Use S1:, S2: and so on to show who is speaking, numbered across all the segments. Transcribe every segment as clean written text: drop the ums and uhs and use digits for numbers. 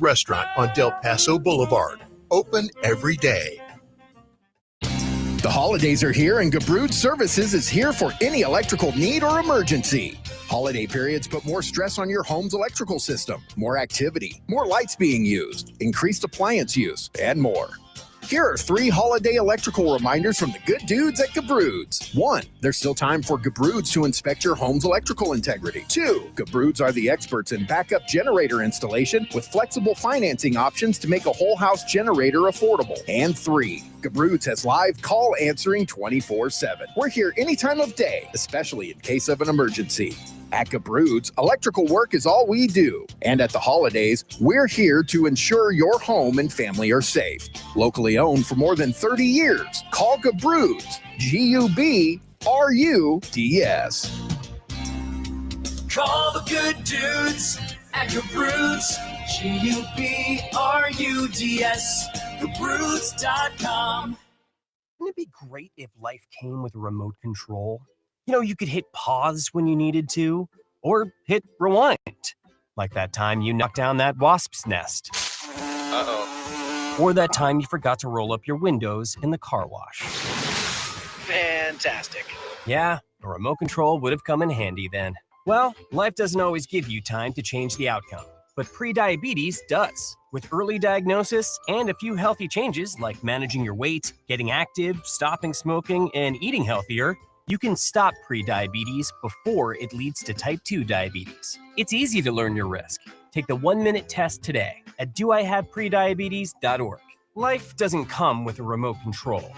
S1: Restaurant on Del Paso Boulevard. Open every day.
S2: The holidays are here, and Gabrud Services is here for any electrical need or emergency. Holiday periods put more stress on your home's electrical system, more activity, more lights being used, increased appliance use, and more. Here are 3 holiday electrical reminders from the good dudes at Gabrud's. 1. There's still time for Gabrud's to inspect your home's electrical integrity. 2. Gabrud's are the experts in backup generator installation with flexible financing options to make a whole house generator affordable. And 3. Gabrud's has live call answering 24/7. We're here any time of day, especially in case of an emergency. At Gabrud's, electrical work is all we do. And at the holidays, we're here to ensure your home and family are safe. Locally owned for more than 30 years. Call Gabrud's, G-U-B-R-U-D-S.
S3: Call the good dudes at Gabrud's, G-U-B-R-U-D-S, Gabrud's.com.
S4: Wouldn't it be great if life came with a remote control? You know, you could hit pause when you needed to, or hit rewind, like that time you knocked down that wasp's nest.
S5: Uh-oh.
S4: Or that time you forgot to roll up your windows in the car wash.
S5: Fantastic.
S4: Yeah, a remote control would have come in handy then. Well, life doesn't always give you time to change the outcome, but prediabetes does. With early diagnosis and a few healthy changes like managing your weight, getting active, stopping smoking, and eating healthier, you can stop prediabetes before it leads to type 2 diabetes. It's easy to learn your risk. Take the 1-minute test today at doihaveprediabetes.org. Life doesn't come with a remote control.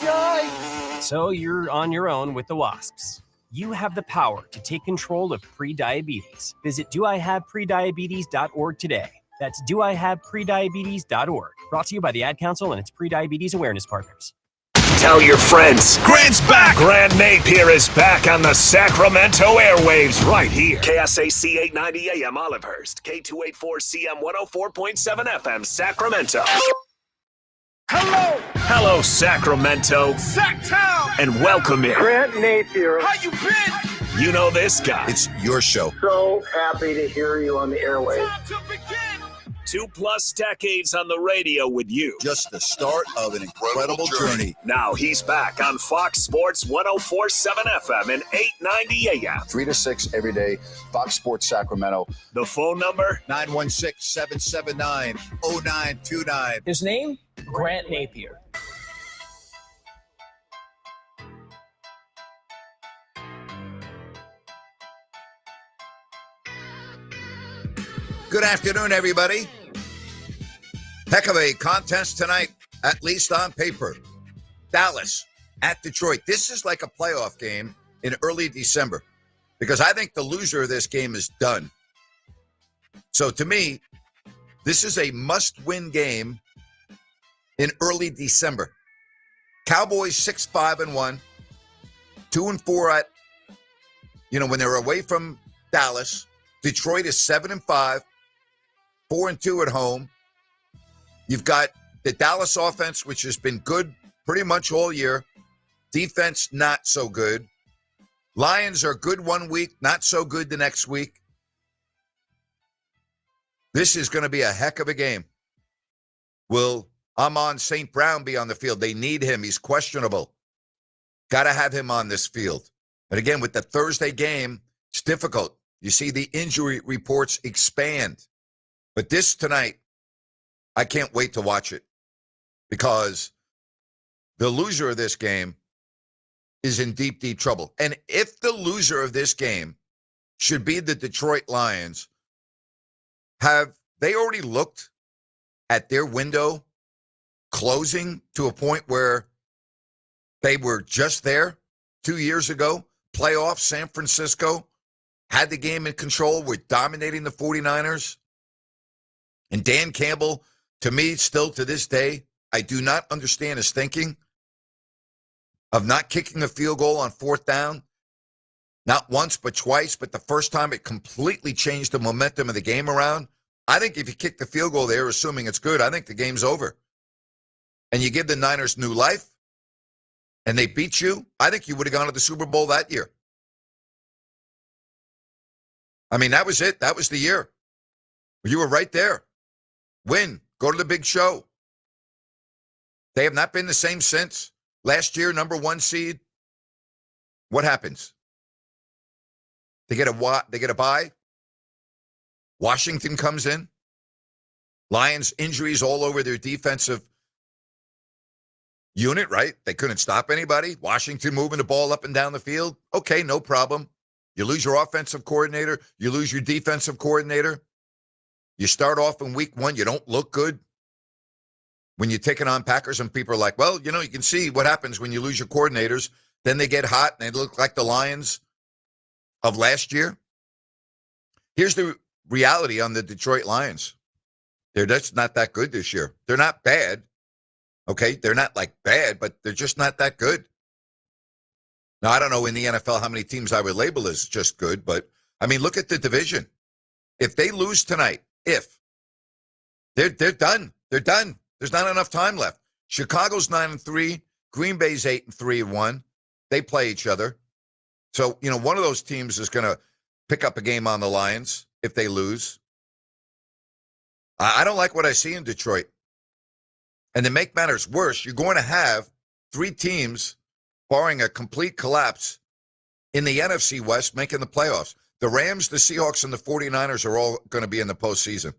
S4: Yikes! So you're on your own with the wasps. You have the power to take control of prediabetes. Visit doihaveprediabetes.org today. That's doihaveprediabetes.org. Brought to you by the Ad Council and its Prediabetes Awareness Partners.
S6: Tell your friends. Grant's back. Grant Napear is back on the Sacramento airwaves right here. KSAC 890 AM Olivehurst. K284CM 104.7 FM Sacramento.
S7: Hello.
S6: Hello, Sacramento.
S7: Sacktown.
S6: And welcome in.
S7: Grant Napear. How you been?
S6: You know this guy.
S1: It's your show.
S7: So happy to hear you on the airwaves. Time to begin.
S6: 2+ decades on the radio with you.
S1: Just the start of an incredible journey.
S6: Now he's back on Fox Sports 104.7 FM and 890 AM.
S8: 3 to 6 every day, Fox Sports Sacramento.
S6: The phone number?
S1: 916-779-0929.
S9: His name? Grant Napear.
S1: Good afternoon, everybody. Heck of a contest tonight, at least on paper. Dallas at Detroit. This is like a playoff game in early December because I think the loser of this game is done. So to me, this is a must-win game in early December. Cowboys 6-5-1, 2-4 at, when they're away from Dallas. Detroit is 7-5. 4-2 at home. You've got the Dallas offense, which has been good pretty much all year. Defense, not so good. Lions are good one week, not so good the next week. This is going to be a heck of a game. Will Amon St. Brown be on the field? They need him. He's questionable. Got to have him on this field. And again, with the Thursday game, it's difficult. You see the injury reports expand. But this tonight, I can't wait to watch it because the loser of this game is in deep, deep trouble. And if the loser of this game should be the Detroit Lions, have they already looked at their window closing to a point where they were just there 2 years ago? Playoffs, San Francisco had the game in control, were dominating the 49ers. And Dan Campbell, to me, still to this day, I do not understand his thinking of not kicking a field goal on 4th down. Not once, but twice. But the first time, it completely changed the momentum of the game around. I think if you kick the field goal there, assuming it's good, I think the game's over. And you give the Niners new life, and they beat you, I think you would have gone to the Super Bowl that year. I mean, that was it. That was the year. You were right there. Win. Go to the big show. They have not been the same since. Last year, number 1 seed. What happens? They get a bye. Washington comes in. Lions injuries all over their defensive unit, right? They couldn't stop anybody. Washington moving the ball up and down the field. Okay, no problem. You lose your offensive coordinator. You lose your defensive coordinator. You start off in week 1. You don't look good. When you're taking on Packers and people are like, well, you can see what happens when you lose your coordinators. Then they get hot and they look like the Lions of last year. Here's the reality on the Detroit Lions. They're just not that good this year. They're not bad. Okay, they're not like bad, but they're just not that good. Now, I don't know in the NFL how many teams I would label as just good, but, I mean, look at the division. If they lose tonight, they're done. They're done. There's not enough time left. Chicago's 9-3. Green Bay's 8-3-1. They play each other. So, one of those teams is going to pick up a game on the Lions if they lose. I don't like what I see in Detroit. And to make matters worse, you're going to have 3 teams, barring a complete collapse, in the NFC West making the playoffs. The Rams, the Seahawks, and the 49ers are all going to be in the postseason.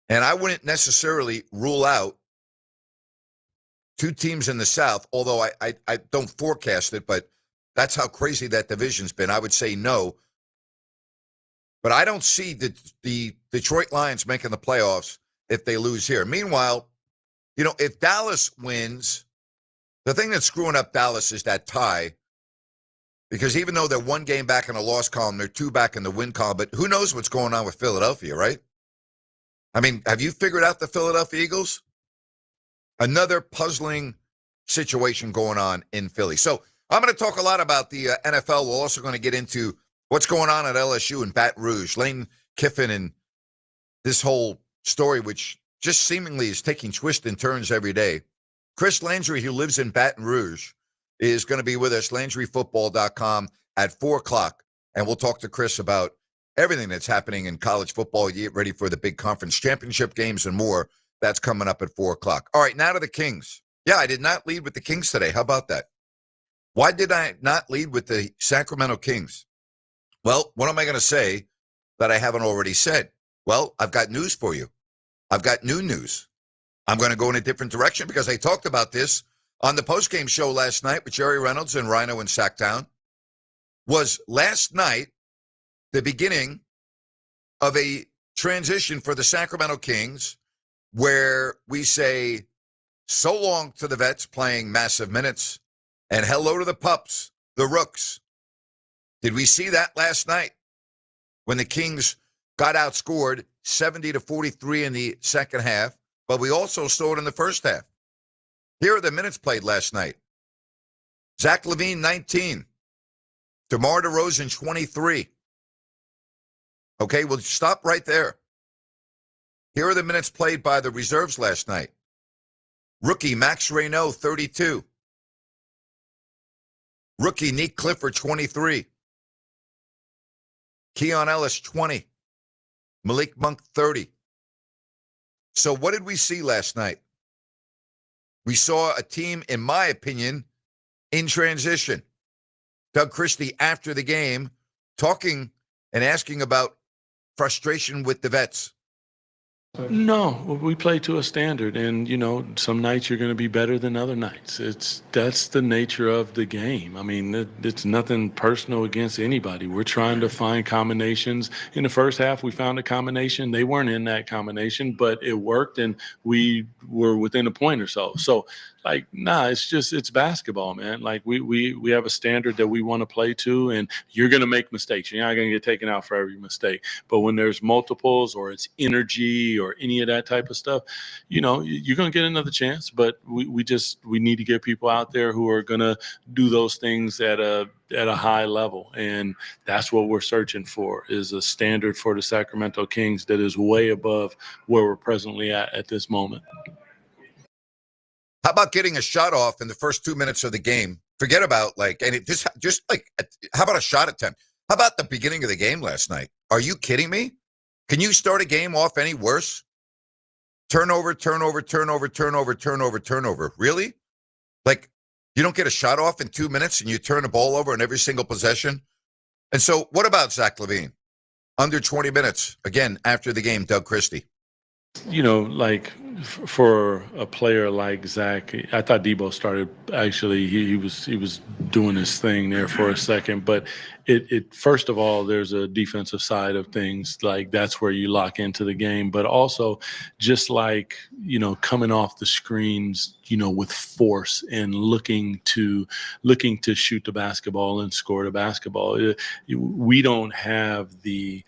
S1: And I wouldn't necessarily rule out 2 teams in the South, although I don't forecast it, but that's how crazy that division's been. I would say no. But I don't see the Detroit Lions making the playoffs if they lose here. Meanwhile, if Dallas wins, the thing that's screwing up Dallas is that tie. Because even though they're 1 game back in the loss column, they're 2 back in the win column. But who knows what's going on with Philadelphia, right? I mean, have you figured out the Philadelphia Eagles? Another puzzling situation going on in Philly. So I'm going to talk a lot about the NFL. We're also going to get into what's going on at LSU and Baton Rouge. Lane Kiffin and this whole story, which just seemingly is taking twists and turns every day. Chris Landry, who lives in Baton Rouge, is going to be with us, LandryFootball.com, at 4 o'clock. And we'll talk to Chris about everything that's happening in college football. You get ready for the big conference championship games and more. That's coming up at 4 o'clock. All right, now to the Kings. Yeah, I did not lead with the Kings today. How about that? Why did I not lead with the Sacramento Kings? Well, what am I going to say that I haven't already said? Well, I've got news for you. I've got new news. I'm going to go in a different direction because I talked about this on the postgame show last night with Jerry Reynolds and Rhino in Sacktown. Was last night the beginning of a transition for the Sacramento Kings where we say so long to the vets playing massive minutes and hello to the pups, the rooks. Did we see that last night when the Kings got outscored 70-43 in the second half, but we also saw it in the first half? Here are the minutes played last night. Zach LaVine, 19. DeMar DeRozan, 23. Okay, we'll stop right there. Here are the minutes played by the reserves last night. Rookie Max Reynaud, 32. Rookie Nick Clifford, 23. Keon Ellis, 20. Malik Monk, 30. So what did we see last night? We saw a team, in my opinion, in transition. Doug Christie, after the game, talking and asking about frustration with the vets.
S10: No, we play to a standard, and some nights you're going to be better than other nights. That's the nature of the game. I mean, it's nothing personal against anybody. We're trying to find combinations. In the first half, we found a combination. They weren't in that combination, but it worked, and we were within a point or so. So, it's basketball, man. We have a standard that we want to play to, and you're going to make mistakes. You're not going to get taken out for every mistake. But when there's multiples or it's energy or any of that type of stuff, you're going to get another chance. But we need to get people out there who are going to do those things at a high level. And that's what we're searching for, is a standard for the Sacramento Kings that is way above where we're presently at this moment.
S1: How about getting a shot off in the first 2 minutes of the game? Forget about how about a shot attempt? How about the beginning of the game last night? Are you kidding me? Can you start a game off any worse? Turnover, turnover, turnover, turnover, turnover, turnover. Really? Like, you don't get a shot off in 2 minutes and you turn the ball over in every single possession? And so what about Zach LaVine? Under 20 minutes, again, after the game, Doug Christie.
S10: You know, like for a player like Zach, I thought Debo started actually. He was doing his thing there for a second, but it first of all, there's a defensive side of things. Like that's where you lock into the game, but also just like coming off the screens, with force and looking to shoot the basketball and score the basketball. We don't have the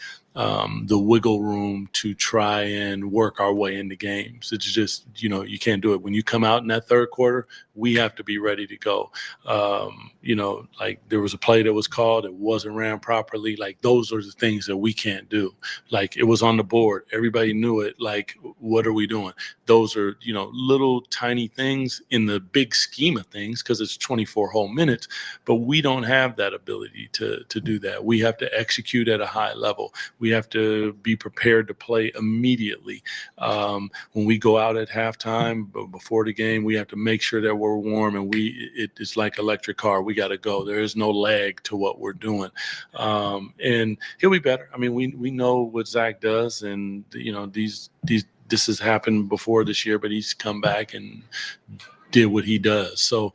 S10: wiggle room to try and work our way into games. It's just, you can't do it. When you come out in that third quarter, we have to be ready to go. Like there was a play that was called, it wasn't ran properly. Like those are the things that we can't do. Like it was on the board. Everybody knew it. Like, what are we doing? Those are, little tiny things in the big scheme of things because it's 24 whole minutes, but we don't have that ability to do that. We have to execute at a high level. We have to be prepared to play immediately. When we go out at halftime, before the game, we have to make sure that we're warm, and it's like electric car. We got to go. There is no lag to what we're doing, and he'll be better. I mean, we know what Zach does, and this has happened before this year, but he's come back and did what he does. So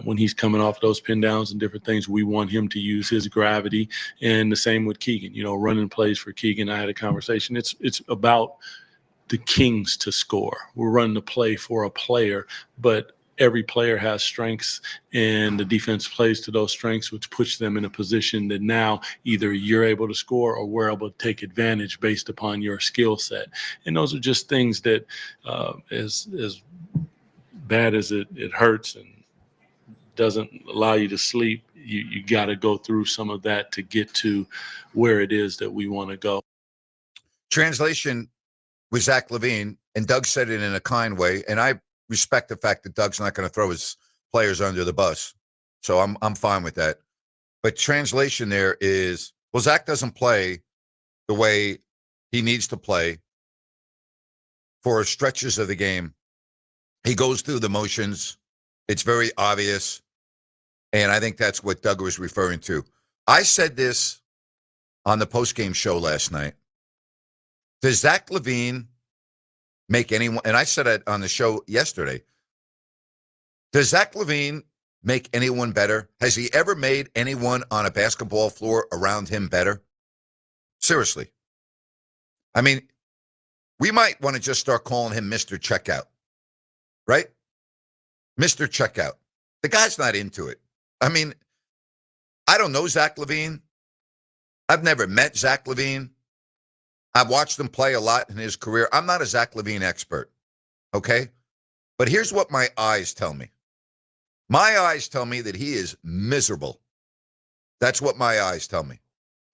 S10: when he's coming off those pin downs and different things, we want him to use his gravity. And the same with Keegan, running plays for Keegan. I had a conversation. It's about the Kings to score. We're running the play for a player, but every player has strengths, and the defense plays to those strengths, which puts them in a position that now either you're able to score or we're able to take advantage based upon your skill set. And those are just things that as bad as it hurts and doesn't allow you to sleep, you got to go through some of that to get to where it is that we want to go.
S1: Translation with Zach LaVine, and Doug said it in a kind way, and I respect the fact that Doug's not going to throw his players under the bus, so I'm fine with that. But translation there is, well, Zach doesn't play the way he needs to play for stretches of the game. He goes through the motions. It's very obvious. And I think that's what Doug was referring to. I said this on the postgame show last night. Does Zach LaVine make anyone, and I said it on the show yesterday, does Zach LaVine make anyone better? Has he ever made anyone on a basketball floor around him better? Seriously. I mean, we might want to just start calling him Mr. Checkout. Right? Mr. Checkout. The guy's not into it. I mean, I don't know Zach LaVine. I've never met Zach LaVine. I've watched him play a lot in his career. I'm not a Zach LaVine expert, okay? But here's what my eyes tell me. My eyes tell me that he is miserable. That's what my eyes tell me.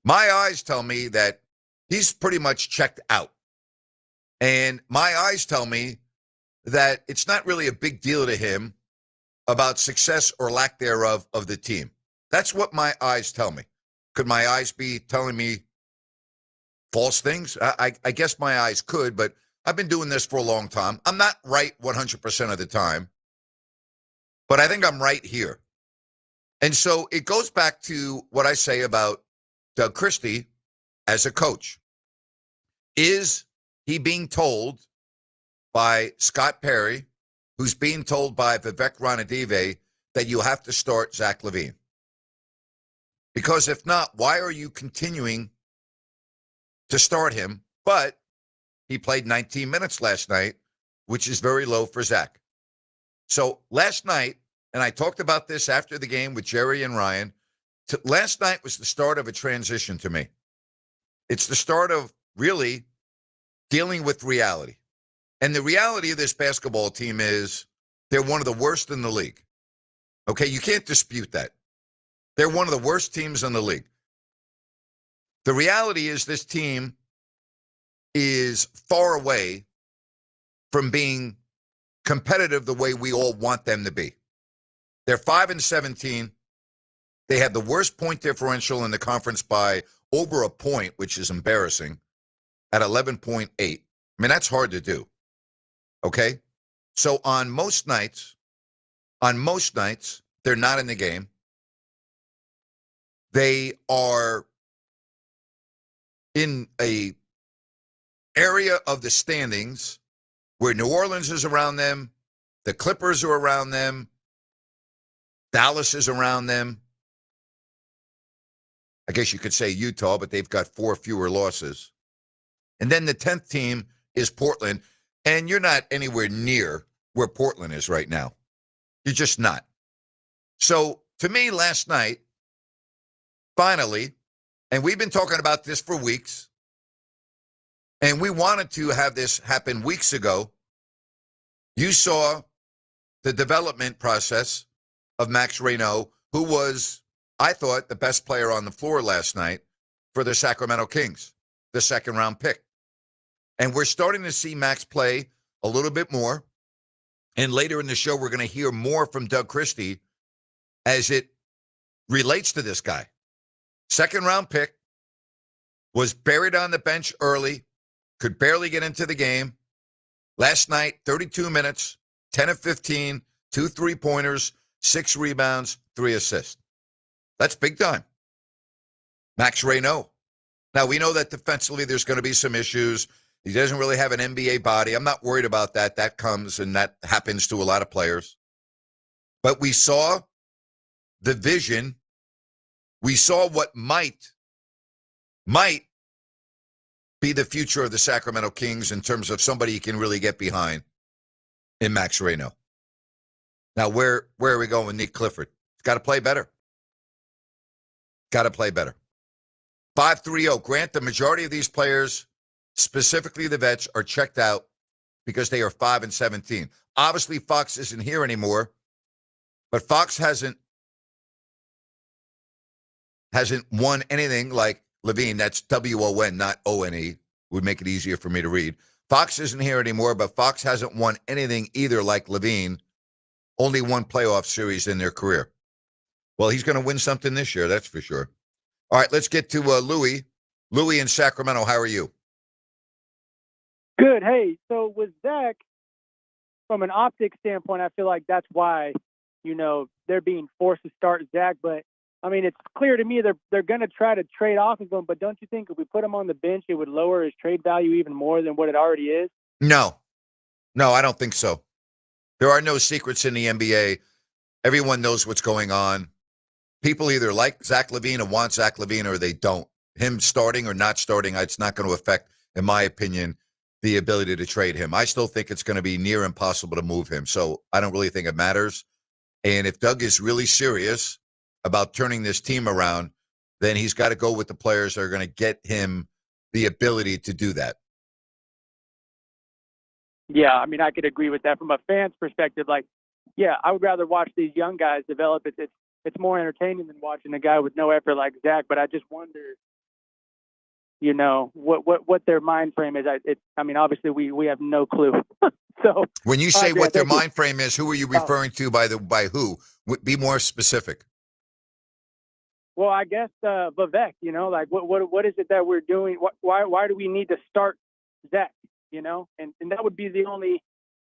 S1: My eyes tell me that he's pretty much checked out. And my eyes tell me that it's not really a big deal to him about success or lack thereof of the team. That's what my eyes tell me. Could my eyes be telling me false things? I guess my eyes could, but I've been doing this for a long time. I'm not right 100% of the time, but I think I'm right here. And so it goes back to what I say about Doug Christie as a coach. Is he being told by Scott Perry, who's being told by Vivek Ranadive, that you have to start Zach LaVine? Because if not, why are you continuing to start him? But he played 19 minutes last night, which is very low for Zach. So last night, and I talked about this after the game with Jerry and Ryan, last night was the start of a transition to me. It's the start of really dealing with reality. And the reality of this basketball team is they're one of the worst in the league. Okay, you can't dispute that. They're one of the worst teams in the league. The reality is this team is far away from being competitive the way we all want them to be. They're 5-17. They have the worst point differential in the conference by over a point, which is embarrassing, at 11.8. I mean, that's hard to do. Okay? So on most nights, they're not in the game. They are in a area of the standings where New Orleans is around them, the Clippers are around them, Dallas is around them. I guess you could say Utah, but they've got 4 fewer losses. And then the 10th team is Portland, and you're not anywhere near where Portland is right now. You're just not. So to me, last night, finally, and we've been talking about this for weeks, and we wanted to have this happen weeks ago. You saw the development process of Max Reynaud, who was, I thought, the best player on the floor last night for the Sacramento Kings, the second-round pick. And we're starting to see Max play a little bit more. And later in the show, we're going to hear more from Doug Christie as it relates to this guy. Second-round pick, was buried on the bench early, could barely get into the game. Last night, 32 minutes, 10 of 15, 2 3-pointers, 6 rebounds, 3 assists. That's big time. Max Reynaud. Now, we know that defensively there's going to be some issues. He doesn't really have an NBA body. I'm not worried about that. That comes and that happens to a lot of players. But we saw the vision. We saw what might be the future of the Sacramento Kings in terms of somebody you can really get behind in Max Reynaud. Now, where are we going with Nick Clifford? He's got to play better. Got to play better. 5-3-0. Grant, the majority of these players, specifically the vets, are checked out because they are 5-17. Obviously, Fox isn't here anymore, but Fox hasn't won anything like Levine. That's W-O-N, not O-N-E. Would make it easier for me to read. Fox isn't here anymore, but Fox hasn't won anything either like Levine. Only one playoff series in their career. Well, he's going to win something this year, that's for sure. All right, let's get to Louie. Louie in Sacramento, how are you?
S11: Good. Hey, so with Zach, from an optics standpoint, I feel like that's why, they're being forced to start Zach. But, I mean, it's clear to me they're going to try to trade off of him. But don't you think if we put him on the bench, it would lower his trade value even more than what it already is?
S1: No, I don't think so. There are no secrets in the NBA. Everyone knows what's going on. People either like Zach LaVine and want Zach LaVine or they don't. Him starting or not starting, it's not going to affect, in my opinion, the ability to trade him. I still think it's going to be near impossible to move him. So I don't really think it matters. And if Doug is really serious about turning this team around, then he's got to go with the players that are going to get him the ability to do that.
S11: Yeah, I mean, I could agree with that from a fan's perspective. Like, yeah, I would rather watch these young guys develop. It's more entertaining than watching a guy with no effort like Zach. But I just wonder, what their mind frame is. I mean, obviously we have no clue. So
S1: when you say what their mind frame is, who are you referring to by who? Be more specific.
S11: Well, I guess Vivek. Like what is it that we're doing? Why do we need to start Zach? And that would be the only.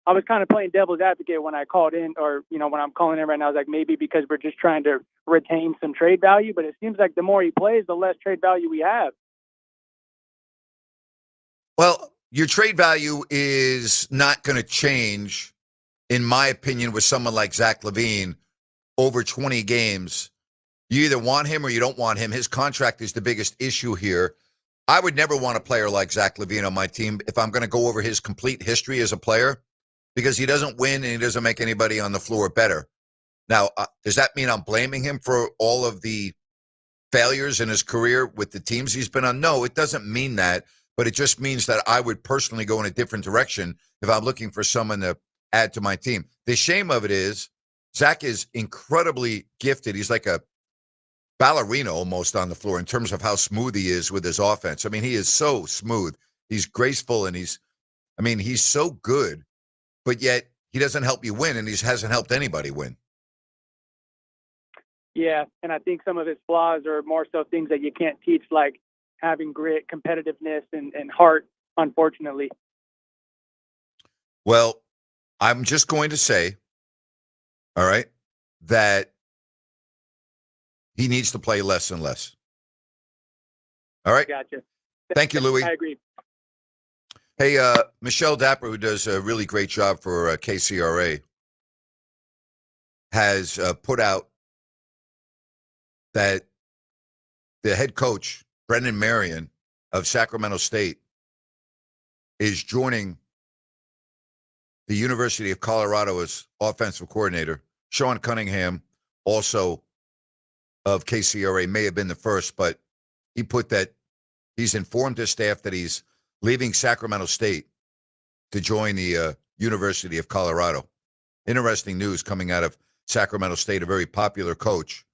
S11: I was kind of playing devil's advocate when I called in, or when I'm calling in right now. I was like, maybe because we're just trying to retain some trade value. But it seems like the more he plays, the less trade value we have.
S1: Well, your trade value is not going to change, in my opinion, with someone like Zach LaVine over 20 games. You either want him or you don't want him. His contract is the biggest issue here. I would never want a player like Zach LaVine on my team if I'm going to go over his complete history as a player, because he doesn't win and he doesn't make anybody on the floor better. Now, does that mean I'm blaming him for all of the failures in his career with the teams he's been on? No, it doesn't mean that, but it just means that I would personally go in a different direction if I'm looking for someone to add to my team. The shame of it is Zach is incredibly gifted. He's like a ballerina almost on the floor in terms of how smooth he is with his offense. I mean, he is so smooth. He's graceful and he's so good, but yet he doesn't help you win, and he hasn't helped anybody win.
S11: Yeah, and I think some of his flaws are more so things that you can't teach, like having grit, competitiveness, and heart. unfortunately.
S1: Well, I'm just going to say, all right, that he needs to play less and less. All right?
S11: Gotcha.
S1: Thank you, Louis.
S11: I agree.
S1: Hey, Michelle Dapper, who does a really great job for KCRA, has put out that the head coach, Brendan Marion of Sacramento State, is joining the University of Colorado as offensive coordinator. Sean Cunningham, also of KCRA, may have been the first, but he put that he's informed his staff that he's leaving Sacramento State to join the University of Colorado. Interesting news coming out of Sacramento State, a very popular coach,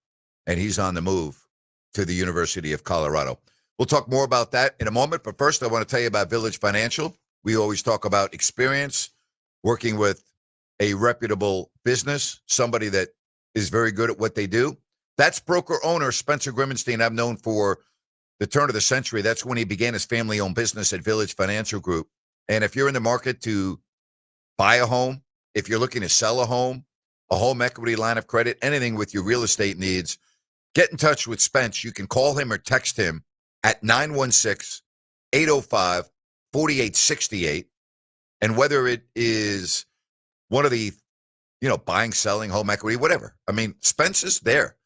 S1: and he's on the move to the University of Colorado. We'll talk more about that in a moment, but first I want to tell you about Village Financial. We always talk about experience, working with a reputable business, somebody that is very good at what they do. That's broker-owner Spencer Grimmenstein. I've known for the turn of the century. That's when he began his family-owned business at Village Financial Group. And if you're in the market to buy a home, if you're looking to sell a home equity line of credit, anything with your real estate needs, get in touch with Spence. You can call him or text him at 916-805-4868. And whether it is one of the, buying, selling, home equity, whatever. I mean, Spence is there.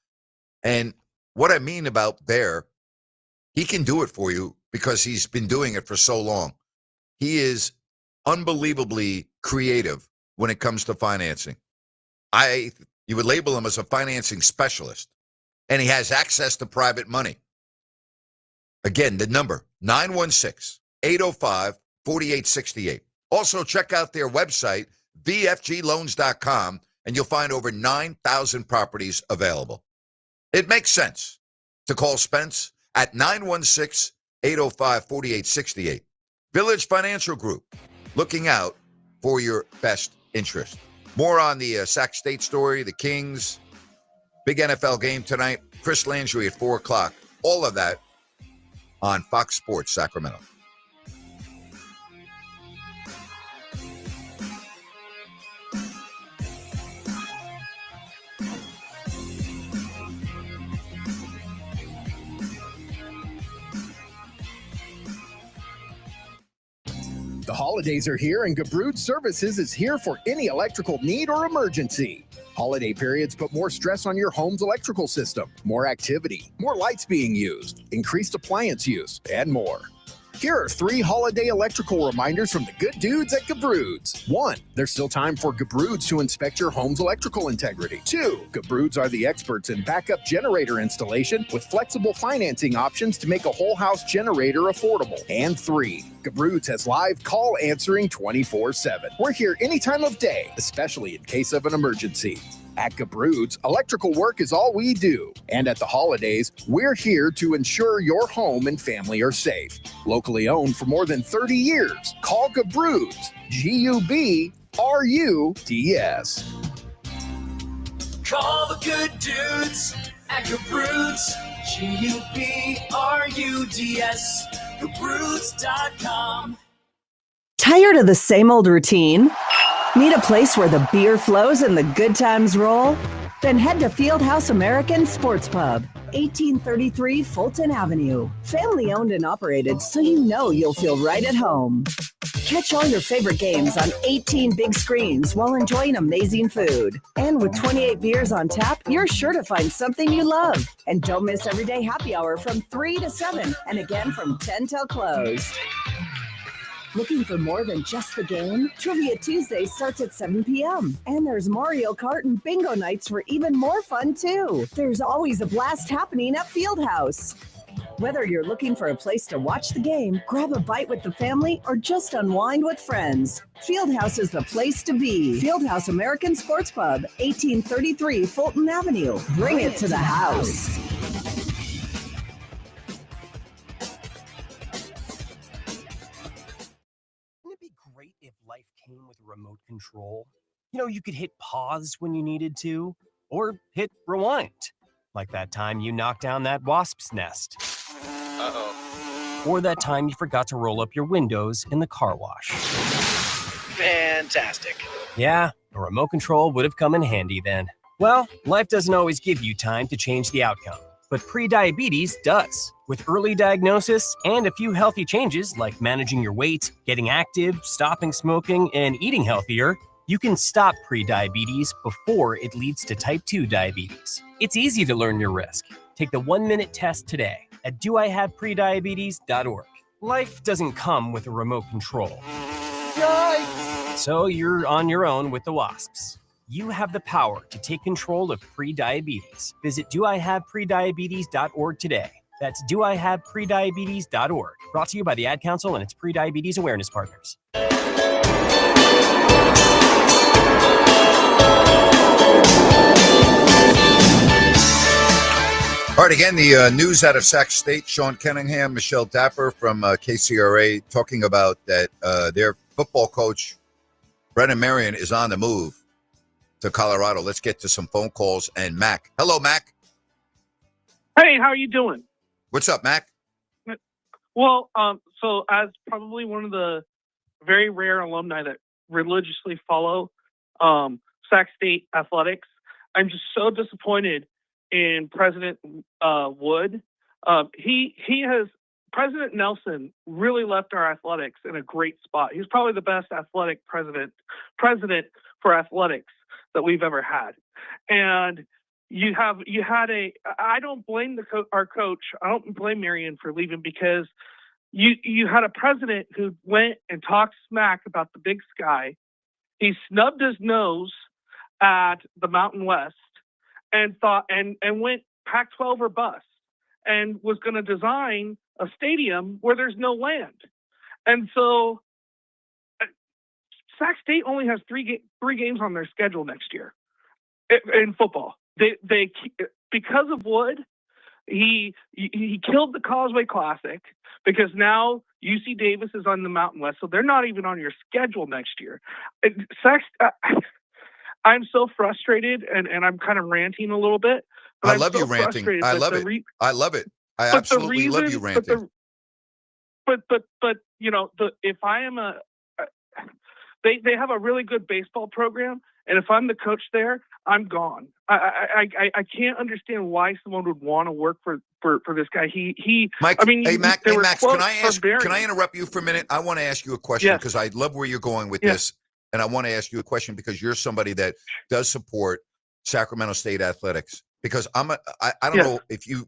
S1: And what I mean about there, he can do it for you because he's been doing it for so long. He is unbelievably creative when it comes to financing. You would label him as a financing specialist, and he has access to private money. Again, the number, 916-805-4868. Also, check out their website, vfgloans.com, and you'll find over 9,000 properties available. It makes sense to call Spence at 916-805-4868. Village Financial Group, looking out for your best interest. More on the Sac State story, the Kings, big NFL game tonight, Chris Landry at 4 o'clock. All of that on Fox Sports Sacramento.
S2: The holidays are here, and Gabrud Services is here for any electrical need or emergency. Holiday periods put more stress on your home's electrical system, more activity, more lights being used, increased appliance use, and more. Here are 3 holiday electrical reminders from the good dudes at Gabrud's. 1. There's still time for Gabrud's to inspect your home's electrical integrity. 2. Gabrud's are the experts in backup generator installation with flexible financing options to make a whole house generator affordable. And 3. Gabrud's has live call answering 24/7. We're here any time of day, especially in case of an emergency. At Gabrud's, electrical work is all we do. And at the holidays, we're here to ensure your home and family are safe. Locally owned for more than 30 years. Call Gabrud's, G-U-B-R-U-D-S.
S3: Call the good dudes at Gabrud's, G-U-B-R-U-D-S, Gabrud's.com.
S12: Tired of the same old routine? Need a place where the beer flows and the good times roll? Then head to Fieldhouse American Sports Pub, 1833 Fulton Avenue. Family owned and operated, so you know you'll feel right at home. Catch all your favorite games on 18 big screens while enjoying amazing food. And with 28 beers on tap, you're sure to find something you love. And don't miss everyday happy hour from 3 to 7 and again from 10 till close. Looking for more than just the game? Trivia Tuesday starts at 7 p.m. And there's Mario Kart and bingo nights for even more fun, too. There's always a blast happening at Fieldhouse. Whether you're looking for a place to watch the game, grab a bite with the family, or just unwind with friends, Fieldhouse is the place to be. Fieldhouse American Sports Pub, 1833 Fulton Avenue. Bring it to the house.
S4: If life came with a remote control, you could hit pause when you needed to, or hit rewind, like that time you knocked down that wasp's nest.
S5: Uh-oh.
S4: or that time you forgot to roll up your windows in the car wash.
S9: Fantastic.
S4: Yeah, a remote control would have come in handy then. Well, life doesn't always give you time to change the outcome, but prediabetes does. With early diagnosis and a few healthy changes like managing your weight, getting active, stopping smoking, and eating healthier, you can stop prediabetes before it leads to type 2 diabetes. It's easy to learn your risk. Take the 1-minute test today at doihaveprediabetes.org. Life doesn't come with a remote control. Yikes! So you're on your own with the wasps. You have the power to take control of prediabetes. Visit doihaveprediabetes.org today. That's doihaveprediabetes.org. Brought to you by the Ad Council and its prediabetes awareness partners.
S1: All right, again, the news out of Sac State, Sean Kenningham, Michelle Dapper from KCRA talking about that their football coach, Brennan Marion, is on the move to Colorado. Let's get to some phone calls. And Mac. Hello, Mac.
S13: Hey, how are you doing?
S1: What's up, Mac?
S13: Well, so as probably one of the very rare alumni that religiously follow Sac State athletics, I'm just so disappointed in President Wood. President Nelson really left our athletics in a great spot. He's probably the best athletic president for athletics that we've ever had. And I don't blame our coach. I don't blame Marion for leaving, because you had a president who went and talked smack about the Big Sky. He snubbed his nose at the Mountain West and went Pac-12 or bust, and was going to design a stadium where there's no land. And so Sac State only has three games on their schedule next year in football. They because of Wood, he killed the Causeway Classic, because now UC Davis is on the Mountain West, so they're not even on your schedule next year. I'm so frustrated, and I'm kind of ranting a little bit.
S1: I love you ranting. I love it. I love it. I absolutely love you ranting.
S13: But you know, if I am they have a really good baseball program, and if I'm the coach there, I'm gone. I can't understand why someone would want to work for this guy.
S1: Mike,
S13: I mean,
S1: hey Max, can I interrupt you for a minute? I want to ask you a question, because I love where you're going with this, and I want to ask you a question because you're somebody that does support Sacramento State athletics. Because I don't know if you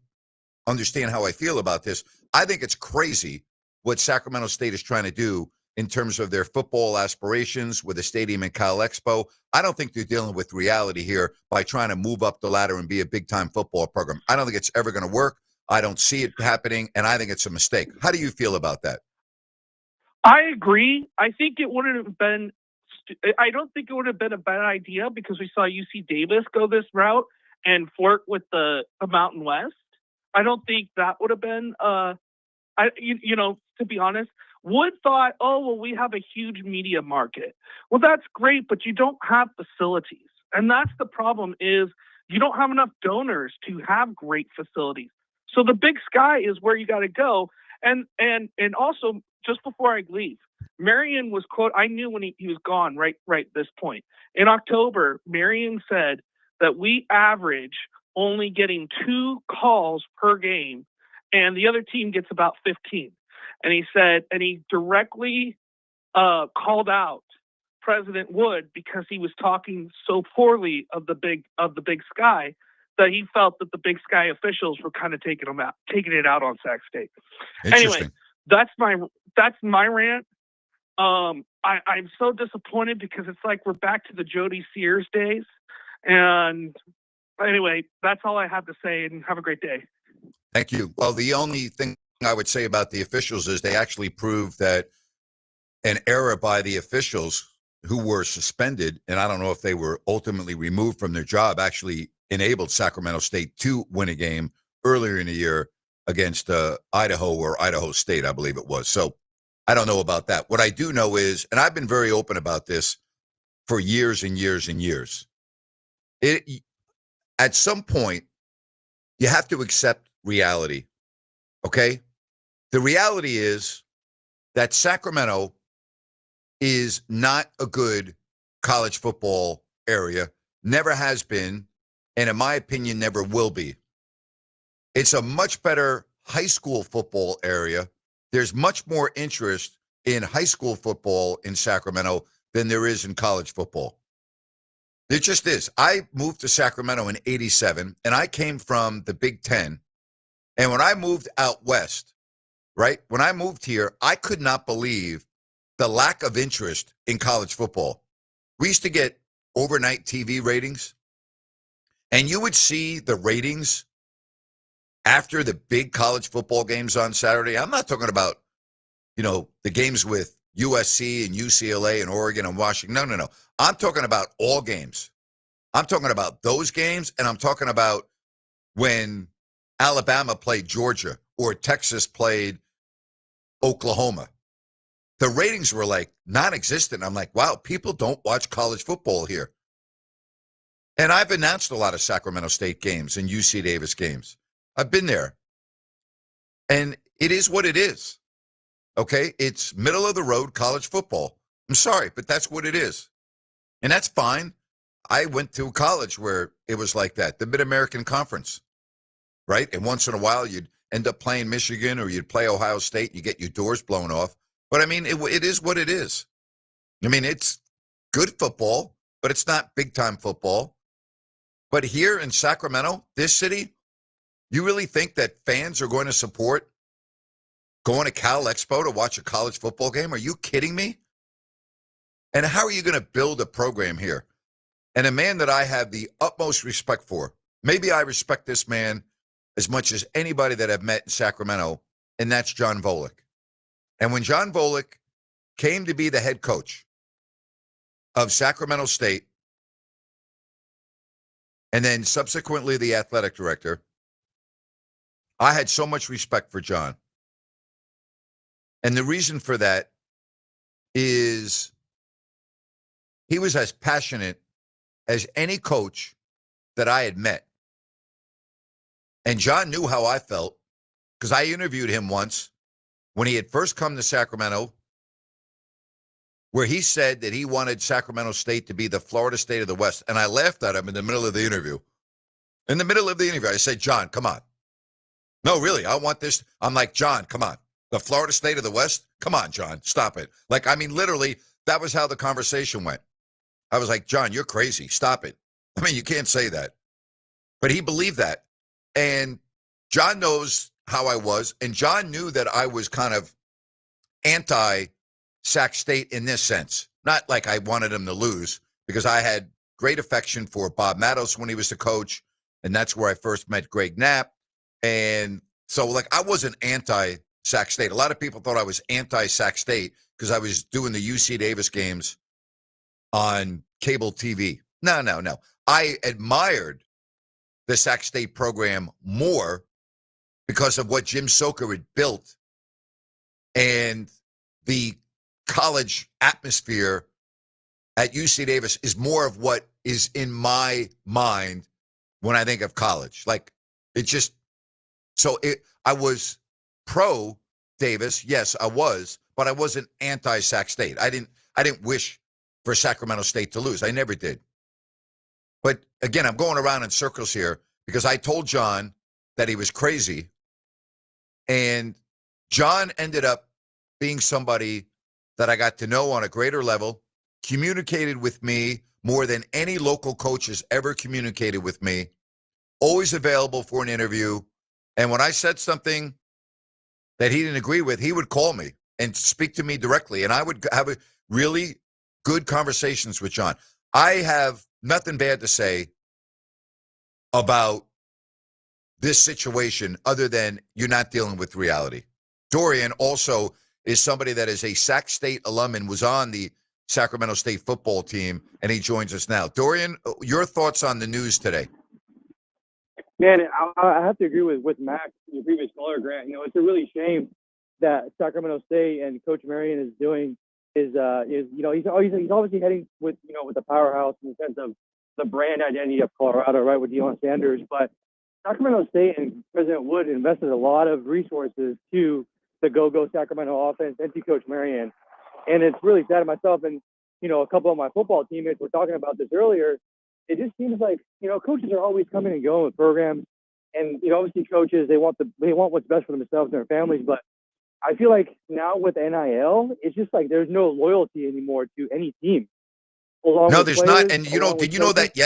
S1: understand how I feel about this. I think it's crazy what Sacramento State is trying to do in terms of their football aspirations with a stadium in Cal Expo. I don't think they're dealing with reality here by trying to move up the ladder and be a big-time football program. I don't think it's ever going to work. I don't see it happening, and I think it's a mistake. How do you feel about that?
S13: I agree. I think it wouldn't have been – I don't think it would have been a bad idea, because we saw UC Davis go this route and flirt with the Mountain West. I don't think that would have been to be honest, Wood thought, oh, well, we have a huge media market. Well, that's great, but you don't have facilities. And that's the problem, is you don't have enough donors to have great facilities. So the Big Sky is where you got to go. And also, just before I leave, Marion was I knew when he was gone right this point. In October, Marion said that we average only getting 2 calls per game, and the other team gets about 15. And he said, and he directly called out President Wood because he was talking so poorly of the Big Sky, that he felt that the Big Sky officials were kind of taking it out on Sac State. Anyway, that's my rant. I'm so disappointed, because it's like we're back to the Jody Sears days. And anyway, that's all I have to say, and have a great day.
S1: Thank you. Well, the only thing I would say about the officials is they actually proved that an error by the officials who were suspended, and I don't know if they were ultimately removed from their job, actually enabled Sacramento State to win a game earlier in the year against Idaho or Idaho State, I believe it was. So I don't know about that. What I do know is, and I've been very open about this for years and years and years, at some point, you have to accept reality, okay? The reality is that Sacramento is not a good college football area, never has been, and in my opinion, never will be. It's a much better high school football area. There's much more interest in high school football in Sacramento than there is in college football. It just is. I moved to Sacramento in 87, and I came from the Big Ten. And when I moved out west, right, when I moved here, I could not believe the lack of interest in college football. We used to get overnight TV ratings, and you would see the ratings after the big college football games on Saturday. I'm not talking about, the games with USC and UCLA and Oregon and Washington. No. I'm talking about all games. I'm talking about those games, and I'm talking about when Alabama played Georgia or Texas played Oklahoma. The ratings were like non-existent. I'm like, wow, people don't watch college football here. And I've announced a lot of Sacramento State games and UC Davis games. I've been there. And it is what it is. Okay? It's middle of the road college football. I'm sorry, but that's what it is. And that's fine. I went to college where it was like that, the Mid-American Conference, right? And once in a while, you'd end up playing Michigan or you'd play Ohio State, you get your doors blown off. But, I mean, it is what it is. I mean, it's good football, but it's not big-time football. But here in Sacramento, this city, you really think that fans are going to support going to Cal Expo to watch a college football game? Are you kidding me? And how are you going to build a program here? And a man that I have the utmost respect for, maybe I respect this man as much as anybody that I've met in Sacramento, and that's John Volek. And when John Volek came to be the head coach of Sacramento State, and then subsequently the athletic director, I had so much respect for John. And the reason for that is he was as passionate as any coach that I had met. And John knew how I felt because I interviewed him once when he had first come to Sacramento, where he said that he wanted Sacramento State to be the Florida State of the West. And I laughed at him in the middle of the interview. In the middle of the interview, I said, John, come on. No, really, I want this. I'm like, John, come on. The Florida State of the West? Come on, John, stop it. Like, I mean, literally, that was how the conversation went. I was like, John, you're crazy. Stop it. I mean, you can't say that. But he believed that. And John knows how I was. And John knew that I was kind of anti-Sac State in this sense. Not like I wanted him to lose, because I had great affection for Bob Mattos when he was the coach. And that's where I first met Greg Knapp. And so, like, I wasn't anti-Sac State. A lot of people thought I was anti-Sac State because I was doing the UC Davis games on cable TV. No. I admired the Sac State program more because of what Jim Soker had built and the college atmosphere at UC Davis is more of what is in my mind when I think of college. Like, it just, I was pro Davis. Yes, I was, but I wasn't anti-Sac State. I didn't wish for Sacramento State to lose. I never did. But again, I'm going around in circles here because I told John that he was crazy. And John ended up being somebody that I got to know on a greater level, communicated with me more than any local coach has ever communicated with me, always available for an interview. And when I said something that he didn't agree with, he would call me and speak to me directly. And I would have a really good conversations with John. I have nothing bad to say about this situation other than you're not dealing with reality. Dorian also is somebody that is a Sac State alum and was on the Sacramento State football team, and he joins us now. Dorian, your thoughts on the news today?
S11: Man, I have to agree with Max, your previous caller, Grant. It's a really shame that Sacramento State and Coach Marion is doing is he's obviously heading with the powerhouse in the sense of the brand identity of Colorado, right, with Deion Sanders. But Sacramento State and President Wood invested a lot of resources to the Go-Go Sacramento offense and to Coach Marion. And it's really sad to myself. And, a couple of my football teammates were talking about this earlier. It just seems like, coaches are always coming and going with programs. And, obviously coaches, they want what's best for themselves and their families. But I feel like now with NIL, it's just like there's no loyalty anymore to any team.
S1: No, there's not. And did you know that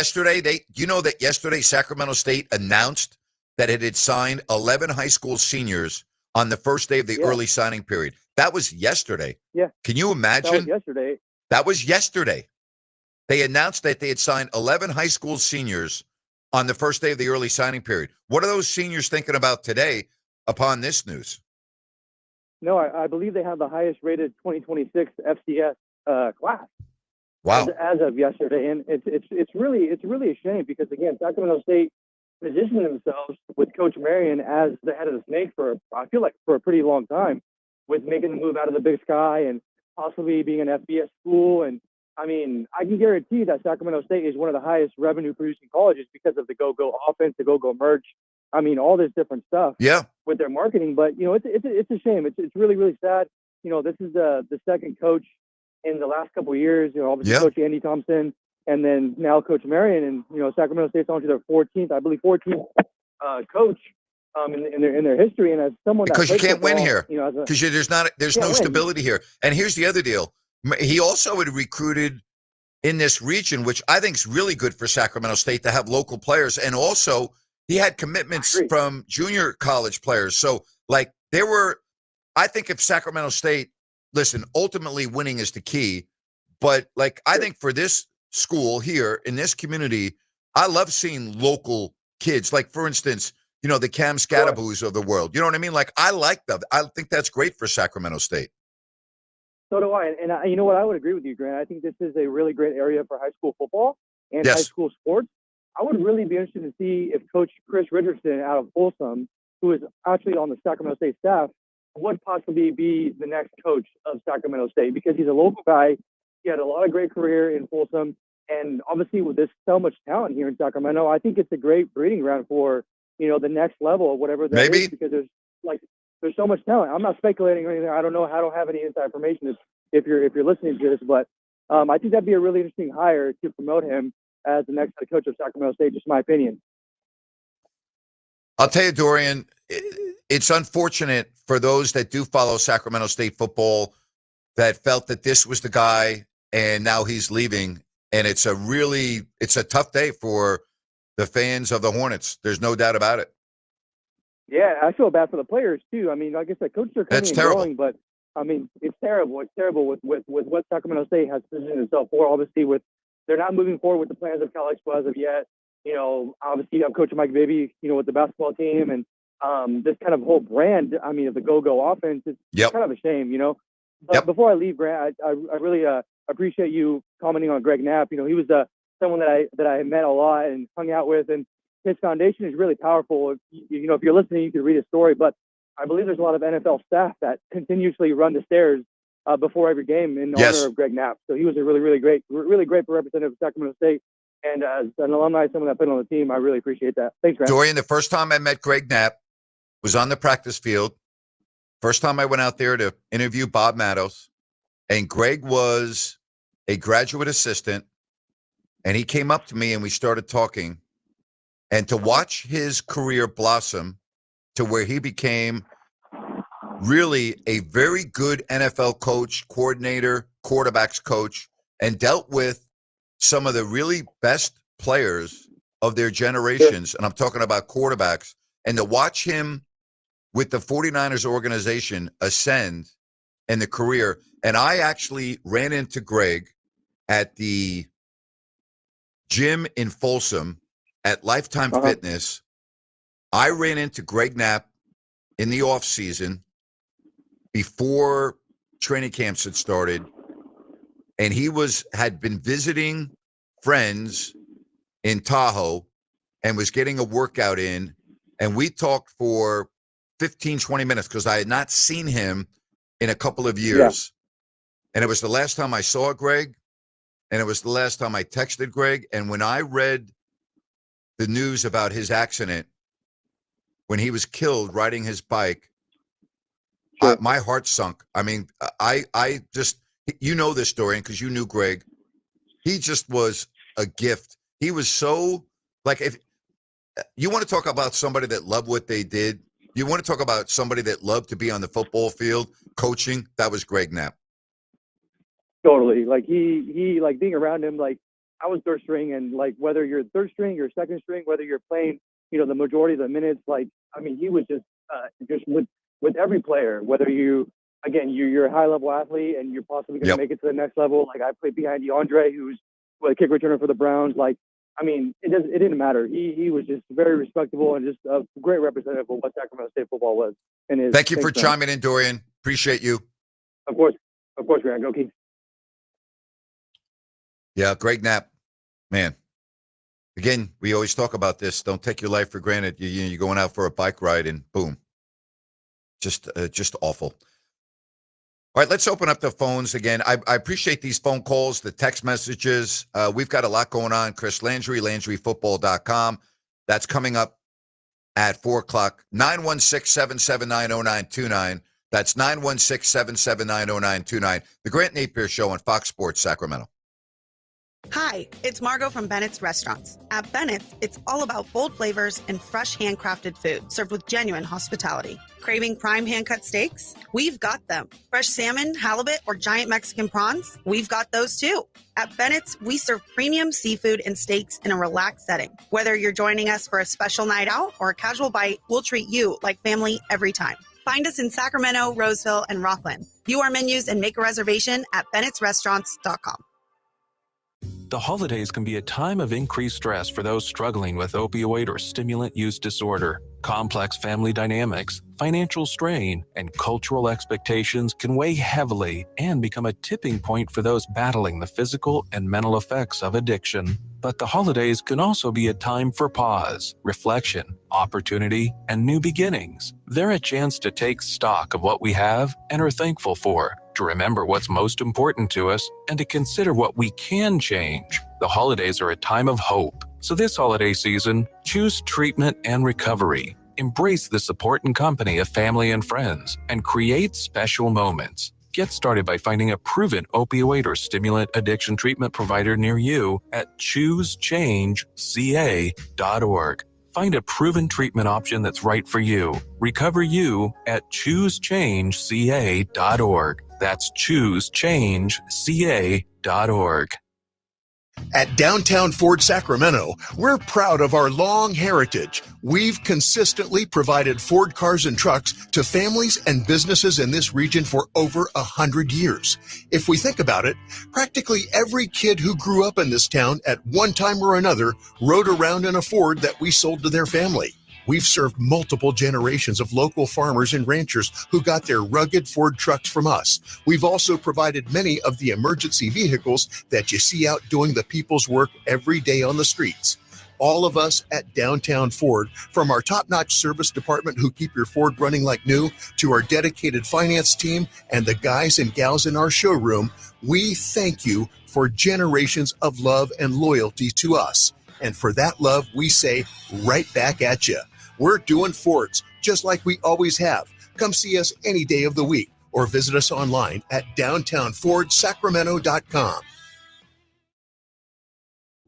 S1: yesterday Sacramento State announced that it had signed 11 high school seniors on the first day of the early signing period? That was yesterday.
S11: Yeah.
S1: Can you imagine?
S11: That was yesterday.
S1: That was yesterday. They announced that they had signed 11 high school seniors on the first day of the early signing period. What are those seniors thinking about today upon this news?
S11: No, I believe they have the highest rated 2026 FCS class.
S1: Wow.
S11: As of yesterday, and it's really a shame because again, Sacramento State positioned themselves with Coach Marion as the head of the snake for a pretty long time, with making the move out of the Big Sky and possibly being an FBS school. And I mean, I can guarantee that Sacramento State is one of the highest revenue producing colleges because of the Go-Go offense, the Go-Go merch. I mean, all this different stuff.
S1: Yeah.
S11: With their marketing, but it's a shame. It's really, really sad. This is the second coach in the last couple of years, obviously Coach Andy Thompson, and then now Coach Marion, and Sacramento State's on to their 14th coach in their history. And as someone
S1: because
S11: that
S1: you can't
S11: football,
S1: win here, because there's no stability here. And here's the other deal: he also had recruited in this region, which I think is really good for Sacramento State to have local players, and also he had commitments from junior college players. So I think if Sacramento State. Listen, ultimately winning is the key, but I think for this school here in this community, I love seeing local kids. Like for instance, the Cam Scadaboos of the world. You know what I mean? I like them. I think that's great for Sacramento State.
S11: So do I. And you know what? I would agree with you, Grant. I think this is a really great area for high school football and high school sports. I would really be interested to see if Coach Chris Richardson out of Folsom, who is actually on the Sacramento State staff, would possibly be the next coach of Sacramento State, because he's a local guy. He had a lot of great career in Folsom, and obviously with this so much talent here in Sacramento, I think it's a great breeding ground for the next level of whatever that is, because there's so much talent. I'm not speculating or anything. I don't know. I don't have any inside information if you're listening to this, but I think that'd be a really interesting hire to promote him as the next head coach of Sacramento State. Just my opinion.
S1: I'll tell you, Dorian, it's unfortunate for those that do follow Sacramento State football that felt that this was the guy and now he's leaving. And it's a tough day for the fans of the Hornets. There's no doubt about it.
S11: Yeah, I feel bad for the players too. I mean, like I said, coaches are coming and going, but I mean, it's terrible. It's terrible with what Sacramento State has positioned itself for. Obviously, they're not moving forward with the plans of Cal Expo as of yet. Obviously you have Coach Mike Bibby, with the basketball team, and this kind of whole brand, of the go-go offense is kind of a shame, But before I leave, Grant, I really appreciate you commenting on Greg Knapp. He was someone that I met a lot and hung out with, and his foundation is really powerful. If you're listening, you can read his story. But I believe there's a lot of NFL staff that continuously run the stairs before every game in honor of Greg Knapp. So he was a really great representative of Sacramento State. And as an alumni, someone that put on the team, I really appreciate that. Thanks, Grant.
S1: Dorian, the first time I met Greg Knapp was on the practice field. First time I went out there to interview Bob Mattos, and Greg was a graduate assistant, and he came up to me and we started talking. And to watch his career blossom to where he became really a very good NFL coach, coordinator, quarterbacks coach, and dealt with some of the really best players of their generations, and I'm talking about quarterbacks, and to watch him with the 49ers organization ascend in the career. And I actually ran into Greg at the gym in Folsom at Lifetime Fitness. I ran into Greg Knapp in the offseason before training camps had started, and he had been visiting friends in Tahoe and was getting a workout in, and we talked for 15, 20 minutes because I had not seen him in a couple of years. And it was the last time I saw Greg, and it was the last time I texted Greg. And when I read the news about his accident, when he was killed riding his bike, my heart sunk. I mean, I just, you know this, Dorian, because you knew Greg. He just was a gift. He was so, like, if you want to talk about somebody that loved what they did, you want to talk about somebody that loved to be on the football field, coaching, that was Greg Knapp.
S11: Totally. Like he like being around him, like I was third string, and like whether you're third string or second string, whether you're playing, the majority of the minutes, like, I mean, he was just with every player, whether you're a high level athlete and you're possibly going to make it to the next level. Like I played behind DeAndre, who's a kick returner for the Browns. Like, I mean, it didn't matter. He was just very respectable and just a great representative of what Sacramento State football was. And
S1: thank you for chiming in, Dorian. Appreciate you.
S11: Of course, Grant. Go Kings.
S1: Yeah, Greg Knapp, man. Again, we always talk about this. Don't take your life for granted. You're going out for a bike ride and boom, just awful. All right, let's open up the phones again. I appreciate these phone calls, the text messages. We've got a lot going on. Chris Landry, LandryFootball.com. That's coming up at 4 o'clock. 916-779-0929. That's 916-779-0929. The Grant Napear Show on Fox Sports Sacramento.
S14: Hi, it's Margot from Bennett's Restaurants. At Bennett's, it's all about bold flavors and fresh handcrafted food served with genuine hospitality. Craving prime hand-cut steaks? We've got them. Fresh salmon, halibut, or giant Mexican prawns? We've got those too. At Bennett's, we serve premium seafood and steaks in a relaxed setting. Whether you're joining us for a special night out or a casual bite, we'll treat you like family every time. Find us in Sacramento, Roseville, and Rockland. View our menus and make a reservation at bennettsrestaurants.com.
S15: The holidays can be a time of increased stress for those struggling with opioid or stimulant use disorder. Complex family dynamics, financial strain, and cultural expectations can weigh heavily and become a tipping point for those battling the physical and mental effects of addiction. But the holidays can also be a time for pause, reflection, opportunity, and new beginnings. They're a chance to take stock of what we have and are thankful for, to remember what's most important to us, and to consider what we can change. The holidays are a time of hope. So this holiday season, choose treatment and recovery. Embrace the support and company of family and friends, and create special moments. Get started by finding a proven opioid or stimulant addiction treatment provider near you at choosechangeca.org. Find a proven treatment option that's right for you. Recover you at choosechangeca.org. That's choosechangeca.org.
S16: At Downtown Ford Sacramento, we're proud of our long heritage. We've consistently provided Ford cars and trucks to families and businesses in this region for over 100 years. If we think about it, practically every kid who grew up in this town at one time or another rode around in a Ford that we sold to their family. We've served multiple generations of local farmers and ranchers who got their rugged Ford trucks from us. We've also provided many of the emergency vehicles that you see out doing the people's work every day on the streets. All of us at Downtown Ford, from our top-notch service department who keep your Ford running like new, to our dedicated finance team and the guys and gals in our showroom, we thank you for generations of love and loyalty to us. And for that love, we say right back at you. We're doing Fords just like we always have. Come see us any day of the week or visit us online at downtownfordsacramento.com.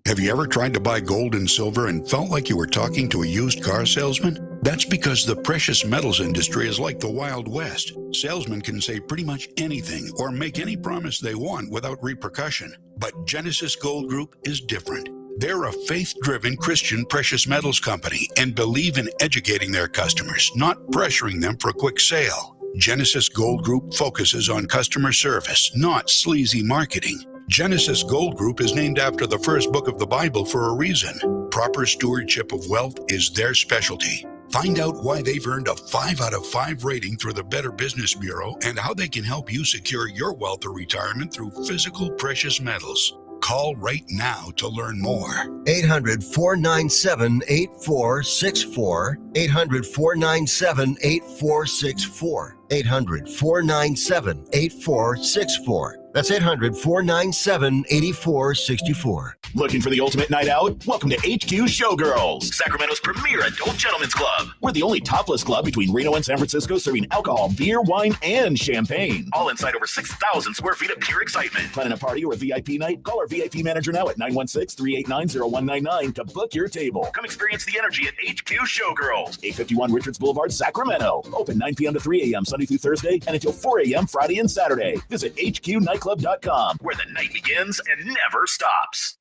S17: Have you ever tried to buy gold and silver and felt like you were talking to a used car salesman? That's because the precious metals industry is like the Wild West. Salesmen can say pretty much anything or make any promise they want without repercussion. But Genesis Gold Group is different. They're a faith-driven Christian precious metals company and believe in educating their customers, not pressuring them for a quick sale. Genesis Gold Group focuses on customer service, not sleazy marketing. Genesis Gold Group is named after the first book of the Bible for a reason. Proper stewardship of wealth is their specialty. Find out why they've earned a 5 out of 5 rating through the Better Business Bureau and how they can help you secure your wealth or retirement through physical precious metals. Call right now to learn more.
S18: 800-497-8464. 800-497-8464. 800-497-8464. That's 800-497-8464.
S6: Looking for the ultimate night out? Welcome to HQ Showgirls, Sacramento's premier adult gentlemen's club. We're the only topless club between Reno and San Francisco serving alcohol, beer, wine, and champagne. All inside over 6,000 square feet of pure excitement. Planning a party or a VIP night? Call our VIP manager now at 916-389-0199 to book your table. Come experience the energy at HQ Showgirls, 851 Richards Boulevard, Sacramento. Open 9 p.m. to 3 a.m. Sunday through Thursday and until 4 a.m. Friday and Saturday. Visit HQNightclub.com, where the night begins and never stops.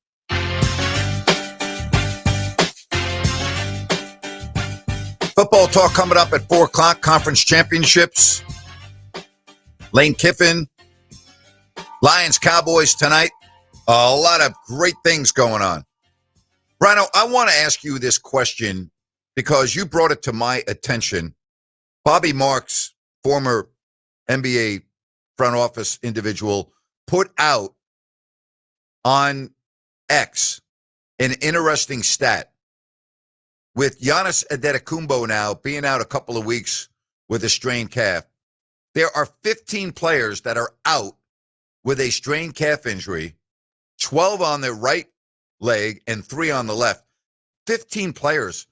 S1: Football talk coming up at 4 o'clock. Conference championships. Lane Kiffin. Lions, Cowboys tonight. A lot of great things going on. Rhino, I want to ask you this question because you brought it to my attention. Bobby Marks, former NBA front office individual, put out on X an interesting stat. With Giannis Antetokounmpo now being out a couple of weeks with a strained calf, there are 15 players that are out with a strained calf injury, 12 on the right leg and 3 on the left. 15 players.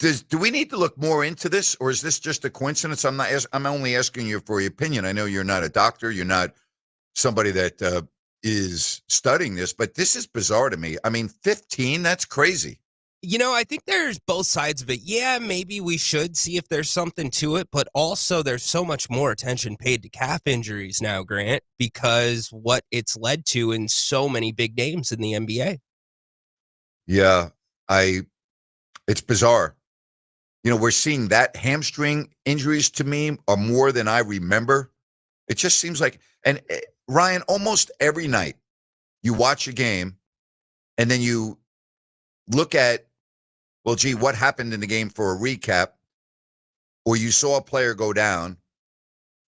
S1: Do we need to look more into this, or is this just a coincidence? I'm only asking you for your opinion. I know you're not a doctor. You're not somebody that is studying this, but this is bizarre to me. I mean, 15, that's crazy.
S19: You know, I think there's both sides of it. Yeah, maybe we should see if there's something to it, but also there's so much more attention paid to calf injuries now, Grant, because what it's led to in so many big names in the NBA.
S1: Yeah, it's bizarre. You know, we're seeing that hamstring injuries to me are more than I remember. It just seems like, and Ryan, almost every night you watch a game and then you look at, well, gee, what happened in the game for a recap, or you saw a player go down,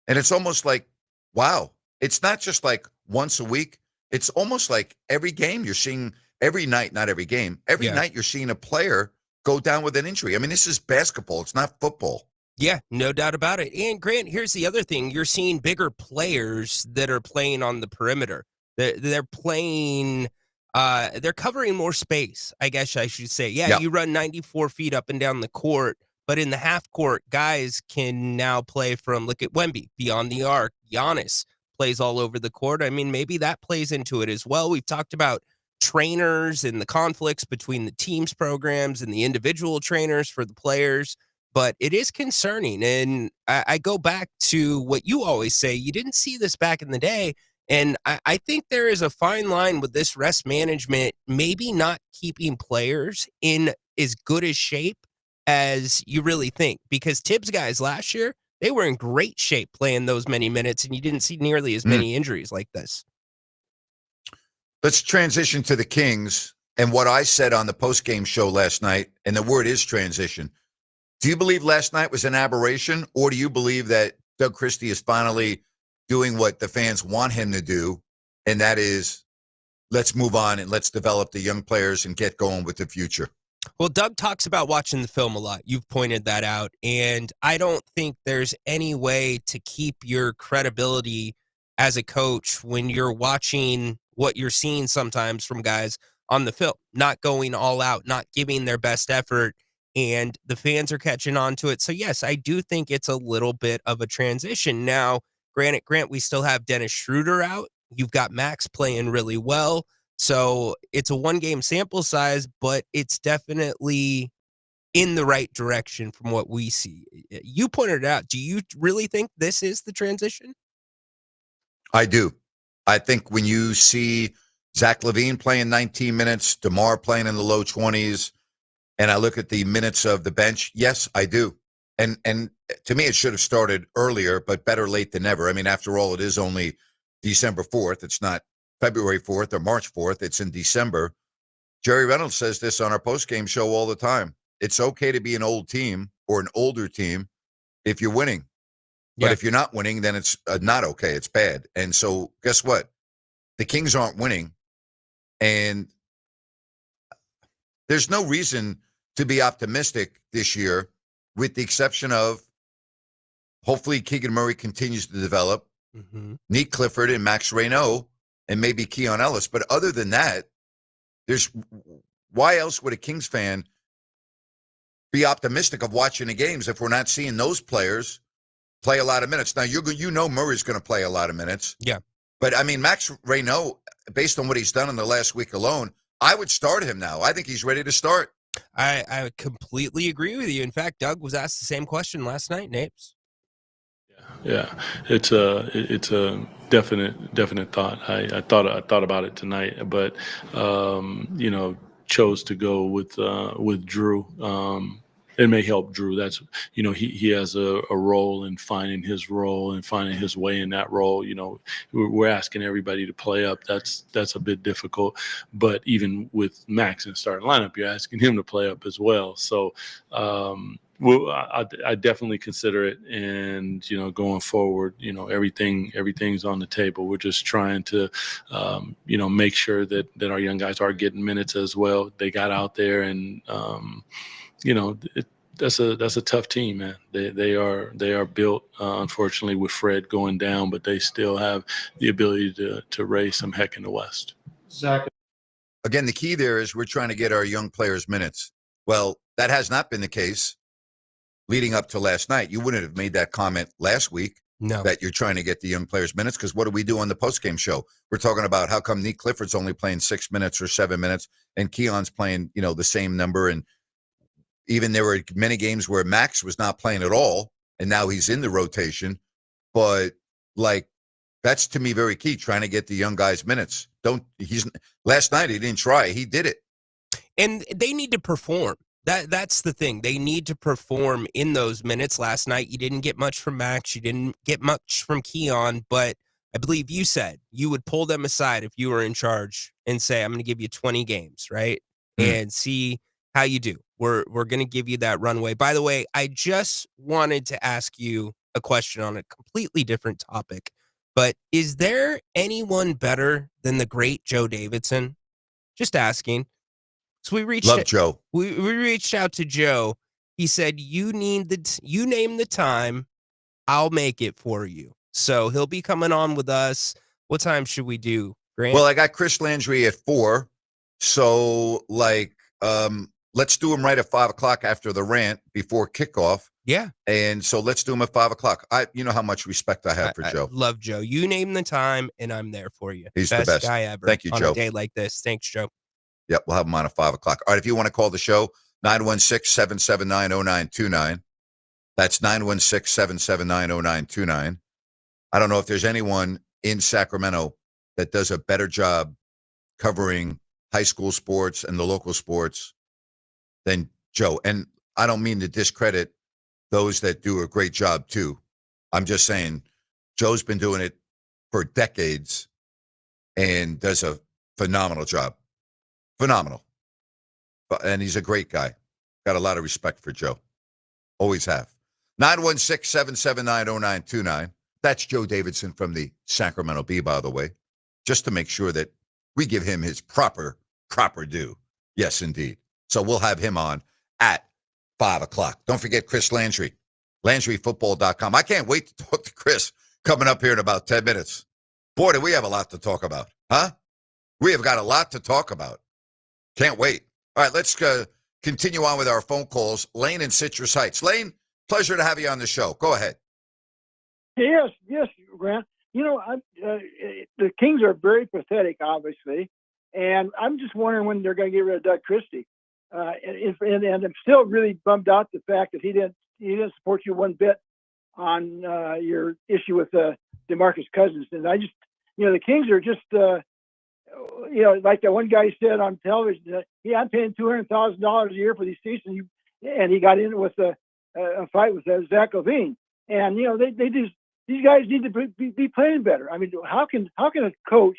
S1: and it's almost like, wow, it's not just like once a week. It's almost like every game you're seeing, every night, not every game, every night you're seeing a player go down with an injury. I mean, this is basketball. It's not football.
S19: Yeah, no doubt about it. And Grant, here's the other thing. You're seeing bigger players that are playing on the perimeter. They're playing... they're covering more space, I guess I should say. Yeah, you run 94 feet up and down the court, but in the half court, guys can now play from, look at Wemby, beyond the arc. Giannis plays all over the court. I mean, maybe that plays into it as well. We've talked about trainers and the conflicts between the team's programs and the individual trainers for the players, but it is concerning. And I go back to what you always say. You didn't see this back in the day. And I think there is a fine line with this rest management, maybe not keeping players in as good a shape as you really think. Because Tibbs guys last year, they were in great shape playing those many minutes, and you didn't see nearly as many injuries like this.
S1: Let's transition to the Kings and what I said on the postgame show last night, and the word is transition. Do you believe last night was an aberration, or do you believe that Doug Christie is finally doing what the fans want him to do, and that is let's move on and let's develop the young players and get going with the future?
S19: Well, Doug talks about watching the film a lot. You've pointed that out, and I don't think there's any way to keep your credibility as a coach when you're watching what you're seeing sometimes from guys on the film, not going all out, not giving their best effort, and the fans are catching on to it. So, yes, I do think it's a little bit of a transition. Now, Grant, we still have Dennis Schroeder out. You've got Max playing really well. So it's a one-game sample size, but it's definitely in the right direction from what we see. You pointed it out. Do you really think this is the transition?
S1: I do. I think when you see Zach LaVine playing 19 minutes, DeMar playing in the low 20s, and I look at the minutes of the bench, yes, I do. And to me, it should have started earlier, but better late than never. I mean, after all, it is only December 4th. It's not February 4th or March 4th. It's in December. Jerry Reynolds says this on our postgame show all the time. It's okay to be an old team or an older team if you're winning. But if you're not winning, then it's not okay. It's bad. And so guess what? The Kings aren't winning. And there's no reason to be optimistic this year, with the exception of hopefully Keegan Murray continues to develop. Nick Clifford and Max Reynaud and maybe Keon Ellis. But other than that, why else would a Kings fan be optimistic of watching the games if we're not seeing those players play a lot of minutes? Now, Murray's going to play a lot of minutes.
S19: Yeah.
S1: But, I mean, Max Reynaud, based on what he's done in the last week alone, I would start him now. I think he's ready to start.
S19: I completely agree with you. In fact, Doug was asked the same question last night, Napes.
S10: Yeah, it's a definite thought. I thought about it tonight, but chose to go with Drew. It may help Drew. That's he has a role in finding his role and finding his way in that role. We're asking everybody to play up. That's a bit difficult. But even with Max in the starting lineup, you're asking him to play up as well. So. I definitely consider it, and going forward, everything's on the table. We're just trying to, make sure that our young guys are getting minutes as well. They got out there, and that's a tough team, man. They are built, unfortunately, with Fred going down, but they still have the ability to raise some heck in the West.
S1: Zach. Again, the key there is we're trying to get our young players minutes. Well, that has not been the case. Leading up to last night, you wouldn't have made that comment last week that you're trying to get the young players minutes, because what do we do on the postgame show? We're talking about how come Nick Clifford's only playing 6 minutes or 7 minutes and Keon's playing, the same number. And even there were many games where Max was not playing at all, and now he's in the rotation. But, that's to me very key, trying to get the young guys minutes. Last night he didn't try. He did it.
S19: And they need to perform. That's the thing. They need to perform in those minutes. Last night, you didn't get much from Max. You didn't get much from Keon, but I believe you said you would pull them aside if you were in charge and say, I'm going to give you 20 games, right? And see how you do. We're going to give you that runway. By the way, I just wanted to ask you a question on a completely different topic, but is there anyone better than the great Joe Davidson? Just asking. So we reached
S1: Joe.
S19: We reached out to Joe. He said, you name the time, I'll make it for you. So he'll be coming on with us. What time should we do, Grant?
S1: Well, I got Chris Landry at 4. So let's do him right at 5:00 after the rant before kickoff.
S19: Yeah.
S1: And so let's do him at 5:00. You know how much respect I have for Joe.
S19: I love Joe. You name the time and I'm there for you.
S1: He's the best
S19: guy ever.
S1: Thank you, Joe.
S19: On a day like this. Thanks, Joe.
S1: Yep, we'll have him on at 5:00. All right, if you want to call the show, 916-779-0929. That's 916-779-0929. I don't know if there's anyone in Sacramento that does a better job covering high school sports and the local sports than Joe. And I don't mean to discredit those that do a great job too. I'm just saying Joe's been doing it for decades and does a phenomenal job. Phenomenal. And he's a great guy. Got a lot of respect for Joe. Always have. 916-779-0929. That's Joe Davidson from the Sacramento Bee, by the way, just to make sure that we give him his proper due. Yes, indeed. So we'll have him on at 5:00. Don't forget Chris Landry, LandryFootball.com. I can't wait to talk to Chris coming up here in about 10 minutes. Boy, do we have a lot to talk about, huh? We have got a lot to talk about. Can't wait. All right, let's continue on with our phone calls. Lane in Citrus Heights. Lane, pleasure to have you on the show. Go ahead.
S11: Yes, Grant. The Kings are very pathetic, obviously, and I'm just wondering when they're going to get rid of Doug Christie. And I'm still really bummed out the fact that he didn't support you one bit on your issue with DeMarcus Cousins. And I just, the Kings are just. Like that one guy said on television, I'm paying $200,000 a year for these seasons, and he got in with a fight with Zach LaVine. And these guys need to be playing better. I mean, how can a coach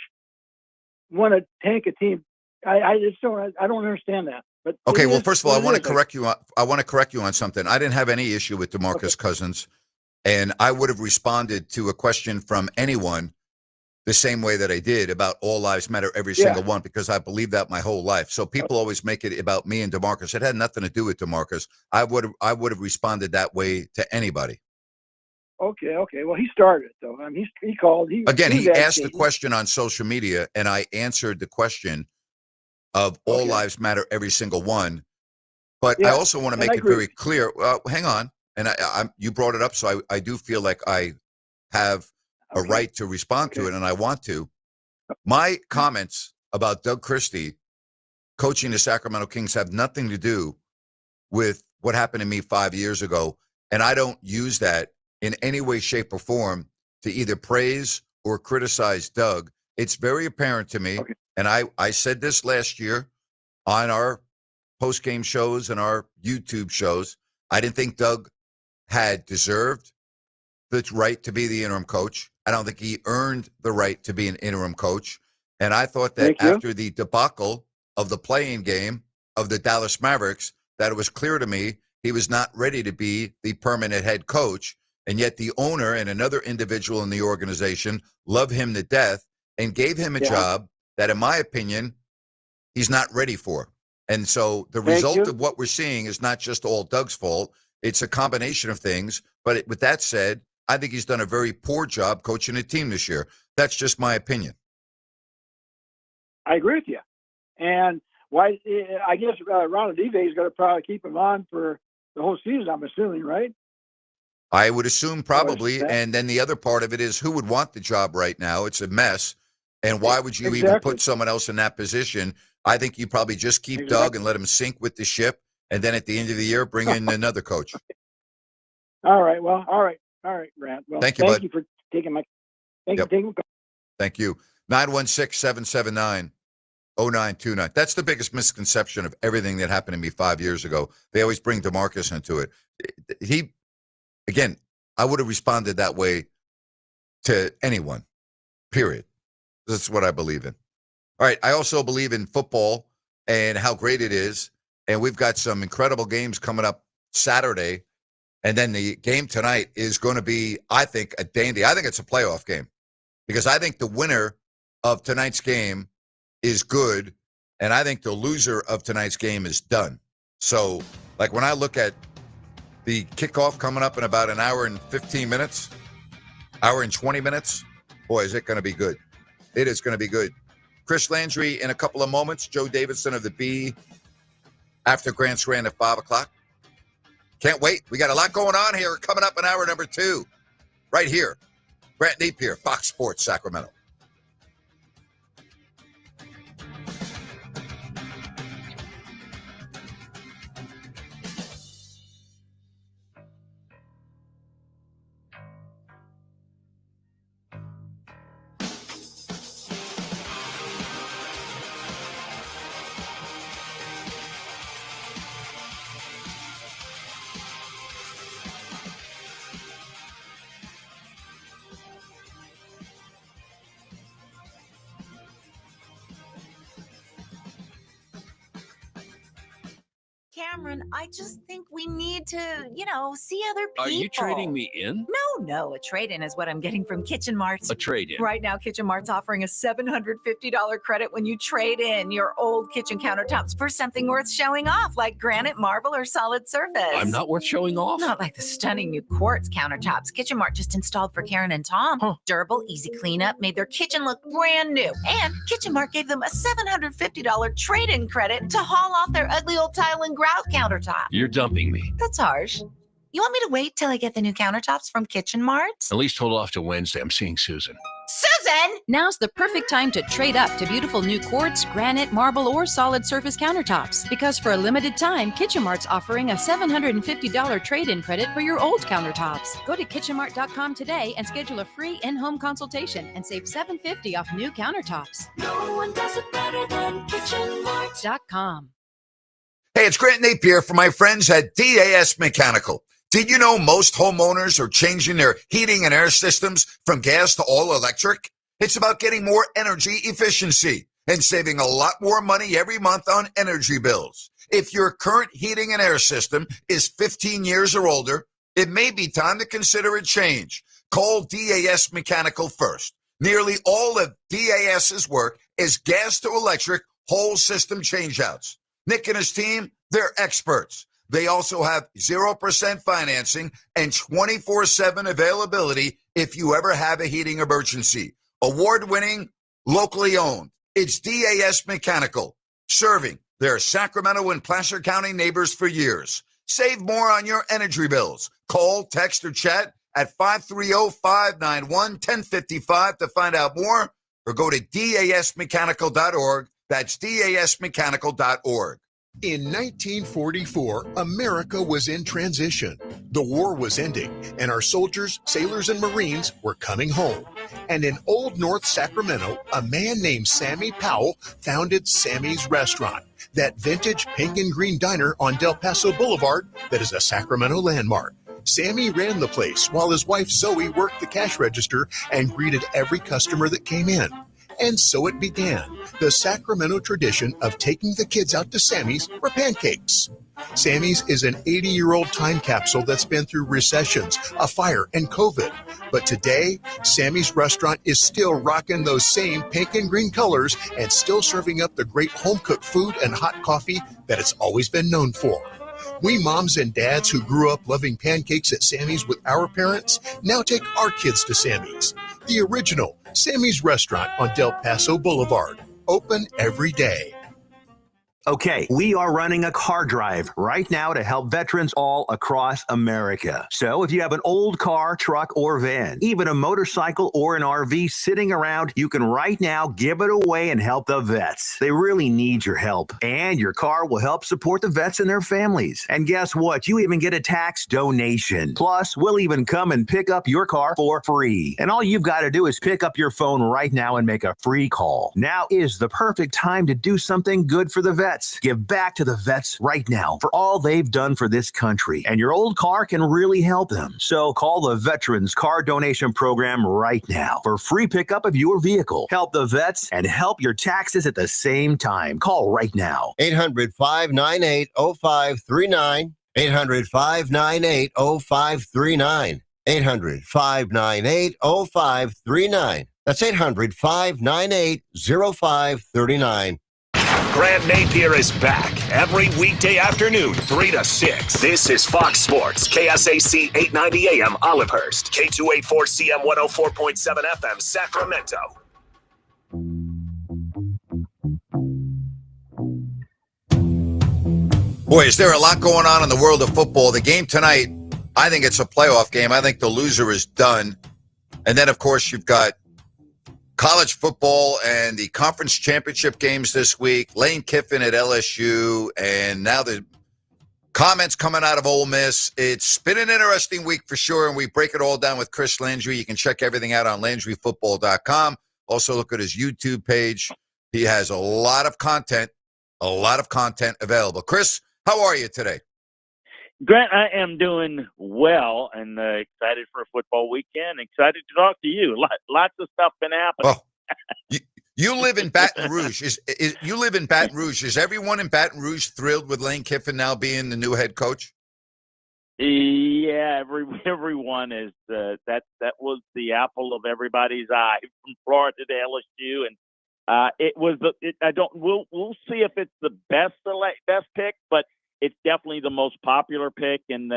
S11: want to tank a team? I don't understand that. But
S1: okay, well, first of all, I want to correct you. I want to correct you on something. I didn't have any issue with DeMarcus Cousins, and I would have responded to a question from anyone the same way that I did about all lives matter, every single one, because I believe that my whole life. So people always make it about me and DeMarcus. It had nothing to do with DeMarcus. I would have responded that way to anybody.
S11: Okay. Well, he started it, though. I mean, he called. He
S1: Again,
S11: was
S1: he asked the
S11: agitating.
S1: question on social media, and I answered the question of all lives matter, every single one. But I
S11: Yeah,
S1: also want to
S11: and
S1: make
S11: I
S1: it
S11: agree.
S1: very clear. Hang on. And you brought it up, so I do feel like I have a right to respond to it, and I want to. My comments about Doug Christie coaching the Sacramento Kings have nothing to do with what happened to me 5 years ago. And I don't use that in any way, shape, or form to either praise or criticize Doug. It's very apparent to me, and I said this last year on our post-game shows and our YouTube shows, I didn't think Doug had deserved the right to be the interim coach. I don't think he earned the right to be an interim coach. And I thought that after the debacle of the playing game of the Dallas Mavericks, that it was clear to me he was not ready to be the permanent head coach. And yet the owner and another individual in the organization love him to death and gave him a job that, in my opinion, he's not ready for. And so the result of what we're seeing is not just all Doug's fault. It's a combination of things. But with that said, I think he's done a very poor job coaching a team this year. That's just my opinion.
S11: I agree with you. And why? I guess Ron Adive is going to probably keep him on for the whole season, I'm assuming, right?
S1: I would assume probably. And then the other part of it is, who would want the job right now? It's a mess. And why would you even put someone else in that position? I think you probably just keep Doug and let him sink with the ship. And then at the end of the year, bring in another coach.
S11: All right. Well, all right, Grant. Well,
S1: thank you, bud.
S11: You for taking my.
S1: Thank you. 916-779-0929. That's the biggest misconception of everything that happened to me 5 years ago. They always bring DeMarcus into it. Again, I would have responded that way to anyone, period. That's what I believe in. All right. I also believe in football and how great it is. And we've got some incredible games coming up Saturday. And then the game tonight is going to be, I think, a dandy. I think it's a playoff game because I think the winner of tonight's game is good. And I think the loser of tonight's game is done. So, like when I look at the kickoff coming up in about an hour and 15 minutes, hour and 20 minutes, boy, is it going to be good. It is going to be good. Chris Landry in a couple of moments. Joe Davidson of the B after Grant's Rant at 5 o'clock. Can't wait. We got a lot going on here. Coming up in hour number 2, right here. Grant Napear, Fox Sports Sacramento.
S20: Cameron, I just think we need to, see other people.
S21: Are you trading me in?
S20: No. A trade-in is what I'm getting from Kitchen Mart.
S21: A trade-in?
S20: Right now, Kitchen Mart's offering a $750 credit when you trade in your old kitchen countertops for something worth showing off, like granite, marble, or solid surface.
S21: I'm not worth showing off?
S20: Not like the stunning new quartz countertops Kitchen Mart just installed for Karen and Tom.
S21: Huh.
S20: Durable, easy cleanup, made their kitchen look brand new. And Kitchen Mart gave them a $750 trade-in credit to haul off their ugly old tile and grout countertop.
S21: You're dumping me.
S20: That's harsh. You want me to wait till I get the new countertops from Kitchen Mart?
S21: At least hold off to Wednesday. I'm seeing Susan.
S20: Susan!
S22: Now's the perfect time to trade up to beautiful new quartz, granite, marble, or solid surface countertops. Because for a limited time, Kitchen Mart's offering a $750 trade-in credit for your old countertops. Go to kitchenmart.com today and schedule a free in-home consultation and save $750 off new countertops.
S3: No one does it better than KitchenMart.com.
S1: Hey, it's Grant Napear for my friends at DAS Mechanical. Did you know most homeowners are changing their heating and air systems from gas to all electric? It's about getting more energy efficiency and saving a lot more money every month on energy bills. If your current heating and air system is 15 years or older, it may be time to consider a change. Call DAS Mechanical first. Nearly all of DAS's work is gas to electric whole system changeouts. Nick and his team, they're experts. They also have 0% financing and 24/7 availability if you ever have a heating emergency. Award-winning, locally owned. It's DAS Mechanical, serving their Sacramento and Placer County neighbors for years. Save more on your energy bills. Call, text, or chat at 530-591-1055 to find out more, or go to dasmechanical.org. That's dasmechanical.org.
S16: In 1944, America was in transition. The war was ending, and our soldiers, sailors, and Marines were coming home. And in Old North Sacramento, a man named Sammy Powell founded Sammy's Restaurant, that vintage pink and green diner on Del Paso Boulevard that is a Sacramento landmark. Sammy ran the place while his wife Zoe worked the cash register and greeted every customer that came in. And so it began, the Sacramento tradition of taking the kids out to Sammy's for pancakes. Sammy's is an 80-year-old time capsule that's been through recessions, a fire, and COVID. But today, Sammy's Restaurant is still rocking those same pink and green colors and still serving up the great home-cooked food and hot coffee that it's always been known for. We moms and dads who grew up loving pancakes at Sammy's with our parents now take our kids to Sammy's. The original Sammy's Restaurant on Del Paso Boulevard. Open every day.
S7: Okay, we are running a car drive right now to help veterans all across America. So if you have an old car, truck, or van, even a motorcycle or an RV sitting around, you can right now give it away and help the vets. They really need your help. And your car will help support the vets and their families. And guess what? You even get a tax donation. Plus, we'll even come and pick up your car for free. And all you've got to do is pick up your phone right now and make a free call. Now is the perfect time to do something good for the vets. Give back to the vets right now for all they've done for this country, and your old car can really help them. So call the Veterans Car Donation Program right now for free pickup of your vehicle. Help the vets and help your taxes at the same time. Call right now.
S8: 800-598-0539. 800-598-0539. 800-598-0539. That's 800-598-0539.
S6: Grant Napear is back every weekday afternoon, 3 to 6. This is Fox Sports, KSAC 890 AM Olivehurst, K284CM 104.7 FM Sacramento.
S1: Boy, is there a lot going on in the world of football. The game tonight, I think it's a playoff game. I think the loser is done. And then, of course, you've got college football and the conference championship games this week. Lane Kiffin at LSU, and now the comments coming out of Ole Miss. It's been an interesting week for sure, and we break it all down with Chris Landry. You can check everything out on LandryFootball.com. Also look at his YouTube page. He has a lot of content available. Chris, how are you today?
S23: Grant, I am doing well and excited for a football weekend. Excited to talk to you. Lots of stuff been happening.
S1: Oh, you live in Baton Rouge. You live in Baton Rouge. Is everyone in Baton Rouge thrilled with Lane Kiffin now being the new head coach?
S23: Yeah, everyone is. That was the apple of everybody's eye from Florida to LSU, and it was. We'll see if it's the best pick, but it's definitely the most popular pick. And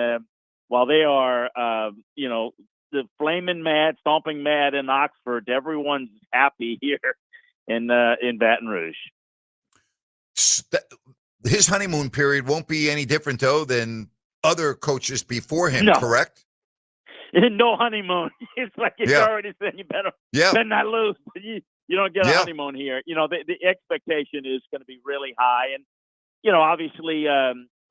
S23: while they are, the flaming mad, stomping mad in Oxford, everyone's happy here in Baton Rouge.
S1: His honeymoon period won't be any different, though, than other coaches before him,
S23: No.
S1: correct?
S23: No honeymoon. It's like it's already said you better not lose. But you don't get a honeymoon here. The expectation is going to be really high. And, obviously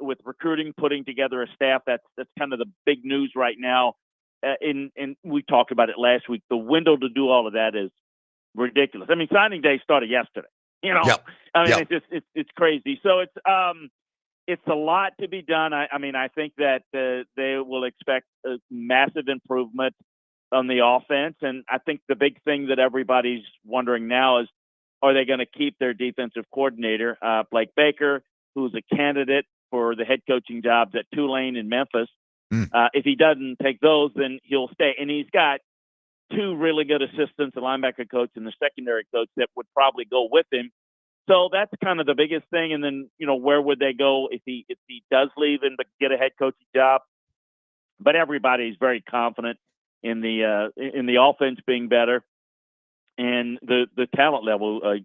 S23: with recruiting, putting together a staff, that's kind of the big news right now. And we talked about it last week. The window to do all of that is ridiculous. I mean, signing day started yesterday. It's crazy. So it's a lot to be done. I think that they will expect a massive improvement on the offense. And I think the big thing that everybody's wondering now is, are they going to keep their defensive coordinator, Blake Baker, who's a candidate for the head coaching jobs at Tulane and Memphis? If he doesn't take those, then he'll stay. And he's got two really good assistants, a linebacker coach and the secondary coach, that would probably go with him So that's kind of the biggest thing. And then, where would they go if he does leave and get a head coaching job? But everybody's very confident in the offense being better and the talent level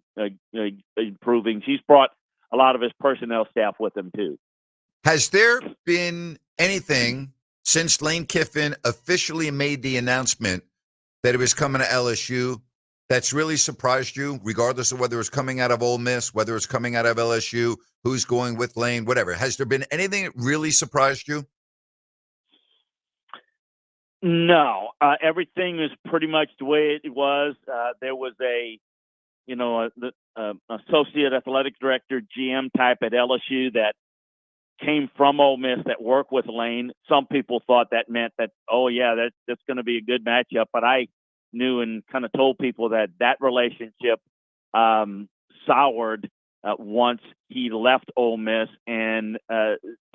S23: improving. He's brought a lot of his personnel staff with him too.
S1: Has there been anything since Lane Kiffin officially made the announcement that he was coming to LSU that's really surprised you, regardless of whether it's coming out of Ole Miss, whether it's coming out of LSU, who's going with Lane, whatever? Has there been anything that really surprised you?
S23: No, everything is pretty much the way it was. There was the associate athletic director, GM type at LSU that came from Ole Miss that worked with Lane. Some people thought that meant that, that's going to be a good matchup. But I knew and kind of told people that relationship soured once he left Ole Miss. And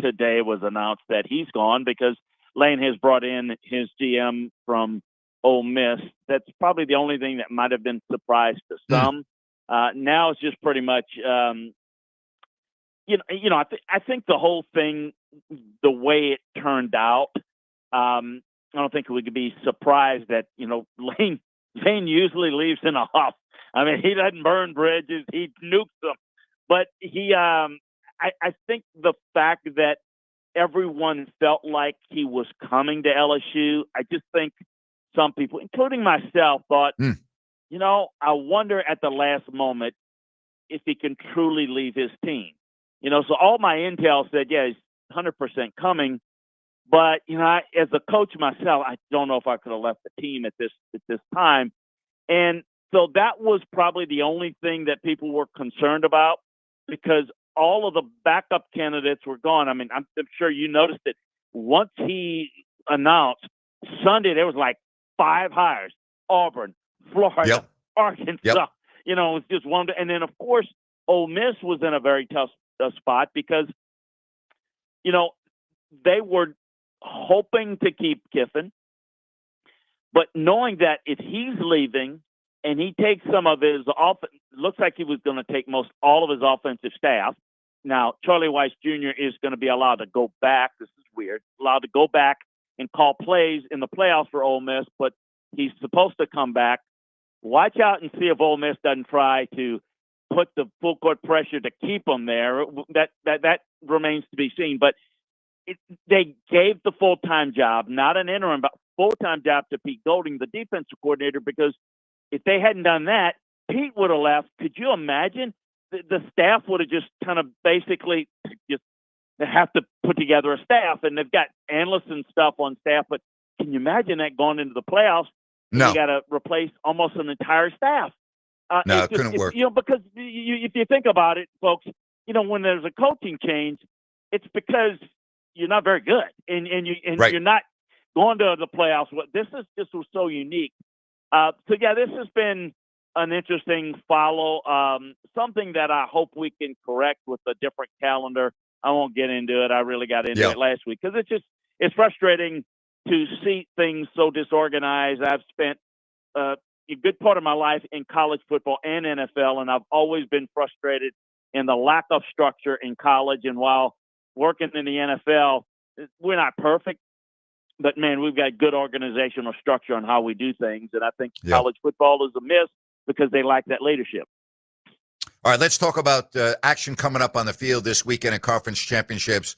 S23: today was announced that he's gone because Lane has brought in his GM from Ole Miss. That's probably the only thing that might have been surprise to some. Now it's just pretty much, I think the whole thing, the way it turned out, I don't think we could be surprised that, Lane usually leaves in a huff. I mean, he doesn't burn bridges. He nukes them. But I think the fact that everyone felt like he was coming to LSU, I just think some people, including myself, thought, I wonder at the last moment if he can truly leave his team. So all my intel said, he's 100% coming. But, as a coach myself, I don't know if I could have left the team at this time. And so that was probably the only thing that people were concerned about, because all of the backup candidates were gone. I mean, I'm sure you noticed it. Once he announced Sunday, there was like 5 hires: Auburn, Florida, Arkansas. It was just one. And then, of course, Ole Miss was in a very tough spot because, they were hoping to keep Kiffin, but knowing that if he's leaving and he takes some of his looks like he was going to take most all of his offensive staff. Now, Charlie Weiss Jr. is going to be allowed to go back. This is weird. Allowed to go back and call plays in the playoffs for Ole Miss, but he's supposed to come back. Watch out and see if Ole Miss doesn't try to put the full court pressure to keep him there. That remains to be seen. But they gave the full-time job, not an interim, but full-time job to Pete Golding, the defensive coordinator, because if they hadn't done that, Pete would have left. Could you imagine? The staff would have just kind of basically just have to put together a staff, and they've got analysts and stuff on staff. But can you imagine that going into the playoffs?
S1: No.
S23: You got to replace almost an entire staff.
S1: No, it couldn't work.
S23: Because if you think about it, folks, when there's a coaching change, it's because you're not very good, and you're not going to the playoffs. This was so unique. This has been an interesting follow. Something that I hope we can correct with a different calendar. I won't get into it. I really got into it last week because it's frustrating to see things so disorganized. I've spent a good part of my life in college football and NFL, and I've always been frustrated in the lack of structure in college. And while working in the NFL, we're not perfect, but man, we've got good organizational structure on how we do things. And I think college football is a miss because they lack that leadership.
S1: All right, let's talk about action coming up on the field this weekend in conference championships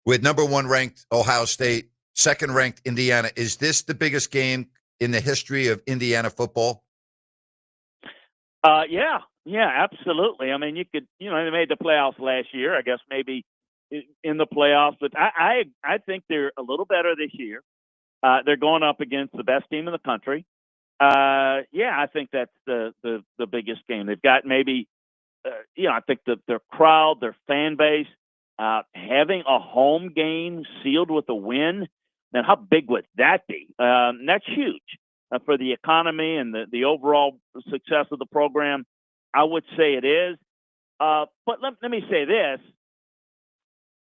S1: with number 1 ranked Ohio State, 2nd ranked Indiana. Is this the biggest game in the history of Indiana football?
S23: Yeah, absolutely. I mean, they made the playoffs last year. I guess maybe in the playoffs, but I think they're a little better this year. They're going up against the best team in the country. I think that's the biggest game. They've got maybe, I think their crowd, their fan base, having a home game sealed with a win. Now, how big would that be? That's huge for the economy and the overall success of the program. I would say it is. But let me say this.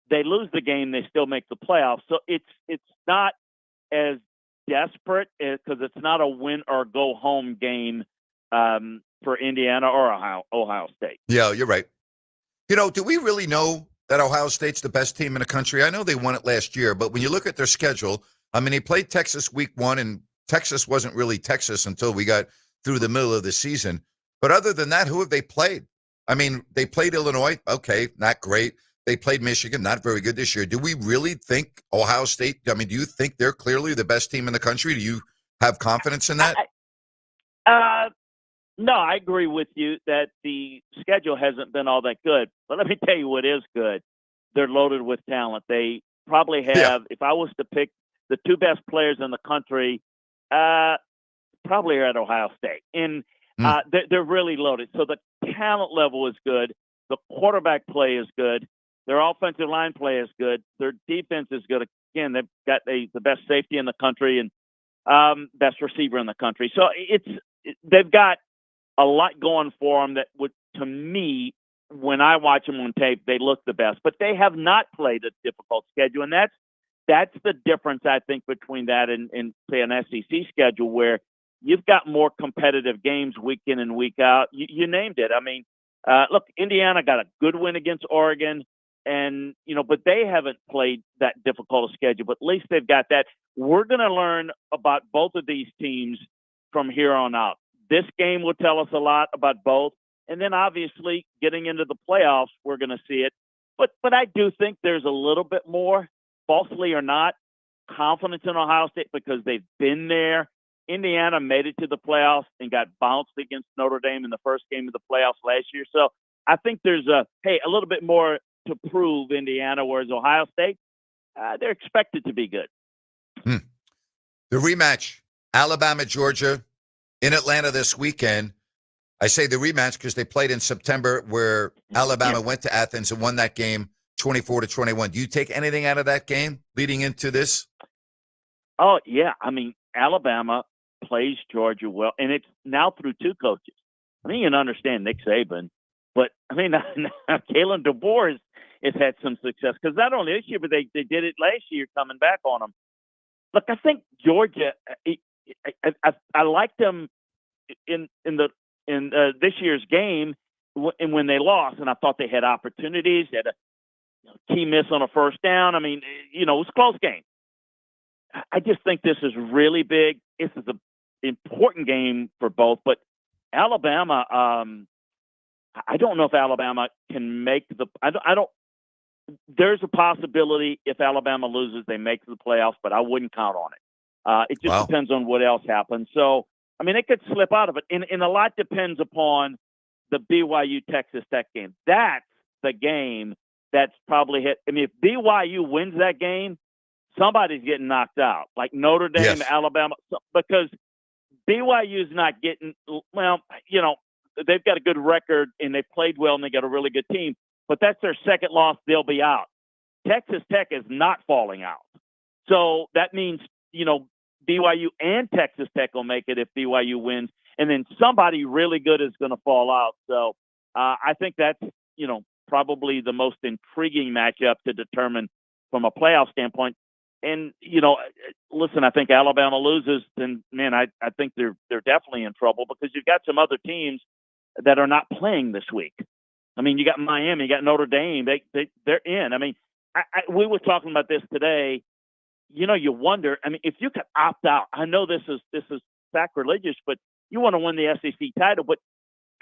S23: They lose the game, they still make the playoffs. So it's not as desperate because it's not a win or go home game for Indiana or Ohio State.
S1: Yeah, you're right. Do we really know that Ohio State's the best team in the country? I know they won it last year, but when you look at their schedule, I mean, they played Texas week 1, and Texas wasn't really Texas until we got through the middle of the season. But other than that, who have they played? I mean, they played Illinois. Okay, not great. They played Michigan, not very good this year. Do we really think Ohio State, I mean, do you think they're clearly the best team in the country? Do you have confidence in that?
S23: No, I agree with you that the schedule hasn't been all that good. But let me tell you what is good. They're loaded with talent. They probably have, if I was to pick the 2 best players in the country, probably are at Ohio State. And they're really loaded. So the talent level is good. The quarterback play is good. Their offensive line play is good. Their defense is good. Again, they've got the best safety in the country and best receiver in the country. So they've got a lot going for them that would, to me, when I watch them on tape, they look the best. But they have not played a difficult schedule, and that's the difference, I think, between that and say, an SEC schedule where you've got more competitive games week in and week out. You named it. I mean, look, Indiana got a good win against Oregon, and but they haven't played that difficult a schedule. But at least they've got that. We're going to learn about both of these teams from here on out. This game will tell us a lot about both. And then obviously getting into the playoffs, we're going to see it. But I do think there's a little bit more, falsely or not, confidence in Ohio State because they've been there. Indiana made it to the playoffs and got bounced against Notre Dame in the first game of the playoffs last year. So I think there's a little bit more to prove Indiana, whereas Ohio State, they're expected to be good.
S1: The rematch, Alabama-Georgia in Atlanta this weekend. I say the rematch because they played in September where Alabama went to Athens and won that game 24-21. Do you take anything out of that game leading into this?
S23: Oh, yeah. I mean, Alabama plays Georgia well, and it's now through 2 coaches. I mean, you can understand Nick Saban, but I mean, Kalen DeBoer has had some success because not only this year, but they did it last year coming back on them. Look, I think Georgia, I liked them in this year's game when they lost, and I thought they had opportunities. They had a key miss on a first down. I mean, it was a close game. I just think this is really big. This is an important game for both, but Alabama, I don't know if Alabama can make there's a possibility if Alabama loses, they make the playoffs, but I wouldn't count on it. It just depends on what else happens. So, I mean, it could slip out of it. And a lot depends upon the BYU-Texas Tech game. That's the game that's probably hit. I mean, if BYU wins that game, somebody's getting knocked out, like Notre Dame, Alabama, because BYU's not getting – well, they've got a good record, and they've played well, and they got a really good team. But that's their second loss. They'll be out. Texas Tech is not falling out. So that means, BYU and Texas Tech will make it if BYU wins. And then somebody really good is going to fall out. So I think that's, probably the most intriguing matchup to determine from a playoff standpoint. And, listen, I think Alabama loses, then, man, I think they're definitely in trouble because you've got some other teams that are not playing this week. I mean, you got Miami, you got Notre Dame. They're in. I mean, we were talking about this today. You wonder. I mean, if you could opt out, I know this is sacrilegious, but you want to win the SEC title. But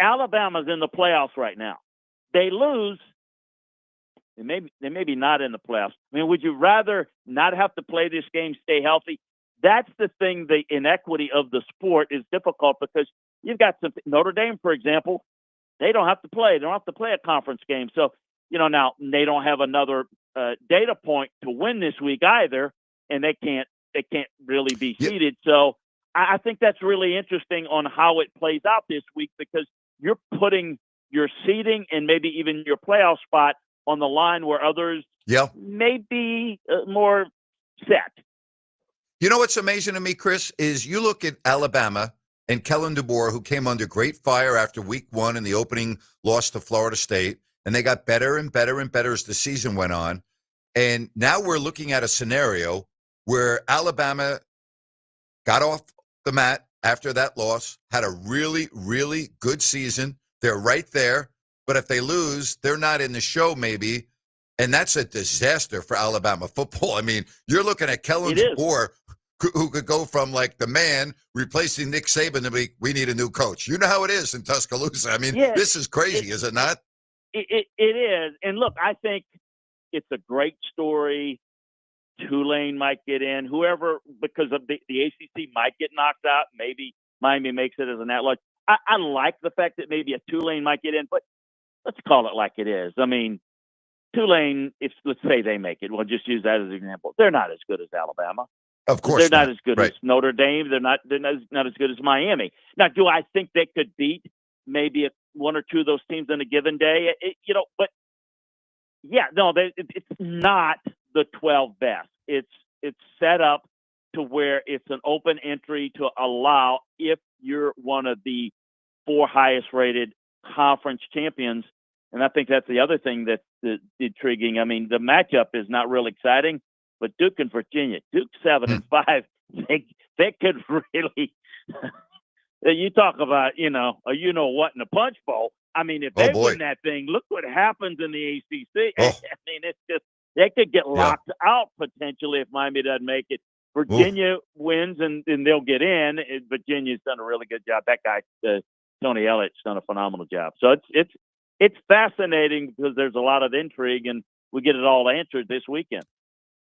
S23: Alabama's in the playoffs right now. They lose, they may be not in the playoffs. I mean, would you rather not have to play this game, stay healthy? That's the thing. The inequity of the sport is difficult because you've got some Notre Dame, for example. They don't have to play. They don't have to play a conference game. So, now they don't have another data point to win this week either, and they can't really be seeded. So I think that's really interesting on how it plays out this week because you're putting your seeding and maybe even your playoff spot on the line where others may be more set.
S1: You know what's amazing to me, Chris, is you look at Alabama and Kellen DeBoer, who came under great fire after week 1 in the opening loss to Florida State, and they got better and better and better as the season went on. And now we're looking at a scenario where Alabama got off the mat after that loss, had a really, really good season. They're right there. But if they lose, they're not in the show maybe. And that's a disaster for Alabama football. I mean, you're looking at Kellen DeBoer, who could go from like the man replacing Nick Saban to be, we need a new coach. You know how it is in Tuscaloosa. I mean, this is crazy, is it not?
S23: It is. And look, I think it's a great story. Tulane might get in. Whoever, because of the ACC might get knocked out. Maybe Miami makes it as an at-large. I like the fact that maybe a Tulane might get in, but let's call it like it is. I mean, Tulane, let's say they make it. We'll just use that as an example. They're not as good as Alabama.
S1: Of course,
S23: they're not as good as Notre Dame. They're not as good as Miami. Now, do I think they could beat maybe one or two of those teams on a given day? But yeah, no, it's not the 12 best. It's set up to where it's an open entry to allow if you're one of the 4 highest rated conference champions. And I think that's the other thing that's intriguing. I mean, the matchup is not real exciting, but Duke and Virginia, Duke 7-5, they could really. You talk about what in the punch bowl. I mean, if they win that thing, look what happens in the ACC. I mean, it's just they could get locked out potentially if Miami doesn't make it. Virginia wins and they'll get in. Virginia's done a really good job. That guy, Tony Elliott's done a phenomenal job. So it's fascinating because there's a lot of intrigue, and we get it all answered this weekend.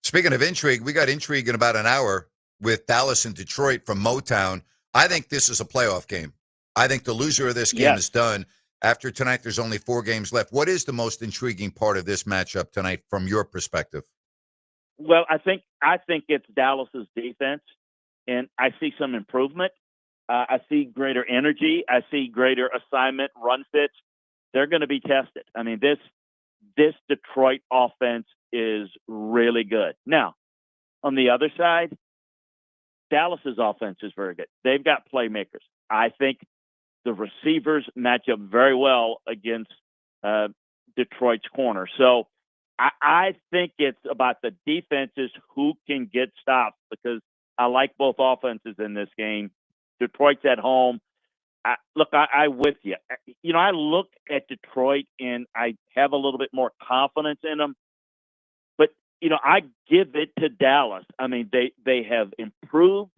S1: Speaking of intrigue, we got intrigue in about an hour with Dallas and Detroit from Motown. I think this is a playoff game. I think the loser of this game is done. After tonight, there's only 4 games left. What is the most intriguing part of this matchup tonight from your perspective?
S23: Well, I think it's Dallas's defense, and I see some improvement. I see greater energy. I see greater assignment run fits. They're going to be tested. I mean, this Detroit offense is really good. Now, on the other side, Dallas's offense is very good. They've got playmakers. I think the receivers match up very well against Detroit's corner. So I think it's about the defenses who can get stops, because I like both offenses in this game. Detroit's at home. I with you. I look at Detroit and I have a little bit more confidence in them. But, I give it to Dallas. I mean, they have improved,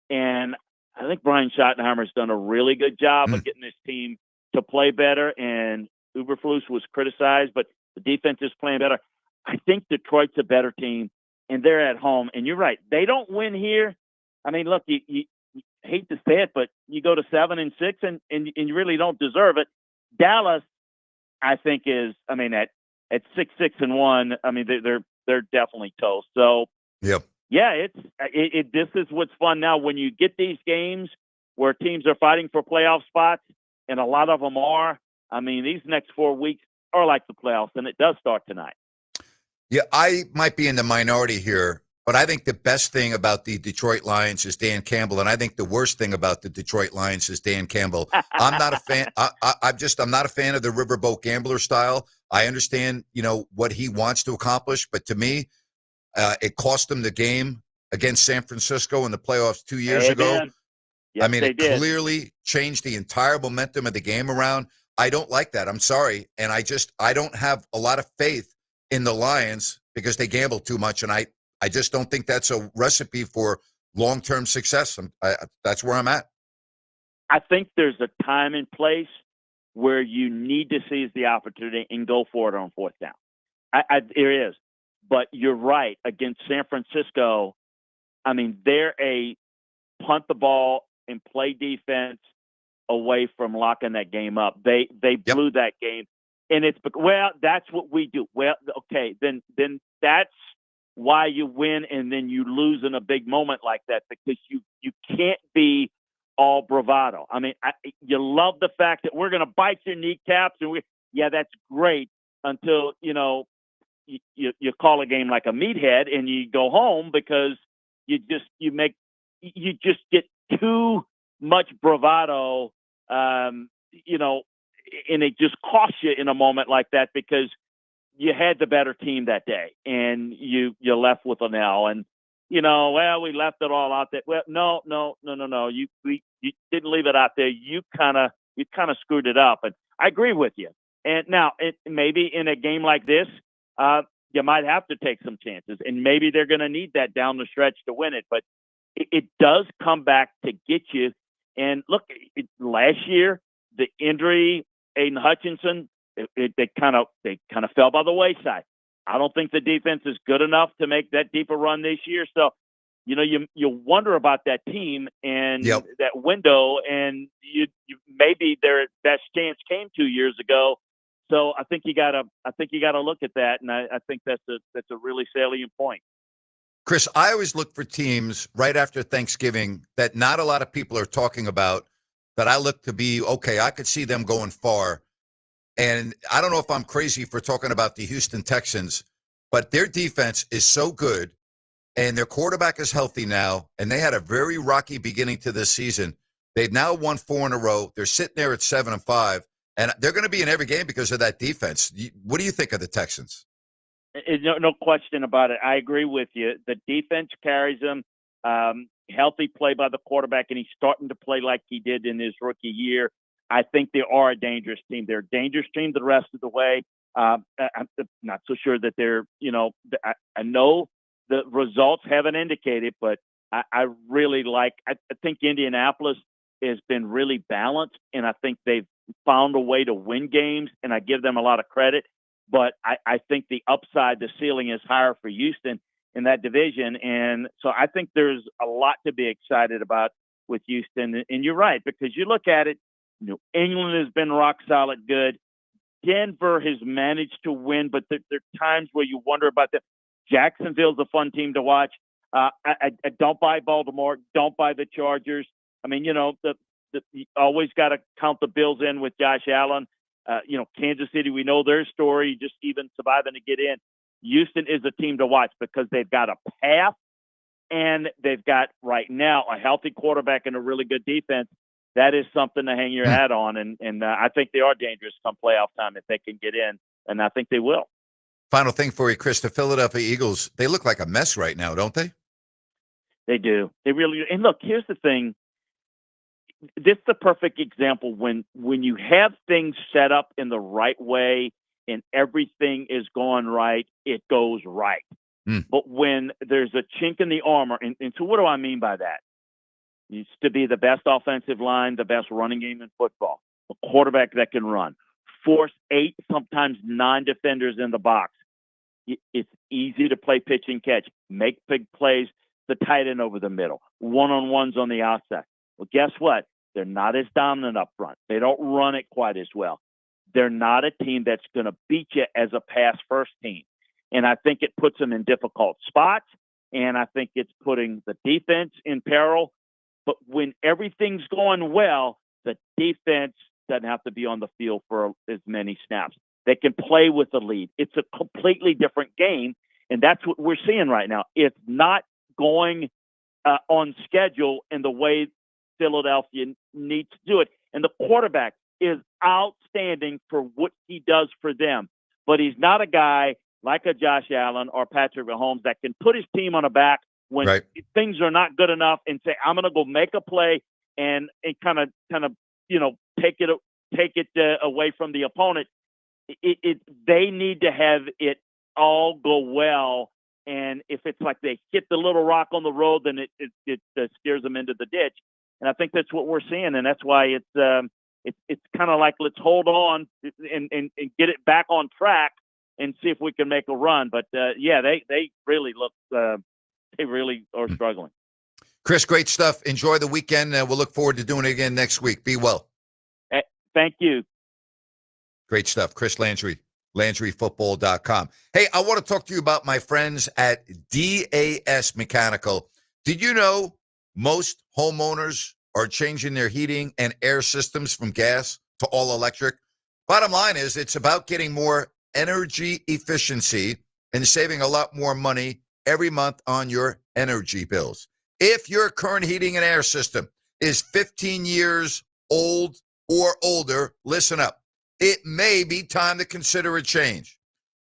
S23: and I think Brian Schottenheimer's done a really good job of getting this team to play better, and Eberflus was criticized, but the defense is playing better. I think Detroit's a better team, and they're at home. And you're right. They don't win here. I mean, look, you hate to say it, but you go to 7-6 and you really don't deserve it. Dallas, I think, is, I mean, at 6-1, I mean, they're definitely toast. So,
S1: yep.
S23: Yeah, this is what's fun now when you get these games where teams are fighting for playoff spots, and a lot of them are. I mean, these next 4 weeks are like the playoffs, and it does start tonight.
S1: Yeah, I might be in the minority here, but I think the best thing about the Detroit Lions is Dan Campbell, and I think the worst thing about the Detroit Lions is Dan Campbell. I'm not a fan. I'm not a fan of the riverboat gambler style. I understand, what he wants to accomplish, but to me, it cost them the game against San Francisco in the playoffs 2 years ago.
S23: Yes,
S1: I mean, it clearly changed the entire momentum of the game around. I don't like that. I'm sorry. And I don't have a lot of faith in the Lions because they gamble too much. And I just don't think that's a recipe for long-term success. That's where I'm at.
S23: I think there's a time and place where you need to seize the opportunity and go for it on 4th down. There is. But you're right. Against San Francisco, I mean, they're a punt the ball and play defense away from locking that game up. They blew that game. And that's what we do. Well, okay, then that's why you win and then you lose in a big moment like that, because you can't be all bravado. I mean, you love the fact that we're going to bite your kneecaps, and that's great until, you call a game like a meathead and you go home because you just get too much bravado, and it just costs you in a moment like that because you had the better team that day and you left with an L, and we left it all out there. Well, no. you didn't leave it out there, you kind of screwed it up. And I agree with you. And now, maybe in a game like this, you might have to take some chances, and maybe they're going to need that down the stretch to win it. But it does come back to get you. And look, last year the injury, Aiden Hutchinson, they kind of fell by the wayside. I don't think the defense is good enough to make that deeper run this year. So, you wonder about that team and that window, and you maybe their best chance came 2 years ago. So I think you gotta look at that, and I think that's a really salient point.
S1: Chris, I always look for teams right after Thanksgiving that not a lot of people are talking about, that I look to be, okay, I could see them going far. And I don't know if I'm crazy for talking about the Houston Texans, but their defense is so good, and their quarterback is healthy now, and they had a very rocky beginning to this season. They've now won 4 in a row. They're sitting there at 7-5, and they're going to be in every game because of that defense. What do you think of the Texans?
S23: No question about it. I agree with you. The defense carries them. Healthy play by the quarterback, and he's starting to play like he did in his rookie year. I think they are a dangerous team. They're a dangerous team the rest of the way. I'm not so sure that they're, I know the results haven't indicated, but I really I think Indianapolis has been really balanced, and I think they've found a way to win games, and I give them a lot of credit. But I think the upside, the ceiling is higher for Houston in that division. And so I think there's a lot to be excited about with Houston. And you're right, because you look at it, New England has been rock solid good. Denver has managed to win, but there are times where you wonder about them. Jacksonville's a fun team to watch. I don't buy Baltimore. Don't buy the Chargers. I mean, you always got to count the Bills in with Josh Allen. Kansas City, we know their story, just even surviving to get in. Houston is a team to watch because they've got a path, and they've got right now a healthy quarterback and a really good defense. That is something to hang your hat on, and I think they are dangerous come playoff time if they can get in, and I think they will.
S1: Final thing for you, Chris, the Philadelphia Eagles, they look like a mess right now, don't they?
S23: They do. They really do. And look, here's the thing. This is the perfect example when you have things set up in the right way and everything is going right, it goes right. But when there's a chink in the armor, and so what do I mean by that? It needs to be the best offensive line, the best running game in football, a quarterback that can run, force 8, sometimes 9 defenders in the box. It's easy to play pitch and catch, make big plays, the tight end over the middle, one-on-ones on the outside. Well, guess what? They're not as dominant up front. They don't run it quite as well. They're not a team that's going to beat you as a pass-first team. And I think it puts them in difficult spots, and I think it's putting the defense in peril. But when everything's going well, the defense doesn't have to be on the field for as many snaps. They can play with the lead. It's a completely different game, and that's what we're seeing right now. It's not going on schedule in the way Philadelphia needs to do it. And the quarterback is outstanding for what he does for them. But he's not a guy like a Josh Allen or Patrick Mahomes that can put his team on the back when things are not good enough and say, I'm going to go make a play and kind of take it away from the opponent. They need to have it all go well. And if it's like they hit the little rock on the road, then it steers them into the ditch. And I think that's what we're seeing, and that's why it's kind of like, let's hold on and get it back on track and see if we can make a run. But they really look they really are struggling.
S1: Chris, great stuff. Enjoy the weekend. We'll look forward to doing it again next week. Be well.
S23: Thank you.
S1: Great stuff. Chris Landry, LandryFootball.com. Hey, I want to talk to you about my friends at DAS Mechanical. Did you know most homeowners are changing their heating and air systems from gas to all electric? Bottom line is it's about getting more energy efficiency and saving a lot more money every month on your energy bills. If your current heating and air system is 15 years old or older, listen up. It may be time to consider a change.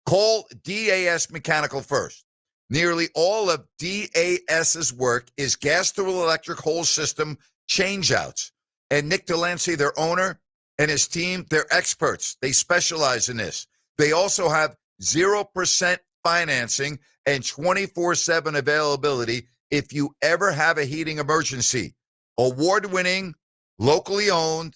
S1: Call DAS Mechanical first. Nearly all of DAS's work is gas to electric whole system changeouts. And Nick Delancey, their owner, and his team, they're experts. They specialize in this. They also have 0% financing and 24/7 availability if you ever have a heating emergency. Award-winning, locally owned,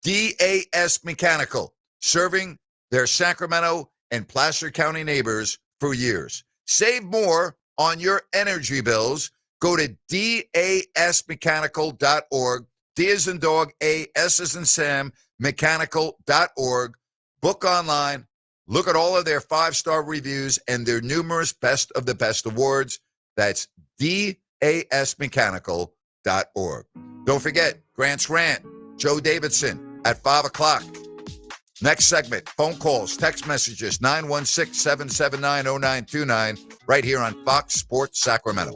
S1: DAS Mechanical, serving their Sacramento and Placer County neighbors for years. Save more on your energy bills. Go to dasmechanical.org. D as in dog, A, S as in Sam, mechanical.org. Book online. Look at all of their 5-star reviews and their numerous Best of the Best awards. That's dasmechanical.org. Don't forget, Grant's Rant, Joe Davidson at 5 o'clock. Next segment, phone calls, text messages, 916-779-0929, right here on Fox Sports Sacramento.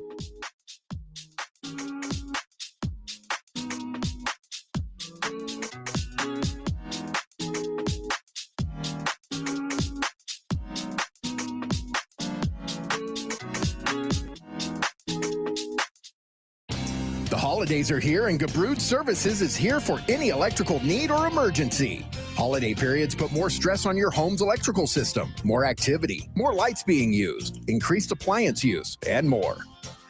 S2: The holidays are here, and Gabrud Services is here for any electrical need or emergency. Holiday periods put more stress on your home's electrical system, more activity, more lights being used, increased appliance use, and more.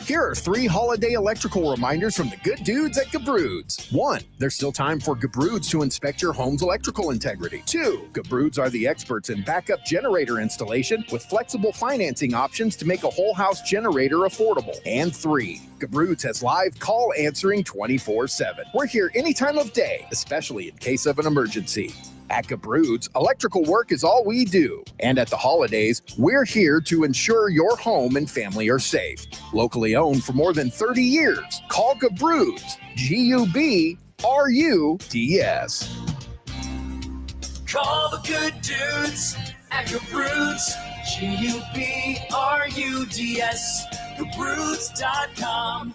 S2: Here are 3 holiday electrical reminders from the good dudes at Gabrud's. 1. There's still time for Gabrud's to inspect your home's electrical integrity. 2. Gabrud's are the experts in backup generator installation with flexible financing options to make a whole house generator affordable. And 3. Gabrud's has live call answering 24/7. We're here any time of day, especially in case of an emergency. At Gabrud's, electrical work is all we do. And at the holidays, we're here to ensure your home and family are safe. Locally owned for more than 30 years. Call Gabrud's, G-U-B-R-U-D-S.
S3: Call the good dudes at Gabrud's, G-U-B-R-U-D-S, Gabrud's.com.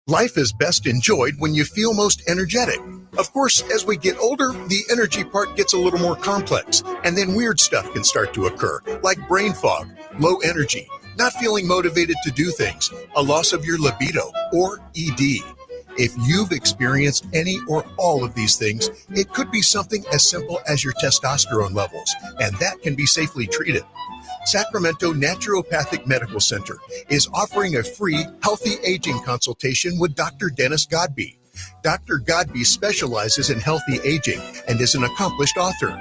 S16: Life is best enjoyed when you feel most energetic. Of course, as we get older, the energy part gets a little more complex, and then weird stuff can start to occur, like brain fog, low energy, not feeling motivated to do things, a loss of your libido, or ED. If you've experienced any or all of these things, it could be something as simple as your testosterone levels, and that can be safely treated. Sacramento Naturopathic Medical Center is offering a free healthy aging consultation with Dr. Dennis Godby. Dr. Godby specializes in healthy aging and is an accomplished author.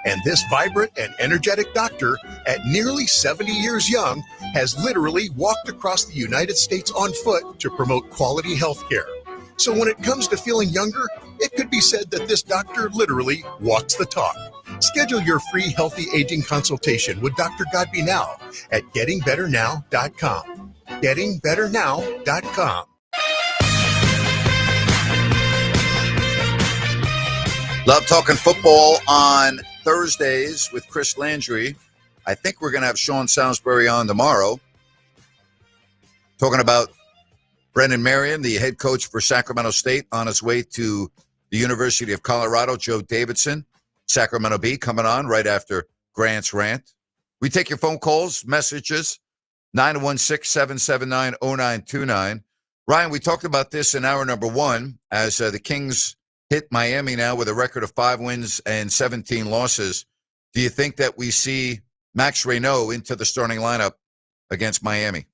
S16: And this vibrant and energetic doctor, at nearly 70 years young, has literally walked across the United States on foot to promote quality health care. So when it comes to feeling younger, it could be said that this doctor literally walks the talk. Schedule your free healthy aging consultation with Dr. Godby now at gettingbetternow.com. Gettingbetternow.com.
S1: Love talking football on Thursdays with Chris Landry. I think we're going to have Sean Salisbury on tomorrow. Talking about Brendan Marion, the head coach for Sacramento State, on his way to the University of Colorado. Joe Davidson, Sacramento Bee, coming on right after Grant's Rant. We take your phone calls, messages, 916-779-0929. Ryan, we talked about this in hour number 1 as the Kings hit Miami now with a record of 5 wins and 17 losses. Do you think that we see Max Reynaud into the starting lineup against Miami?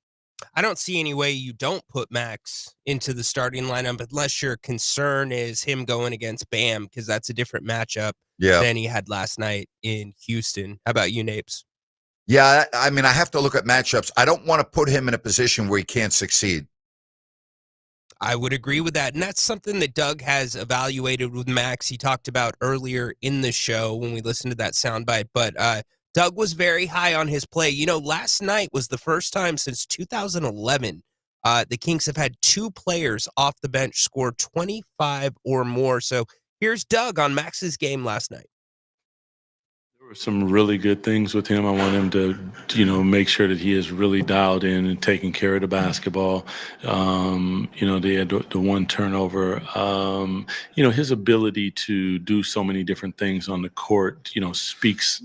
S19: I don't see any way you don't put Max into the starting lineup unless your concern is him going against Bam, because that's a different matchup than he had last night in Houston. How about you, Napes?
S1: Yeah, I mean, I have to look at matchups. I don't want to put him in a position where he can't succeed.
S19: I would agree with that. And that's something that Doug has evaluated with Max. He talked about earlier in the show when we listened to that soundbite. But Doug was very high on his play. You know, last night was the first time since 2011 the Kings have had 2 players off the bench score 25 or more. So here's Doug on Max's game last night.
S10: Some really good things with him. I want him to, make sure that he is really dialed in and taking care of the basketball. They had the one turnover. His ability to do so many different things on the court, speaks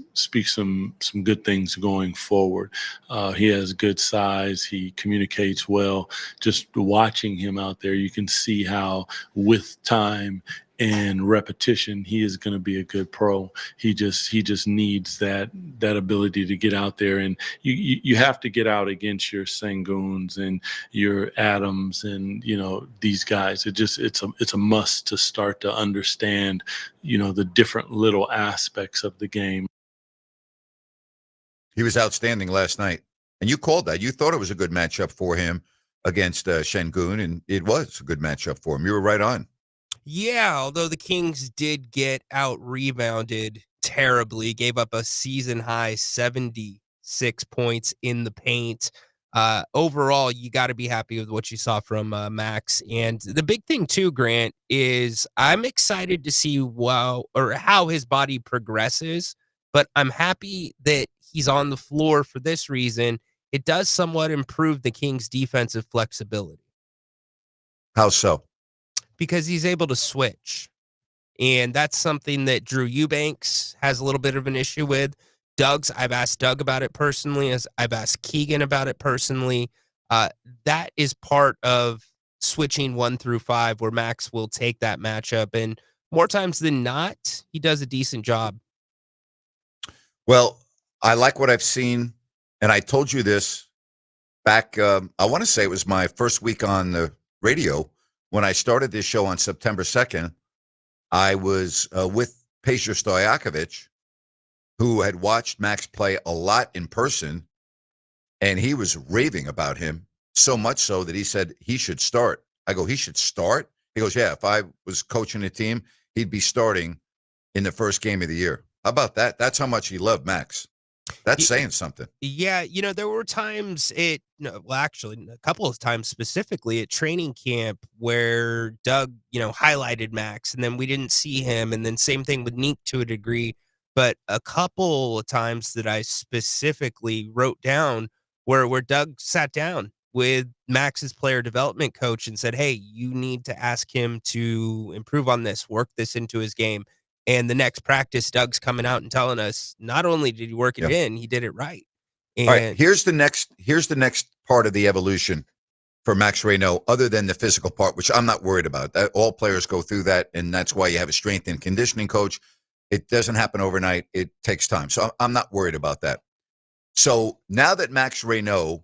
S10: some good things going forward. He has good size. He communicates well. Just watching him out there, you can see how with time and repetition, he is going to be a good pro. He just needs that ability to get out there, and you have to get out against your Senguns and your Adams and these guys. It's a must to start to understand the different little aspects of the game.
S1: He was outstanding last night, and you called that. You thought it was a good matchup for him against Sengun, and it was a good matchup for him. You were right on.
S19: Yeah, although the Kings did get out rebounded terribly, gave up a season high 76 points in the paint. Overall, you got to be happy with what you saw from Max. And the big thing too, Grant, is I'm excited to see how his body progresses. But I'm happy that he's on the floor for this reason. It does somewhat improve the Kings' defensive flexibility.
S1: How so?
S19: Because he's able to switch. And that's something that Drew Eubanks has a little bit of an issue with. I've asked Doug about it personally, as I've asked Keegan about it personally. That is part of switching 1 through 5, where Max will take that matchup. And more times than not, he does a decent job.
S1: Well, I like what I've seen. And I told you this back, I want to say it was my first week on the radio. When I started this show on September 2nd, I was with Peja Stojakovic, who had watched Max play a lot in person, and he was raving about him, so much so that he said he should start. I go, he should start? He goes, yeah, if I was coaching a team, he'd be starting in the first game of the year. How about that? That's how much he loved Max. That's saying something.
S19: Yeah, there were times actually a couple of times specifically at training camp where Doug, highlighted Max, and then we didn't see him, and then same thing with Neek to a degree. But a couple of times that I specifically wrote down where Doug sat down with Max's player development coach and said, hey, you need to ask him to improve on this, work this into his game. And the next practice, Doug's coming out and telling us not only did he work it in, he did it right. And
S1: all right, here's the next part of the evolution for Max Reynaud, other than the physical part, which I'm not worried about. All players go through that, and that's why you have a strength and conditioning coach. It doesn't happen overnight. It takes time. So I'm not worried about that. So now that Max Reynaud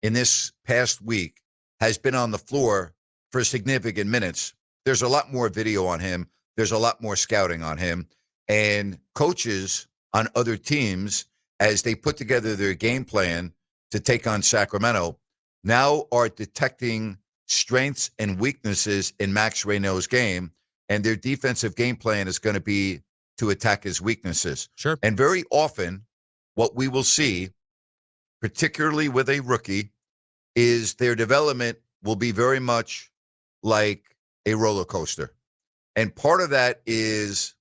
S1: in this past week has been on the floor for significant minutes, there's a lot more video on him. There's a lot more scouting on him. And coaches on other teams, as they put together their game plan to take on Sacramento, now are detecting strengths and weaknesses in Max Reynaud's game. And their defensive game plan is going to be to attack his weaknesses.
S19: Sure.
S1: And very often, what we will see, particularly with a rookie, is their development will be very much like a roller coaster. And part of that is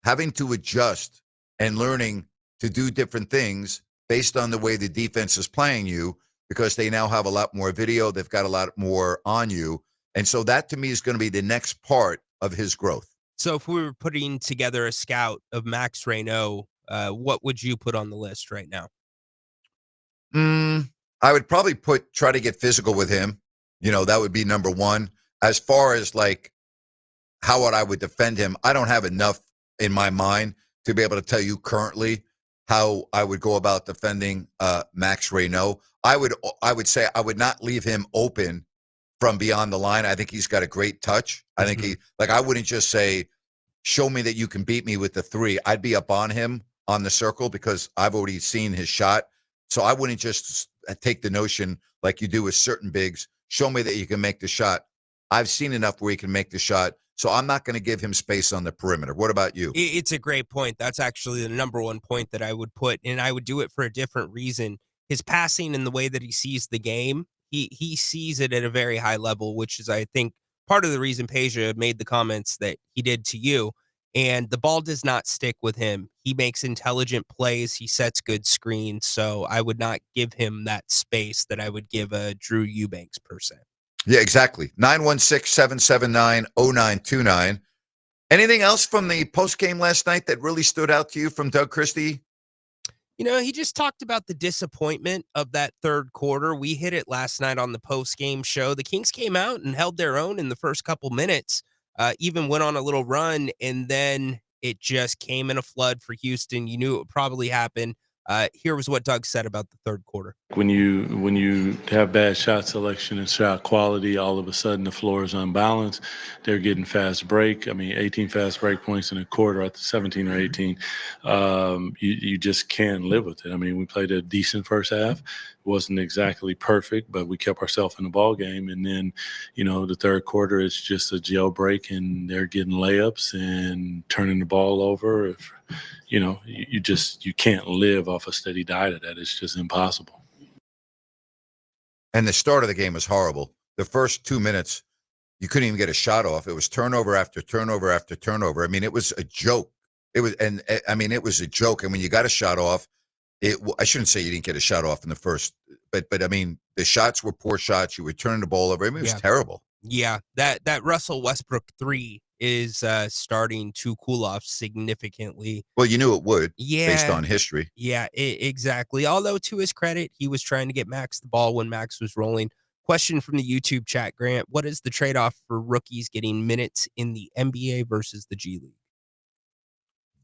S1: having to adjust and learning to do different things based on the way the defense is playing you, because they now have a lot more video. They've got a lot more on you. And so that, to me, is going to be the next part of his growth.
S19: So if we were putting together a scout of Max Reynaud, what would you put on the list right now?
S1: I would probably try to get physical with him. That would be number one. As far as how I would defend him, I don't have enough in my mind to be able to tell you currently how I would go about defending Max Reynaud. I would say I would not leave him open from beyond the line. I think he's got a great touch. I think I wouldn't just say, show me that you can beat me with the three. I'd be up on him on the circle because I've already seen his shot. So I wouldn't just take the notion like you do with certain bigs, show me that you can make the shot. I've seen enough where he can make the shot. So I'm not going to give him space on the perimeter. What about you?
S19: It's a great point. That's actually the number one point that I would put, and I would do it for a different reason. His passing and the way that he sees the game, he sees it at a very high level, which is, I think, part of the reason Peja made the comments that he did to you. and the ball does not stick with him. He makes intelligent plays. He sets good screens. So I would not give him that space that I would give a Drew Eubanks per se.
S1: Yeah, exactly. 916-779-0929. Anything else from the postgame last night that really stood out to you from Doug Christie?
S19: You know, he just talked about the disappointment of that third quarter. We hit it last night on the post-game show. The Kings came out and held their own in the first couple minutes, even went on a little run, and then it just came in a flood for Houston. You knew it would probably happen. Here was what Doug said about the third quarter.
S10: When you have bad shot selection and shot quality, all of a sudden the floor is unbalanced. They're getting fast break. 18 fast break points in a quarter at the 17 or 18. You just can't live with it. We played a decent first half. It wasn't exactly perfect, but we kept ourselves in the ball game. And then, the third quarter, it's just a jailbreak, and they're getting layups and turning the ball over. You can't live off a steady diet of that. It's just impossible.
S1: And the start of the game was horrible. The first 2 minutes, you couldn't even get a shot off. It was turnover after turnover after turnover. It was a joke. It was a joke. And when you got a shot off, I shouldn't say you didn't get a shot off in the first, but the shots were poor shots. You were turning the ball over. It was terrible.
S19: Yeah, that Russell Westbrook 3 is starting to cool off significantly.
S1: Well, you knew it would,
S19: yeah,
S1: based on history.
S19: Yeah, exactly. Although, to his credit, he was trying to get Max the ball when Max was rolling. Question from the YouTube chat, Grant. What is the trade-off for rookies getting minutes in the NBA versus the G League?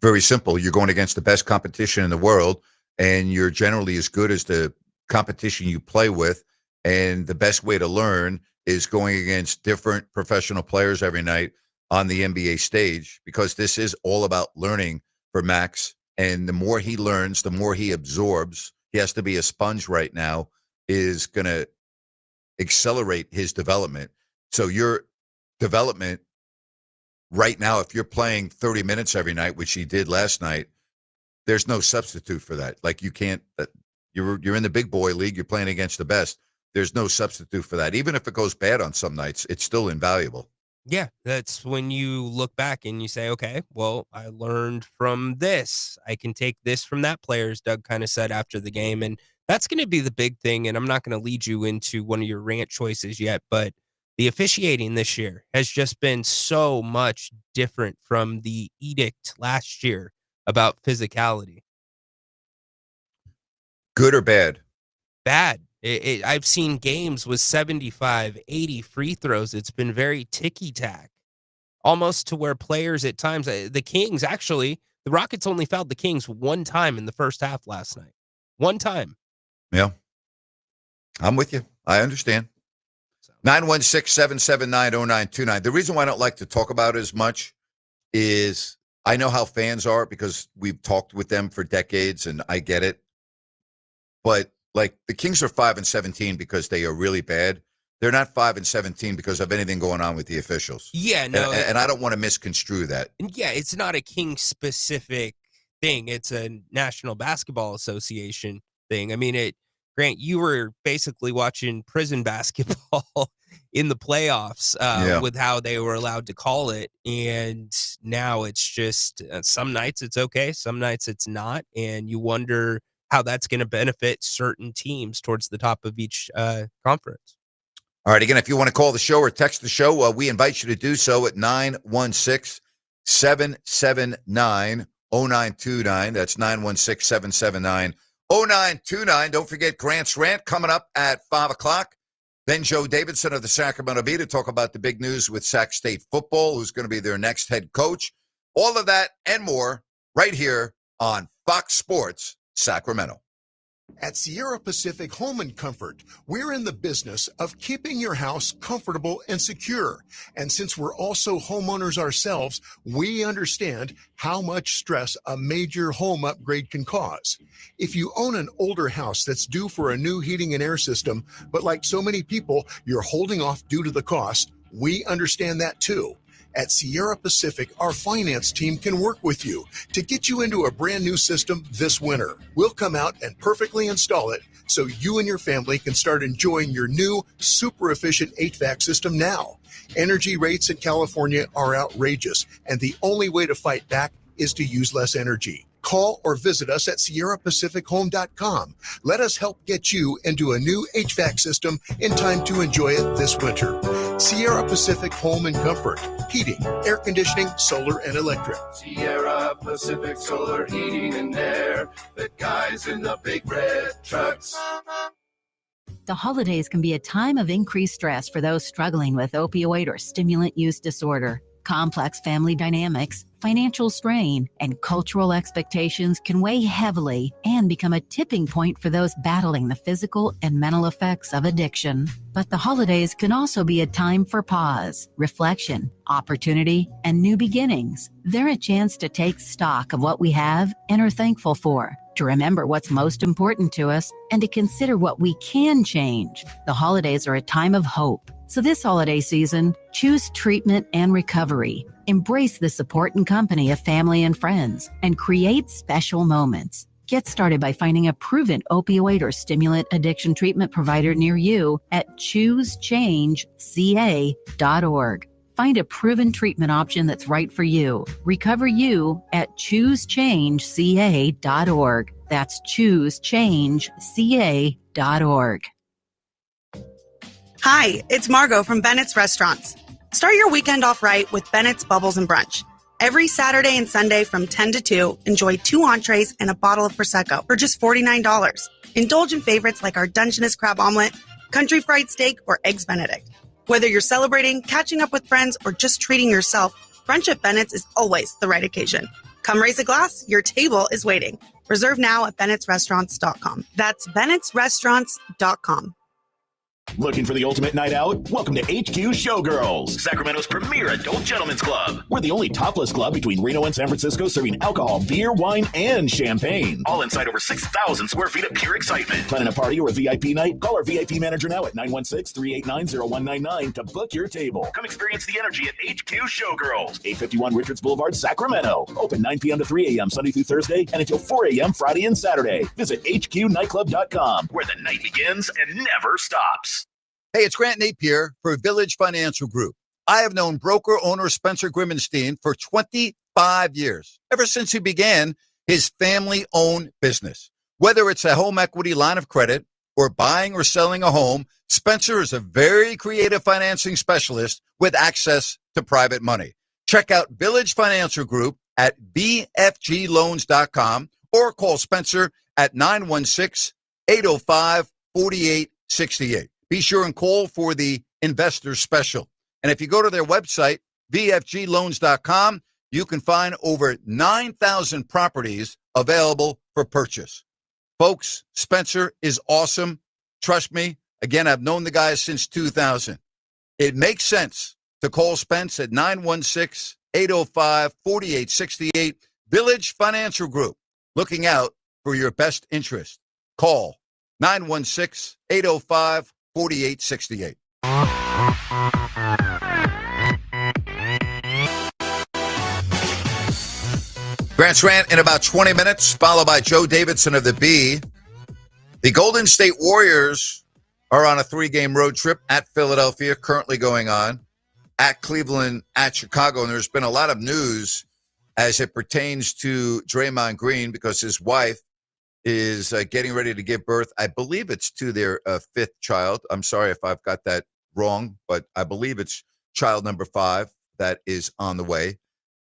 S1: Very simple. You're going against the best competition in the world, and you're generally as good as the competition you play with. And the best way to learn is going against different professional players every night on the NBA stage, because this is all about learning for Max. And the more he learns, the more he absorbs. He has to be a sponge right now, is going to accelerate his development. So your development right now, if you're playing 30 minutes every night, which he did last night, there's no substitute for that. Like, you can't, you're in the big boy league, you're playing against the best. There's no substitute for that. Even if it goes bad on some nights, it's still invaluable.
S19: Yeah, that's when you look back and you say, okay, well, I learned from this. I can take this from that player, as Doug kind of said after the game. And that's going to be the big thing. And I'm not going to lead you into one of your rant choices yet, but the officiating this year has just been so much different from the edict last year about physicality.
S1: Good or bad?
S19: Bad. I've seen games with 75, 80 free throws. It's been very ticky-tack, almost to where players at times, the Kings, actually, the Rockets only fouled the Kings one time in the first half last night. One time.
S1: Yeah. I'm with you. I understand. 916-779-0929. The reason why I don't like to talk about it as much is I know how fans are, because we've talked with them for decades, and I get it. But like, the Kings are 5-17 because they are really bad. They're not 5-17 because of anything going on with the officials.
S19: Yeah, no.
S1: And I don't want to misconstrue that.
S19: Yeah, it's not a Kings specific thing. It's a National Basketball Association thing. Grant, you were basically watching prison basketball in the playoffs with how they were allowed to call it. And now it's just some nights it's okay, some nights it's not. And you wonder how that's going to benefit certain teams towards the top of each conference.
S1: All right. Again, if you want to call the show or text the show, we invite you to do so at 916-779-0929. That's 916-779-0929. Don't forget Grant's Rant coming up at 5 o'clock. Then Joe Davidson of the Sacramento Bee to talk about the big news with Sac State football, who's going to be their next head coach. All of that and more right here on Fox Sports Sacramento.
S16: At Sierra Pacific Home and Comfort, we're in the business of keeping your house comfortable and secure. And since we're also homeowners ourselves, we understand how much stress a major home upgrade can cause. If you own an older house that's due for a new heating and air system, but like so many people, you're holding off due to the cost, we understand that too. At Sierra Pacific, our finance team can work with you to get you into a brand new system this winter. We'll come out and perfectly install it so you and your family can start enjoying your new super efficient HVAC system now. Energy rates in California are outrageous, and the only way to fight back is to use less energy. Call or visit us at SierraPacificHome.com. Let us help get you into a new HVAC system in time to enjoy it this winter. Sierra Pacific Home and Comfort. Heating, air conditioning, solar, and electric.
S5: Sierra Pacific Solar Heating and Air. The guys in the big red trucks.
S9: The holidays can be a time of increased stress for those struggling with opioid or stimulant use disorder. Complex family dynamics, financial strain, and cultural expectations can weigh heavily and become a tipping point for those battling the physical and mental effects of addiction. But the holidays can also be a time for pause, reflection, opportunity, and new beginnings. They're a chance to take stock of what we have and are thankful for, to remember what's most important to us, and to consider what we can change. The holidays are a time of hope. So this holiday season, choose treatment and recovery. Embrace the support and company of family and friends, and create special moments. Get started by finding a proven opioid or stimulant addiction treatment provider near you at choosechangeca.org. Find a proven treatment option that's right for you. Recover you at choosechangeca.org. That's choosechangeca.org.
S14: Hi, it's Margot from Bennett's Restaurants. Start your weekend off right with Bennett's Bubbles and Brunch. Every Saturday and Sunday from 10 to 2, enjoy 2 entrees and a bottle of Prosecco for just $49. Indulge in favorites like our Dungeness crab omelet, country fried steak, or eggs Benedict. Whether you're celebrating, catching up with friends, or just treating yourself, brunch at Bennett's is always the right occasion. Come raise a glass, your table is waiting. Reserve now at bennettsrestaurants.com. That's bennettsrestaurants.com.
S12: Looking for the ultimate night out? Welcome to HQ Showgirls, Sacramento's premier adult gentlemen's club. We're the only topless club between Reno and San Francisco serving alcohol, beer, wine, and champagne. All inside over 6,000 square feet of pure excitement. Planning a party or a VIP night? Call our VIP manager now at 916-389-0199 to book your table. Come experience the energy at HQ Showgirls, 851 Richards Boulevard, Sacramento. Open 9 p.m. to 3 a.m. Sunday through Thursday and until 4 a.m. Friday and Saturday. Visit hqnightclub.com, where the night begins and never stops.
S1: Hey, it's Grant Napear for Village Financial Group. I have known broker-owner Spencer Grimmenstein for 25 years, ever since he began his family-owned business. Whether it's a home equity line of credit or buying or selling a home, Spencer is a very creative financing specialist with access to private money. Check out Village Financial Group at bfgloans.com or call Spencer at 916-805-4868. Be sure and call for the investor special. And if you go to their website, bfgloans.com, you can find over 9,000 properties available for purchase. Folks, Spencer is awesome. Trust me. Again, I've known the guy since 2000. It makes sense to call Spence at 916-805-4868. Village Financial Group, looking out for your best interest. Call 916-805-4868. Grant's Rant in about 20 minutes, followed by Joe Davidson of the Bee. The Golden State Warriors are on a 3-game road trip at Philadelphia, currently going on, at Cleveland, at Chicago. And there's been a lot of news as it pertains to Draymond Green because his wife is getting ready to give birth. I believe it's to their 5th child. I'm sorry if I've got that wrong, but I believe it's child number 5 that is on the way.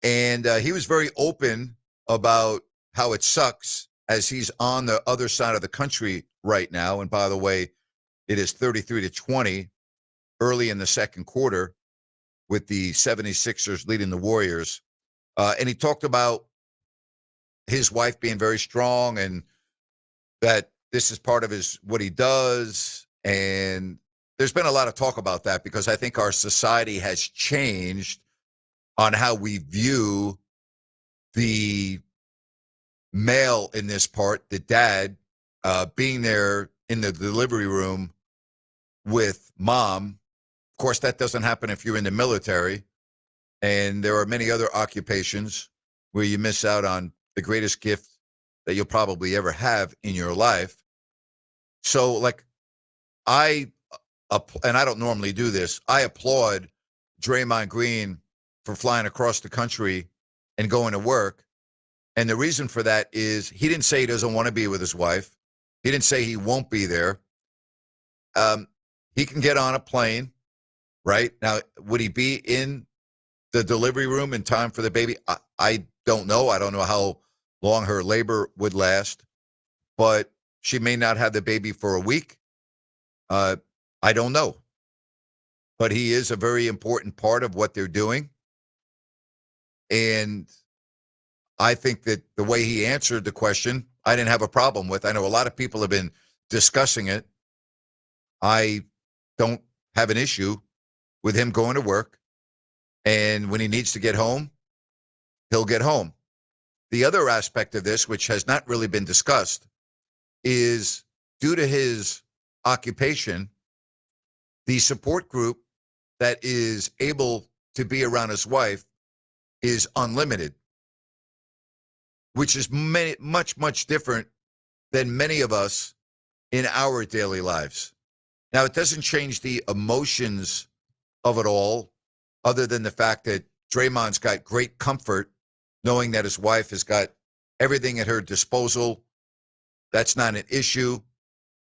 S1: And he was very open about how it sucks as he's on the other side of the country right now. And by the way, it is 33-20 early in the second quarter with the 76ers leading the Warriors. And he talked about his wife being very strong and that this is part of what he does. And there's been a lot of talk about that because I think our society has changed on how we view the male in this part, the dad, being there in the delivery room with mom. Of course, that doesn't happen if you're in the military. And there are many other occupations where you miss out on the greatest gift that you'll probably ever have in your life. So, like, and I don't normally do this, I applaud Draymond Green for flying across the country and going to work. And the reason for that is he didn't say he doesn't want to be with his wife. He didn't say he won't be there. He can get on a plane, right? Now, would he be in the delivery room in time for the baby? I don't know. I don't know how long her labor would last, but she may not have the baby for a week. I don't know. But he is a very important part of what they're doing. And I think that the way he answered the question, I didn't have a problem with. I know a lot of people have been discussing it. I don't have an issue with him going to work. And when he needs to get home, he'll get home. The other aspect of this, which has not really been discussed, is due to his occupation, the support group that is able to be around his wife is unlimited, which is much, much different than many of us in our daily lives. Now, it doesn't change the emotions of it all, other than the fact that Draymond's got great comfort knowing that his wife has got everything at her disposal. That's not an issue.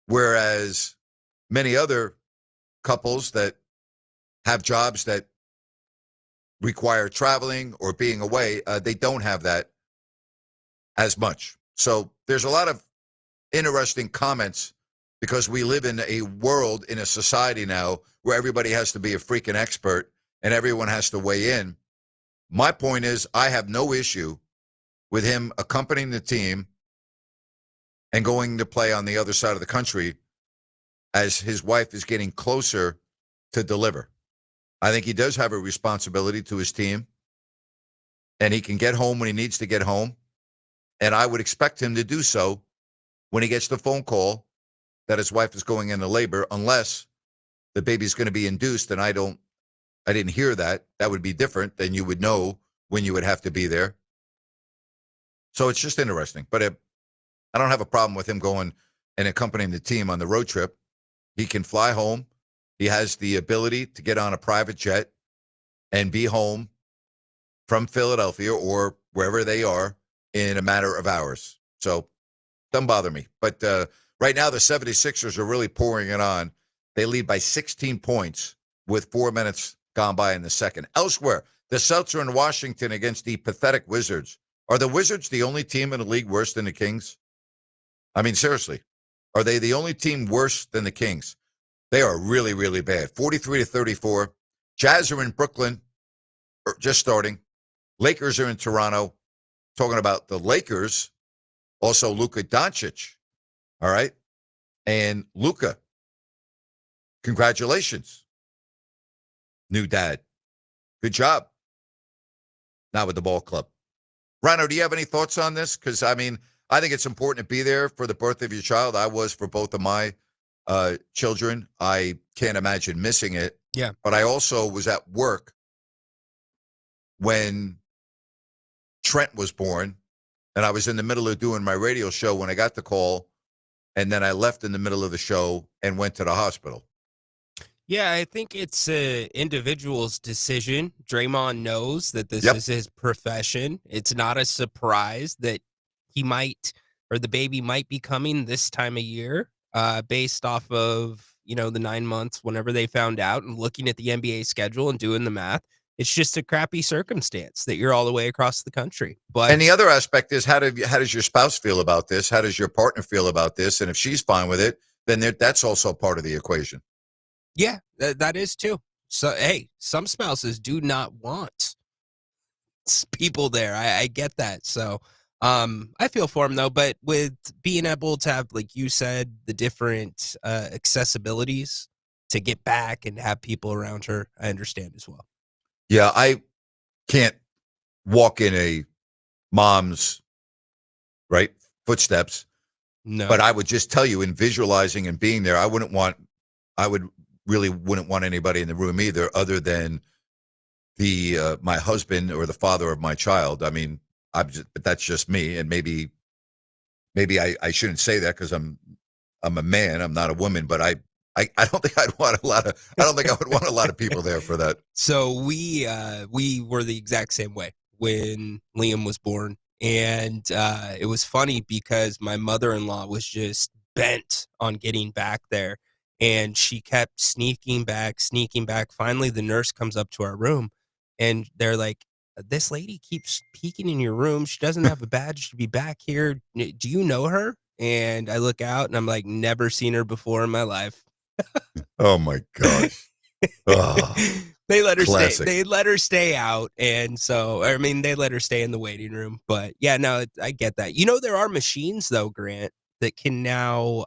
S1: Whereas many other couples that have jobs that require traveling or being away, they don't have that as much. So there's a lot of interesting comments because we live in a world, in a society now where everybody has to be a freaking expert and everyone has to weigh in. My point is, I have no issue with him accompanying the team and going to play on the other side of the country as his wife is getting closer to deliver. I think he does have a responsibility to his team, and he can get home when he needs to get home. And I would expect him to do so when he gets the phone call that his wife is going into labor, unless the baby's going to be induced. And I didn't hear that. That would be different. Then you would know when you would have to be there. So it's just interesting. But I don't have a problem with him going and accompanying the team on the road trip. He can fly home. He has the ability to get on a private jet and be home from Philadelphia or wherever they are in a matter of hours. So doesn't bother me. But right now, the 76ers are really pouring it on. They lead by 16 points with 4 minutes gone by in the second. Elsewhere, the Celtics are in Washington against the pathetic Wizards. Are the Wizards the only team in the league worse than the Kings? I mean, seriously, are they the only team worse than the Kings? They are really, really bad. 43-34. Jazz are in Brooklyn, just starting. Lakers are in Toronto. Talking about the Lakers, also Luka Doncic. All right. And Luka, congratulations. New dad. Good job. Not with the ball club. Rhino, do you have any thoughts on this? Because, I mean, I think it's important to be there for the birth of your child. I was for both of my children. I can't imagine missing it.
S19: Yeah.
S1: But I also was at work when Trent was born, and I was in the middle of doing my radio show when I got the call, and then I left in the middle of the show and went to the hospital.
S19: Yeah, I think it's an individual's decision. Draymond knows that this is his profession. It's not a surprise that he might, or the baby might be coming this time of year, based off of, the 9 months whenever they found out, and looking at the NBA schedule and doing the math. It's just a crappy circumstance that you're all the way across the country. But
S1: and the other aspect is, how does your spouse feel about this? How does your partner feel about this? And if she's fine with it, then that's also part of the equation.
S19: Yeah, that is too. So, hey, some spouses do not want people there. I get that. So, I feel for him though. But with being able to have, like you said, the different accessibilities to get back and have people around her, I understand as well.
S1: Yeah, I can't walk in a mom's footsteps.
S19: No.
S1: But I would just tell you, in visualizing and being there, I really wouldn't want anybody in the room either, other than the my husband or the father of my child. I mean, but that's just me, and maybe I shouldn't say that because I'm a man. I'm not a woman, but I don't think I'd want I don't think I would want a lot of people there for that.
S19: So we were the exact same way when Liam was born. And it was funny because my mother-in-law was just bent on getting back there. And she kept sneaking back. Finally, the nurse comes up to our room and they're like, this lady keeps peeking in your room. She doesn't have a badge to be back here. Do you know her? And I look out and I'm like, never seen her before in my life.
S1: Oh my gosh. Oh,
S19: they let her
S1: classic.
S19: stay. They let her stay out, and so I mean, they let her stay in the waiting room. But yeah, no, I get that. You know, there are machines though, Grant, that can now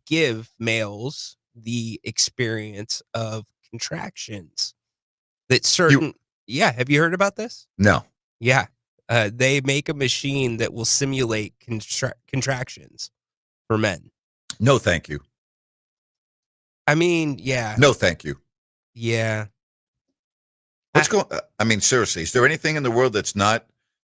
S19: give males the experience of contractions. That certain, yeah. Have you heard about this?
S1: No.
S19: Yeah, they make a machine that will simulate contractions for men.
S1: No, thank you.
S19: I mean, yeah.
S1: No, thank you.
S19: Yeah.
S1: What's going? I mean, seriously, is there anything in the world that's not,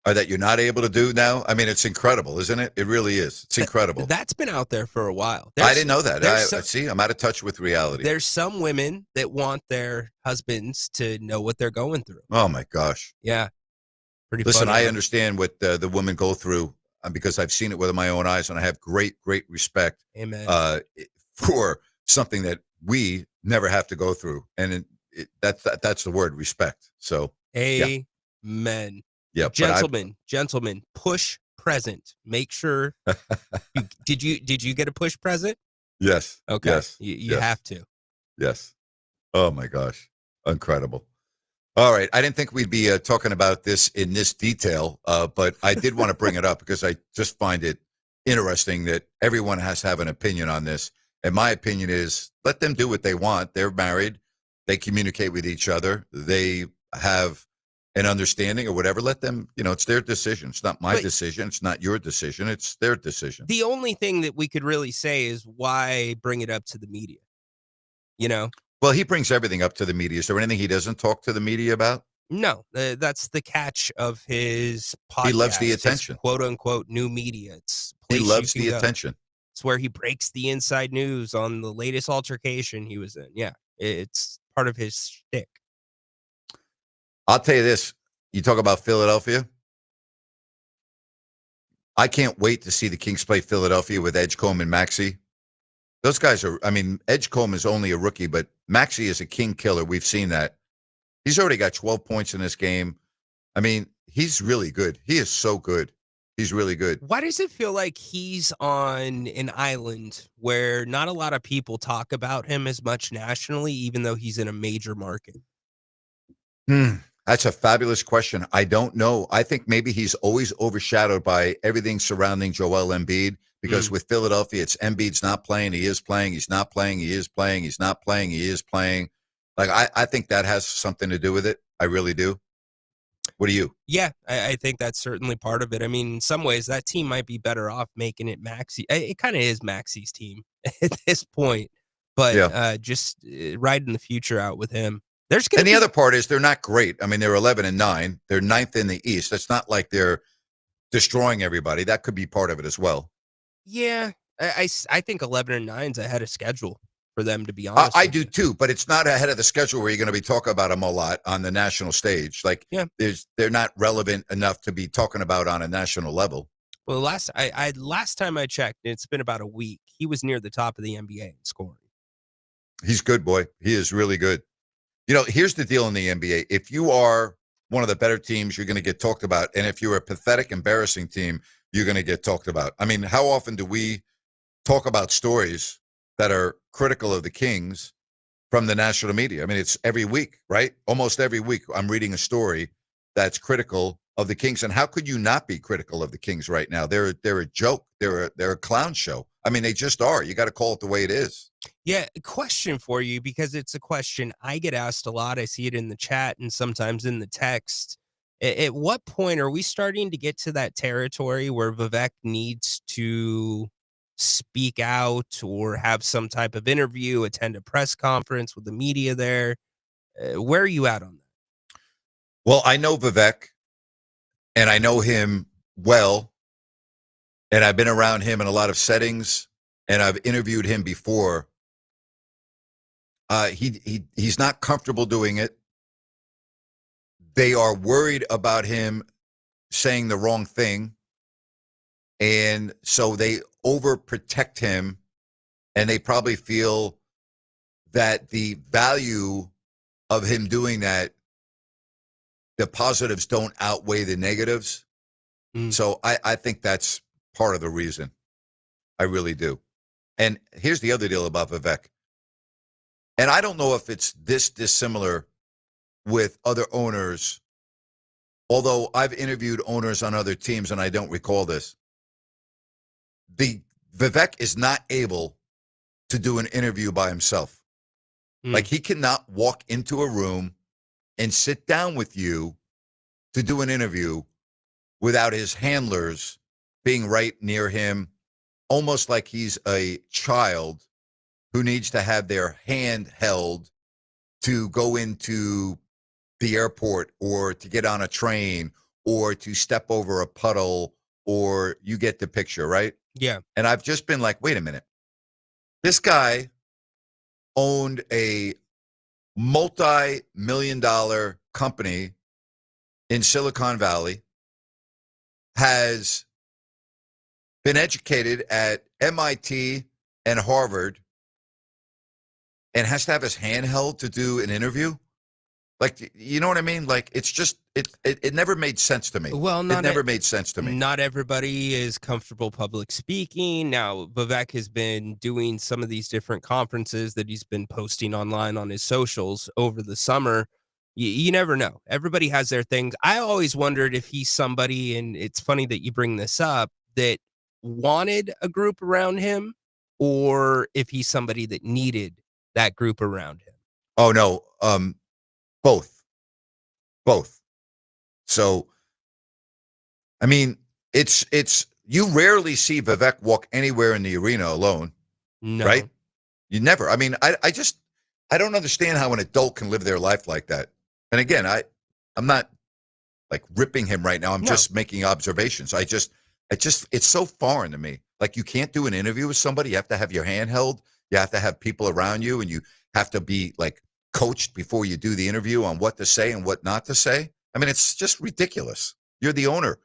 S1: or that you're not able to do now? I mean, it's incredible, isn't it? It really is. It's incredible.
S19: That's been out there for a while.
S1: I didn't know that. I see. I'm out of touch with reality.
S19: There's some women that want their husbands to know what they're going through.
S1: Oh my gosh.
S19: Yeah. Pretty.
S1: Listen,
S19: funny,
S1: I understand what the women go through because I've seen it with my own eyes, and I have great respect.
S19: Amen.
S1: For something that we never have to go through, and that's the word, respect. So
S19: amen.
S1: Yeah,
S19: gentlemen, push present. Make sure. Did you get a push present?
S1: Yes.
S19: Okay.
S1: Yes.
S19: You have to.
S1: Yes. Oh my gosh, incredible. All right, I didn't think we'd be talking about this in this detail, but I did want to bring it up because I just find it interesting that everyone has to have an opinion on this. And my opinion is, let them do what they want. They're married. They communicate with each other. They have an understanding or whatever. Let them, it's their decision. It's not my decision. It's not your decision. It's their decision.
S19: The only thing that we could really say is, why bring it up to the media? Well,
S1: he brings everything up to the media. Is there anything he doesn't talk to the media about?
S19: No, that's the catch of his podcast.
S1: He loves the attention.
S19: "Quote unquote" new media.
S1: He loves the attention.
S19: It's where he breaks the inside news on the latest altercation he was in. Yeah, it's part of his shtick.
S1: I'll tell you this. You talk about Philadelphia. I can't wait to see the Kings play Philadelphia with Edgecombe and Maxey. Those guys are, Edgecombe is only a rookie, but Maxey is a king killer. We've seen that. He's already got 12 points in this game. He's really good. He is so good. He's really good.
S19: Why does it feel like he's on an island where not a lot of people talk about him as much nationally, even though he's in a major market?
S1: That's a fabulous question. I don't know. I think maybe he's always overshadowed by everything surrounding Joel Embiid, because with Philadelphia, it's Embiid's not playing, he is playing, he's not playing, he is playing, he's not playing, he is playing. Like, I think that has something to do with it. I really do. What do you?
S19: Yeah, I think that's certainly part of it. In some ways, that team might be better off making it Maxey. It kind of is Maxey's team at this point, but just riding the future out with him.
S1: And the other part is they're not great. They're 11-9. They're 9th in the East. It's not like they're destroying everybody. That could be part of it as well.
S19: Yeah, I think 11-9 is ahead of schedule for them, to be honest.
S1: I do too, but it's not ahead of the schedule where you're going to be talking about them a lot on the national stage. Like, they're not relevant enough to be talking about on a national level.
S19: Well, last time I checked, it's been about a week, he was near the top of the NBA in scoring.
S1: He's good, boy. He is really good. Here's the deal in the NBA. If you are one of the better teams, you're going to get talked about. And if you're a pathetic, embarrassing team, you're going to get talked about. How often do we talk about stories that are critical of the Kings from the national media? It's every week, right? Almost every week I'm reading a story that's critical of the Kings. And how could you not be critical of the Kings right now? They're a joke. They're a clown show. They just are. You got to call it the way it is.
S19: Yeah, a question for you, because it's a question I get asked a lot. I see it in the chat and sometimes in the text. At what point are we starting to get to that territory where Vivek needs to speak out or have some type of interview, attend a press conference with the media there? Where are you at on that?
S1: Well, I know Vivek, and I know him well, and I've been around him in a lot of settings, and I've interviewed him before. He's not comfortable doing it. They are worried about him saying the wrong thing, and so they overprotect him, and they probably feel that the value of him doing that, the positives don't outweigh the negatives. So I think that's part of the reason. I really do. And here's the other deal about Vivek. And I don't know if it's this dissimilar with other owners, although I've interviewed owners on other teams and I don't recall this. Vivek is not able to do an interview by himself. Like he cannot walk into a room and sit down with you to do an interview without his handlers being right near him, almost like he's a child who needs to have their hand held to go into the airport or to get on a train or to step over a puddle, or you get the picture, right?
S19: Yeah.
S1: And I've just been like, wait a minute. This guy owned a multi-million-dollar company in Silicon Valley, has been educated at MIT and Harvard, and has to have his hand held to do an interview. Like, you know what I mean? Like, it's just, it never made sense to me.
S19: Well,
S1: it never made sense to me.
S19: Not everybody is comfortable public speaking. Now, Vivek has been doing some of these different conferences that he's been posting online on his socials over the summer. You never know. Everybody has their things. I always wondered if he's somebody, and it's funny that you bring this up, that wanted a group around him, or if he's somebody that needed that group around him.
S1: Oh, no. Both. So, I mean, it's you rarely see Vivek walk anywhere in the arena alone, right? You never. I mean, I don't understand how an adult can live their life like that. And again, I'm not like ripping him right now. I'm just making observations. It's so foreign to me. Like, you can't do an interview with somebody. You have to have your hand held. You have to have people around you, and you have to be like coached before you do the interview on what to say and what not to say. I mean, it's just ridiculous. You're the owner,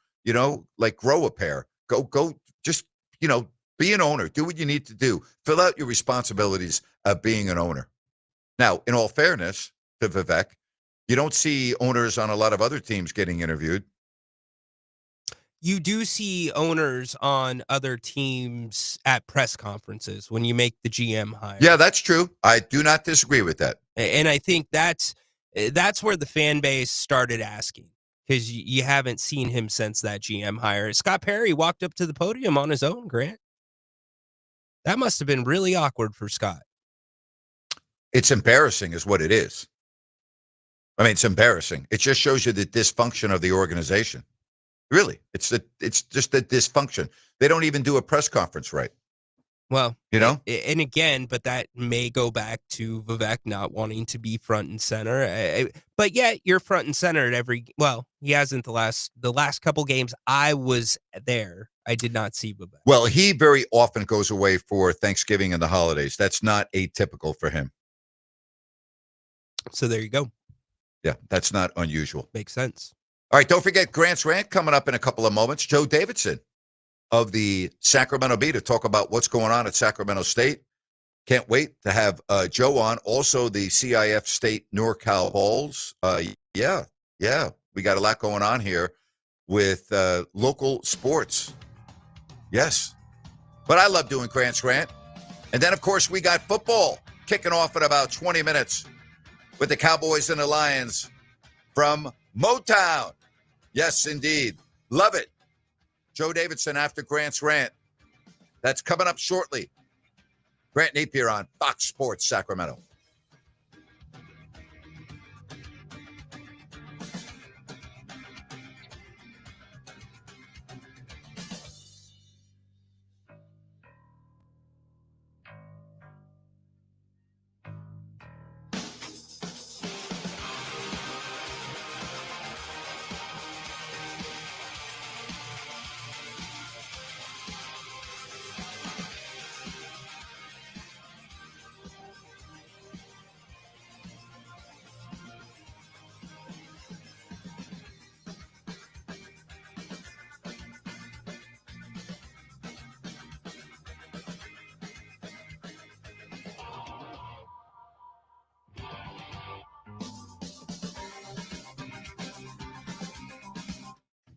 S1: like grow a pair. Go, just, be an owner. Do what you need to do. Fill out your responsibilities of being an owner. Now, in all fairness to Vivek, you don't see owners on a lot of other teams getting interviewed.
S19: You do see owners on other teams at press conferences when you make the GM hire.
S1: Yeah, that's true. I do not disagree with that.
S19: And I think that's where the fan base started asking, because you haven't seen him since that GM hire. Scott Perry walked up to the podium on his own, Grant. That must have been really awkward for Scott.
S1: It's embarrassing is what it is. I mean, it's embarrassing. It just shows you the dysfunction of the organization. Really, it's just the dysfunction. They don't even do a press conference right.
S19: Well,
S1: and
S19: again, but that may go back to Vivek not wanting to be front and center. But yet, you're front and center at every. Well, he hasn't the last couple games. I was there. I did not see Vivek.
S1: Well, he very often goes away for Thanksgiving and the holidays. That's not atypical for him.
S19: So there you go.
S1: Yeah, that's not unusual.
S19: Makes sense.
S1: All right, don't forget Grant's Rant coming up in a couple of moments. Joe Davidson of the Sacramento Bee to talk about what's going on at Sacramento State. Can't wait to have Joe on. Also, the CIF State NorCal Halls. Yeah, we got a lot going on here with local sports. Yes, but I love doing Grant's Rant. And then, of course, we got football kicking off in about 20 minutes with the Cowboys and the Lions from Motown. Yes, indeed. Love it. Joe Davidson after Grant's Rant. That's coming up shortly. Grant Napear on Fox Sports Sacramento.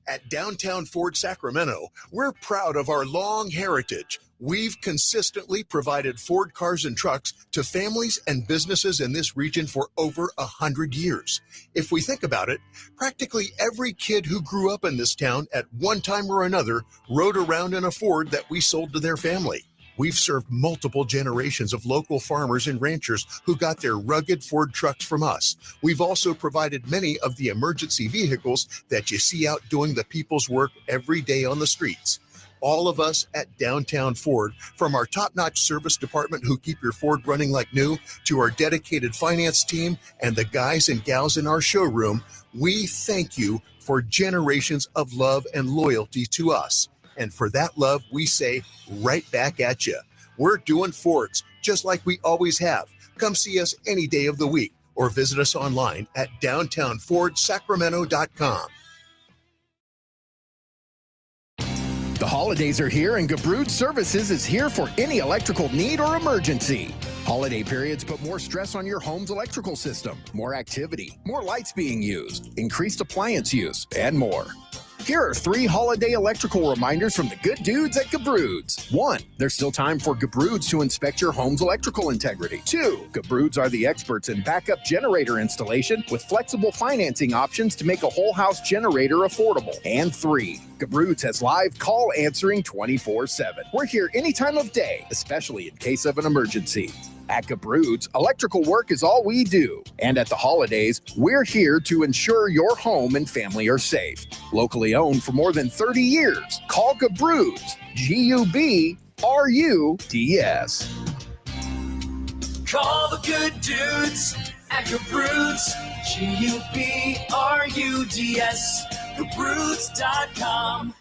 S16: At Downtown Ford Sacramento, we're proud of our long heritage. We've consistently provided Ford cars and trucks to families and businesses in this region for over 100 years. If we think about it, practically every kid who grew up in this town at one time or another rode around in a Ford that we sold to their family. We've served multiple generations of local farmers and ranchers who got their rugged Ford trucks from us. We've also provided many of the emergency vehicles that you see out doing the people's work every day on the streets. All of us at Downtown Ford, from our top-notch service department who keep your Ford running like new, to our dedicated finance team and the guys and gals in our showroom, we thank you for generations of love and loyalty to us. And for that love, we say right back at you. We're doing Fords just like we always have. Come see us any day of the week or visit us online at downtownfordsacramento.com.
S2: The holidays are here, and Gabrud Services is here for any electrical need or emergency. Holiday periods put more stress on your home's electrical system, more activity, more lights being used, increased appliance use, and more. Here are 3 holiday electrical reminders from the good dudes at Gabrud's. 1. There's still time for Gabrud's to inspect your home's electrical integrity. 2. Gabrud's are the experts in backup generator installation with flexible financing options to make a whole house generator affordable. And 3. Gabrud's has live call answering 24/7. We're here any time of day, especially in case of an emergency. At Gabrud's, electrical work is all we do. And at the holidays, we're here to ensure your home and family are safe. Locally owned for more than 30 years. Call Gabrud's, G-U-B-R-U-D-S.
S3: Call the good dudes at Gabrud's, G-U-B-R-U-D-S, Gabrud's.com.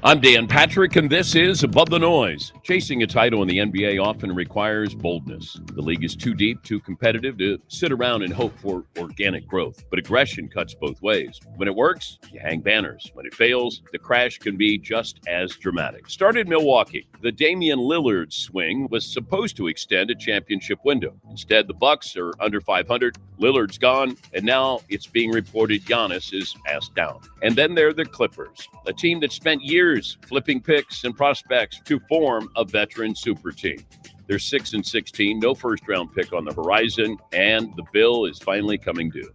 S21: I'm Dan Patrick, and this is Above the Noise. Chasing a title in the NBA often requires boldness. The league is too deep, too competitive to sit around and hope for organic growth. But aggression cuts both ways. When it works, you hang banners. When it fails, the crash can be just as dramatic. Started in Milwaukee, the Damian Lillard swing was supposed to extend a championship window. Instead, the Bucks are under 500. Lillard's gone, and now it's being reported Giannis is asked down. And then there are the Clippers, a team that spent years flipping picks and prospects to form a veteran super team. They're 6-16, no first-round pick on the horizon, and the bill is finally coming due.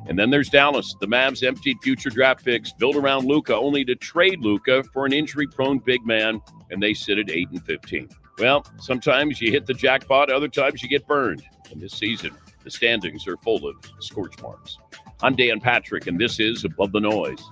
S21: And then there's Dallas. The Mavs emptied future draft picks built around Luka, only to trade Luka for an injury-prone big man, and they sit at 8-15. Well, sometimes you hit the jackpot, other times you get burned. And this season, the standings are full of scorch marks. I'm Dan Patrick, and this is Above the Noise.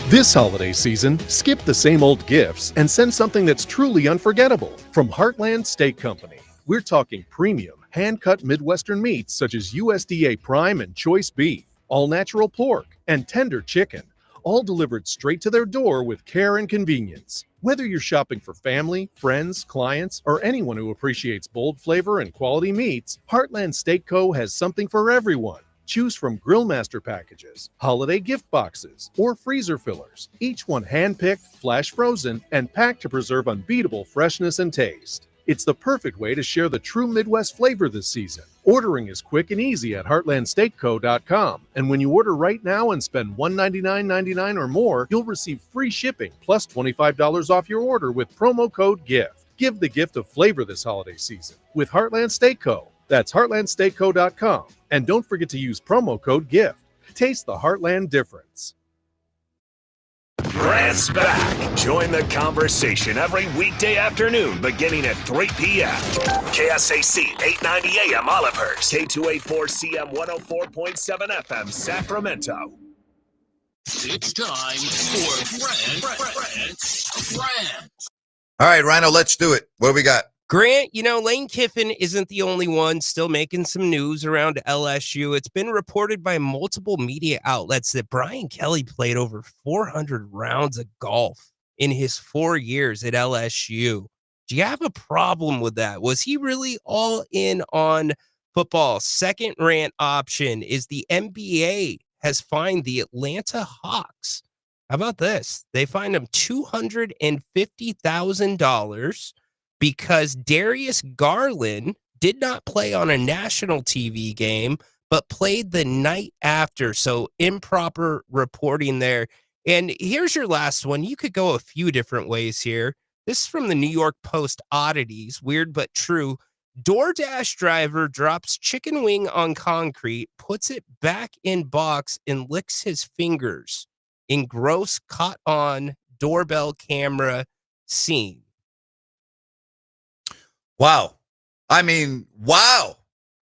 S4: This holiday season, skip the same old gifts and send something that's truly unforgettable. From Heartland Steak Company, we're talking premium, hand-cut Midwestern meats such as USDA Prime and Choice Beef, all-natural pork, and tender chicken, all delivered straight to their door with care and convenience. Whether you're shopping for family, friends, clients, or anyone who appreciates bold flavor and quality meats, Heartland Steak Co. has something for everyone. Choose from Grill Master packages, holiday gift boxes, or freezer fillers, each one hand-picked, flash frozen, and packed to preserve unbeatable freshness and taste. It's the perfect way to share the true Midwest flavor this season. Ordering is quick and easy at heartlandsteakco.com. And when you order right now and spend $199.99 or more, you'll receive free shipping plus $25 off your order with promo code GIFT. Give the gift of flavor this holiday season with Heartland Steak Co. That's heartlandsteakco.com. And don't forget to use promo code GIFT. Taste the Heartland difference.
S6: Grant's back. Join the conversation every weekday afternoon beginning at 3 p.m. KSAC 890 AM Olivehurst, K284CM 104.7 FM Sacramento.
S12: It's time for Grant.
S1: All right, Rhino, let's do it. What do we got?
S19: Grant, Lane Kiffin isn't the only one still making some news around LSU. It's been reported by multiple media outlets that Brian Kelly played over 400 rounds of golf in his 4 years at LSU. Do you have a problem with that? Was he really all in on football? Second rant option is the NBA has fined the Atlanta Hawks. How about this? They fined him $250,000 because Darius Garland did not play on a national TV game, but played the night after. So improper reporting there. And here's your last one. You could go a few different ways here. This is from the New York Post Oddities. Weird but true. DoorDash driver drops chicken wing on concrete, puts it back in box, and licks his fingers in gross caught on doorbell camera scene.
S1: Wow. I mean, wow.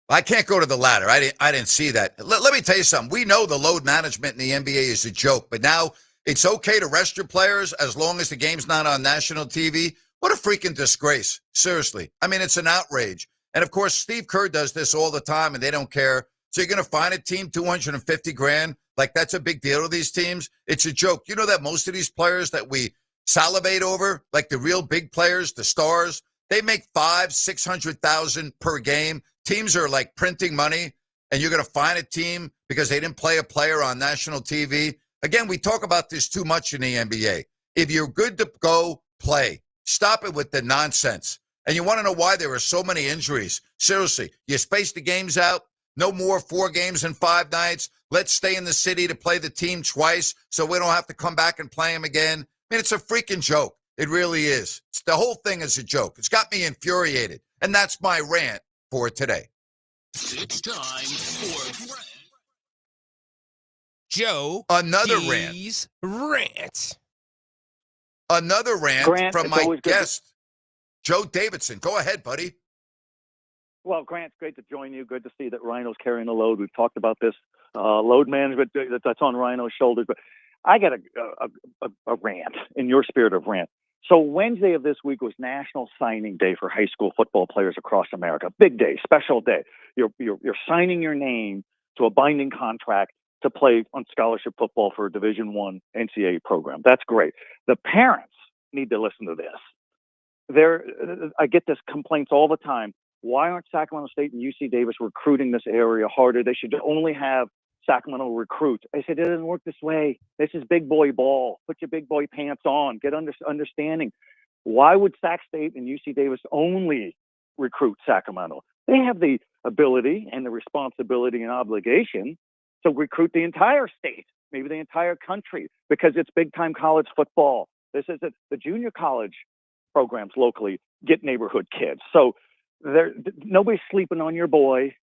S1: I can't go to the ladder. I didn't see that. Let me tell you something. We know the load management in the NBA is a joke, but now it's okay to rest your players as long as the game's not on national TV. What a freaking disgrace. Seriously. I mean, it's an outrage. And of course, Steve Kerr does this all the time and they don't care. So you're going to fine a team $250,000? Like that's a big deal to these teams? It's a joke. You know that most of these players that we salivate over, like the real big players, the stars, they make $500,000-$600,000 per game. Teams are like printing money, and you're going to fine a team because they didn't play a player on national TV. Again, we talk about this too much in the NBA. If you're good to go, play. Stop it with the nonsense. And you want to know why there are so many injuries? Seriously, you space the games out. No more 4 games in 5 nights. Let's stay in the city to play the team twice so we don't have to come back and play them again. I mean, it's a freaking joke. It really is. The whole thing is a joke. It's got me infuriated. And that's my rant for today.
S6: It's time for
S19: Joe.
S1: Another
S19: rant.
S1: Another rant
S23: Grant,
S1: from
S23: it's
S1: my
S23: always good
S1: guest, Joe Davidson. Go ahead, buddy.
S23: Well, Grant, it's great to join you. Good to see that Rhino's carrying the load. We've talked about this load management that's on Rhino's shoulders. But I got a rant in your spirit of rant. So Wednesday of this week was National Signing Day for high school football players across America. Big day, special day. You're signing your name to a binding contract to play on scholarship football for a Division I NCAA program. That's great. The parents need to listen to this. I get this complaints all the time. Why aren't Sacramento State and UC Davis recruiting this area harder? They should only have Sacramento recruits. I said, it doesn't work this way. This is big boy ball. Put your big boy pants on. Get understanding. Why would Sac State and UC Davis only recruit Sacramento? They have the ability and the responsibility and obligation to recruit the entire state, maybe the entire country, because it's big-time college football. This is it. The junior college programs locally get neighborhood kids. So nobody's sleeping on your boy.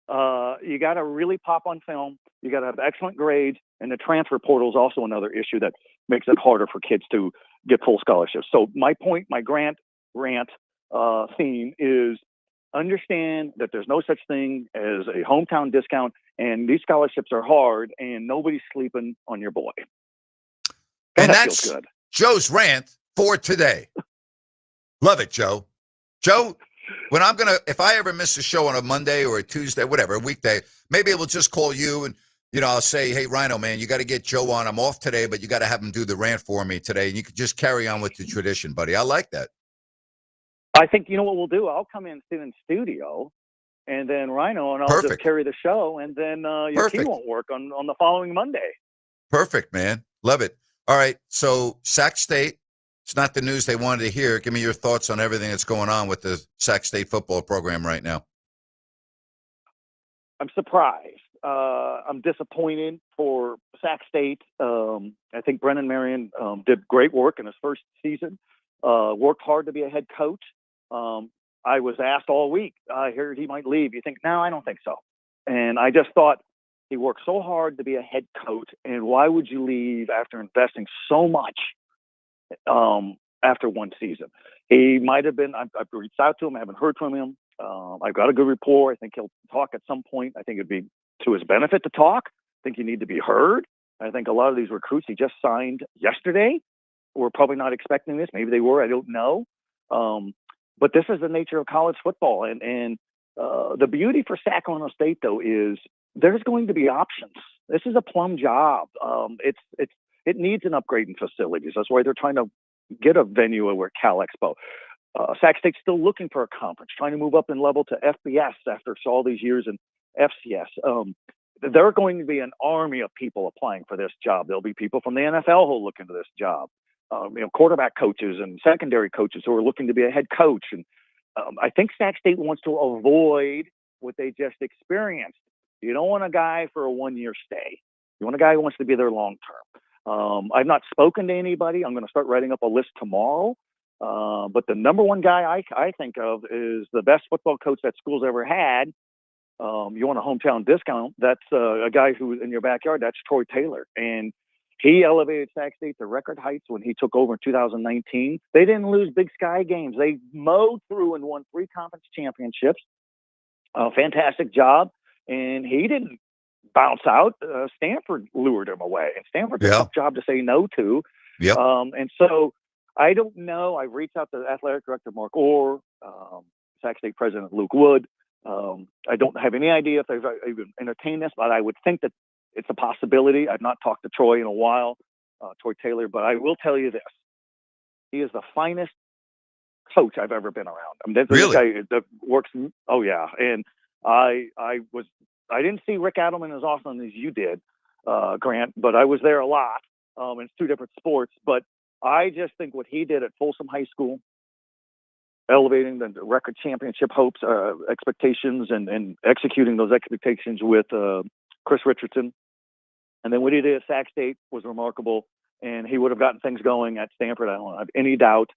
S23: You got to really pop on film. You got to have excellent grades, and the transfer portal is also another issue that makes it harder for kids to get full scholarships. So my point, my rant theme is understand that there's no such thing as a hometown discount, and these scholarships are hard, and nobody's sleeping on your boy.
S1: And
S23: that
S1: that's
S23: feels good.
S1: Joe's rant for today. Love it, Joe. Joe, if I ever miss a show on a Monday or a Tuesday, whatever, a weekday, maybe I will just call you and, I'll say, hey, Rhino, man, you got to get Joe on. I'm off today, but you got to have him do the rant for me today. And you could just carry on with the tradition, buddy. I like that.
S23: I think, you know what we'll do? I'll come in, sit in studio, and then Rhino and I'll just carry the show, and then your team won't work on the following Monday.
S1: Perfect, man. Love it. All right, so Sac State, it's not the news they wanted to hear. Give me your thoughts on everything that's going on with the Sac State football program right now.
S23: I'm surprised. I'm disappointed for Sac State. I think Brennan Marion did great work in his first season, worked hard to be a head coach. I was asked all week, I heard he might leave. You think, no, I don't think so. And I just thought he worked so hard to be a head coach, and why would you leave after investing so much after one season? He might have been, I've reached out to him, I haven't heard from him. I've got a good rapport. I think he'll talk at some point. I think it'd be to his benefit to talk. I think you need to be heard. I think a lot of these recruits he just signed yesterday were probably not expecting this. Maybe they were, I don't know. But this is the nature of college football. And the beauty for Sacramento State, though, is there's going to be options. This is a plum job. It needs an upgrade in facilities. That's why they're trying to get a venue over at Cal Expo. Sac State's still looking for a conference, trying to move up in level to FBS after all these years in FCS. There are going to be an army of people applying for this job. There'll be people from the NFL who'll look into this job. Quarterback coaches and secondary coaches who are looking to be a head coach. And I think Sac State wants to avoid what they just experienced.
S13: You don't want a guy for a 1-year stay. You want a guy who wants to be there long term. I've not spoken to anybody. I'm going to start writing up a list tomorrow. But the number one guy I think of is the best football coach that school's ever had. You want a hometown discount? That's a guy who's in your backyard. That's Troy Taylor. And he elevated Sac State to record heights when he took over in 2019. They didn't lose Big Sky games. They mowed through and won 3 conference championships. Fantastic job. And he didn't bounce out. Stanford lured him away. And Stanford's a tough job to say no to.
S1: Yep.
S13: And so I don't know. I've reached out to athletic director Mark Orr, Sac State president Luke Wood. I don't have any idea if they've even entertained this, but I would think that it's a possibility. I've not talked to Troy in a while, Troy Taylor, but I will tell you this. He is the finest coach I've ever been around. I mean, this guy that works. Oh yeah. And I didn't see Rick Adelman as often as you did, Grant, but I was there a lot. It's 2 different sports, but I just think what he did at Folsom High School, elevating the record championship hopes, expectations, and executing those expectations with Chris Richardson. And then what he did at Sac State was remarkable, and he would have gotten things going at Stanford. I don't have any doubt.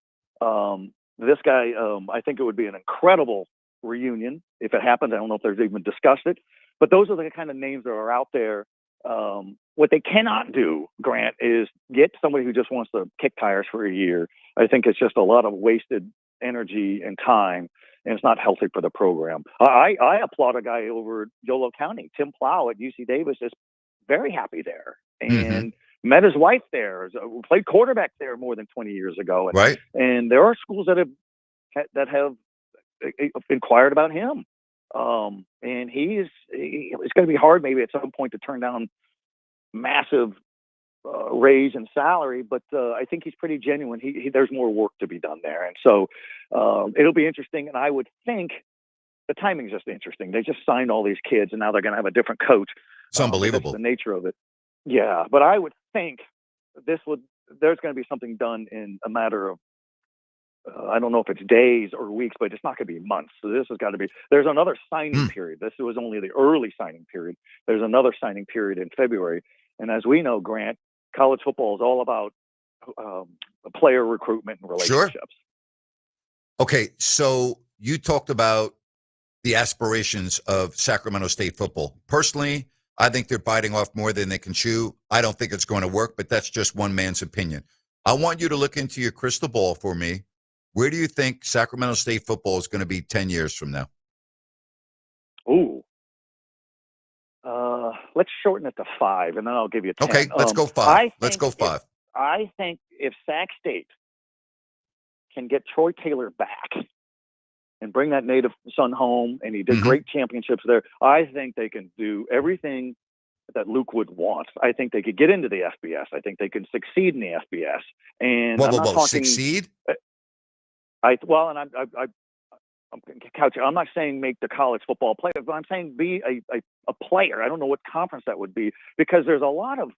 S13: This guy, I think it would be an incredible reunion if it happens. I don't know if there's even discussed it, but those are the kind of names that are out there. What they cannot do, Grant, is get somebody who just wants to kick tires for a year. I think it's just a lot of wasted energy and time, and it's not healthy for the program. I applaud a guy over Yolo County. Tim Plow at UC Davis is very happy there, and met his wife there, played quarterback there more than 20 years ago. And, and there are schools that have inquired about him. And it's going to be hard maybe at some point to turn down massive raise in salary, but I think he's pretty genuine. There's more work to be done there. And so it'll be interesting. And I would think the timing's just interesting. They just signed all these kids, and now they're going to have a different coach.
S1: It's unbelievable.
S13: The nature of it. Yeah, but I would think there's going to be something done in a matter of, I don't know if it's days or weeks, but it's not going to be months. So this has got to be, there's another signing period. This was only the early signing period. There's another signing period in February. And as we know, Grant, college football is all about player recruitment and relationships.
S1: Sure. Okay, so you talked about the aspirations of Sacramento State football. Personally, I think they're biting off more than they can chew. I don't think it's going to work, but that's just one man's opinion. I want you to look into your crystal ball for me. Where do you think Sacramento State football is going to be 10 years from now?
S13: Ooh. Let's shorten it to 5, and then I'll give you 10.
S1: Okay, let's go 5. Let's go 5.
S13: I think if Sac State can get Troy Taylor back and bring that native son home, and he did great championships there, I think they can do everything that Luke would want. I think they could get into the FBS. I think they can succeed in the FBS. And I'm not talking
S1: succeed.
S13: I'm not saying make the college football player, but I'm saying be a player. I don't know what conference that would be, because there's a lot of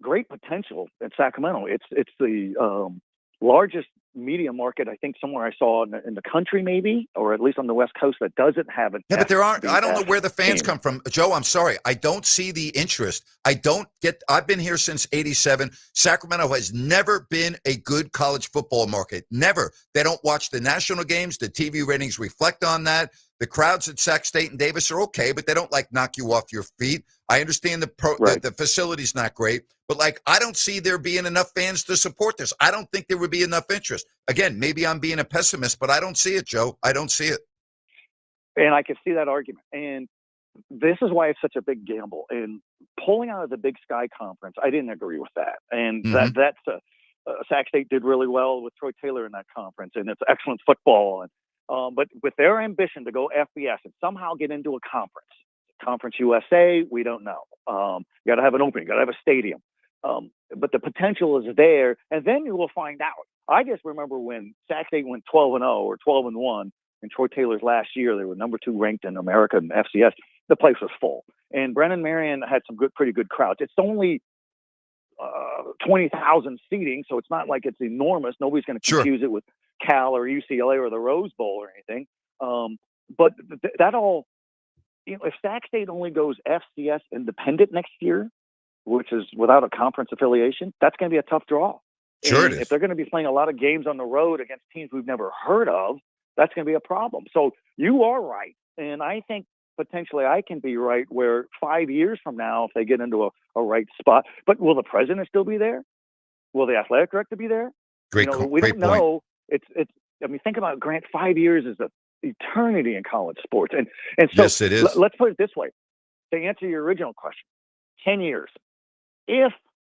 S13: great potential in Sacramento. It's the largest media market, I think, somewhere I saw in the country, maybe, or at least on the West Coast, that doesn't have it.
S1: Yeah, but there aren't. I don't know where the fans come from. Joe, I'm sorry. I don't see the interest. I've been here since 87. Sacramento has never been a good college football market. Never. They don't watch the national games. The TV ratings reflect on that. The crowds at Sac State and Davis are okay, but they don't knock you off your feet. I understand the facility's not great, but I don't see there being enough fans to support this. I don't think there would be enough interest. Again, maybe I'm being a pessimist, but I don't see it, Joe. I don't see it.
S13: And I can see that argument. And this is why it's such a big gamble. And pulling out of the Big Sky Conference, I didn't agree with that. And Sac State did really well with Troy Taylor in that conference, and it's excellent football. And but with their ambition to go FBS and somehow get into a Conference USA, we don't know. You got to have an opening, got to have a stadium. But the potential is there, and then you will find out. I just remember when Sac State went 12-0 or 12-1 in Troy Taylor's last year. They were number 2 ranked in America and FCS. The place was full, and Brennan Marion had some pretty good crowds. It's only 20,000 seating, so it's not like it's enormous. Nobody's going to confuse it with Cal or UCLA or the Rose Bowl or anything. But that all if Sac State only goes FCS independent next year, which is without a conference affiliation, that's going to be a tough draw.
S1: Sure
S13: and
S1: it is.
S13: If they're going to be playing a lot of games on the road against teams we've never heard of, that's going to be a problem. So you are right. And I think potentially I can be right where 5 years from now, if they get into a right spot, but will the president still be there? Will the athletic director be there?
S1: Great,
S13: We
S1: great
S13: don't
S1: point.
S13: know. I mean, think about it, Grant. 5 years is an eternity in college sports. And so
S1: Yes, it is.
S13: Let's put it this way. To answer your original question, 10 years. If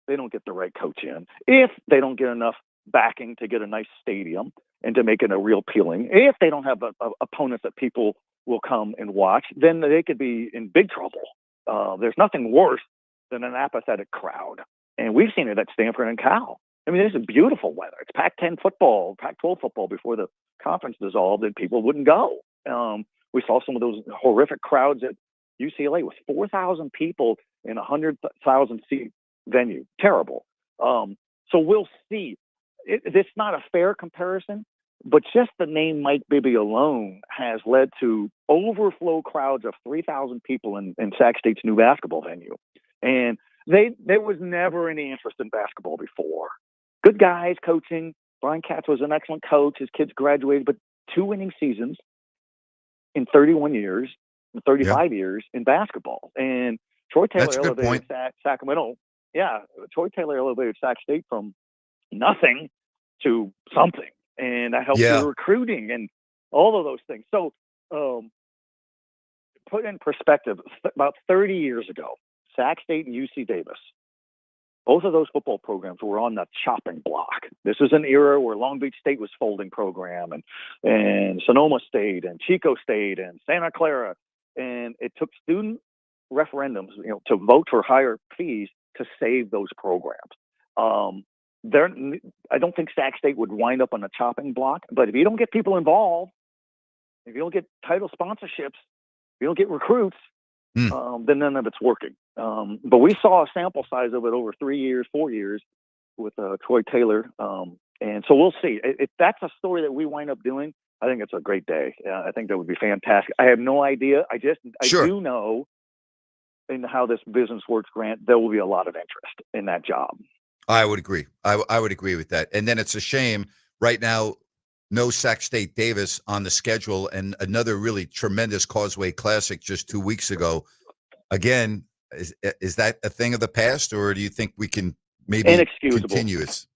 S13: they don't get the right coach in, if they don't get enough backing to get a nice stadium and to make it a real appealing, if they don't have a opponent that people will come and watch, then they could be in big trouble. There's nothing worse than an apathetic crowd. And we've seen it at Stanford and Cal. I mean, this is beautiful weather. It's Pac-10 football, Pac-12 football before the conference dissolved, and people wouldn't go. We saw some of those horrific crowds at UCLA with 4,000 people in a 100,000 seat venue. Terrible. So we'll see. It's not a fair comparison, but just the name Mike Bibby alone has led to overflow crowds of 3,000 people in Sac State's new basketball venue. And there was never any interest in basketball before. Good guys coaching. Brian Katz was an excellent coach. His kids graduated, but 2 winning seasons in 31 years, 35 years in basketball. And Troy Taylor elevated Sacramento. Yeah, Troy Taylor elevated Sac State from nothing to something. And that helped your recruiting and all of those things. So put in perspective, about 30 years ago, Sac State and UC Davis, both of those football programs were on the chopping block. This was an era where Long Beach State was folding program and Sonoma State and Chico State and Santa Clara. And it took student referendums, to vote for higher fees to save those programs. I don't think Sac State would wind up on the chopping block, but if you don't get people involved, if you don't get title sponsorships, if you don't get recruits, then none of it's working. But we saw a sample size of it over 3 years, 4 years with Troy Taylor. And so we'll see. If that's a story that we wind up doing, I think it's a great day. I think that would be fantastic. I have no idea. I do know in how this business works, Grant, there will be a lot of interest in that job.
S1: I would agree. I would agree with that. And then it's a shame right now, no Sac State Davis on the schedule, and another really tremendous Causeway Classic just 2 weeks ago. Again, is that a thing of the past, or do you think we can maybe continue it?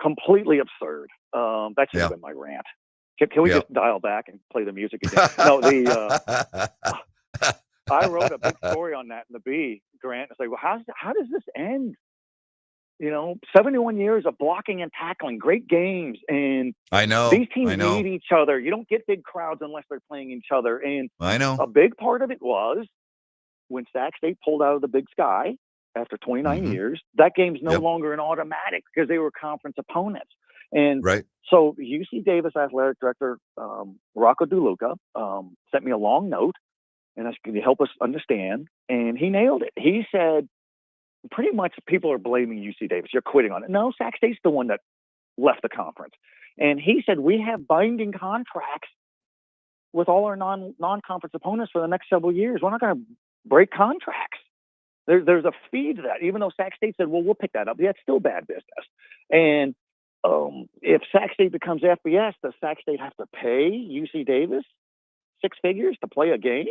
S13: Completely absurd. That should have been my rant. Can we just dial back and play the music again? No, I wrote a big story on that in the Bee, Grant. It's like, well, how does this end? 71 years of blocking and tackling, great games, and
S1: I know
S13: these teams need each other. You don't get big crowds unless they're playing each other. And
S1: I know
S13: a big part of it was when Sac State pulled out of the Big Sky after 29 years. That game's no longer an automatic because they were conference opponents. And so UC Davis athletic director Rocco DeLuca sent me a long note and asked, can you help us understand? And he nailed it. He said, pretty much people are blaming UC Davis. You're quitting on it. No, Sac State's the one that left the conference. And he said, we have binding contracts with all our non-conference opponents for the next several years. We're not going to break contracts. There's a fee to that, even though Sac State said, well, we'll pick that up. Yeah, it's still bad business. And if Sac State becomes FBS, does Sac State have to pay UC Davis 6 figures to play a game?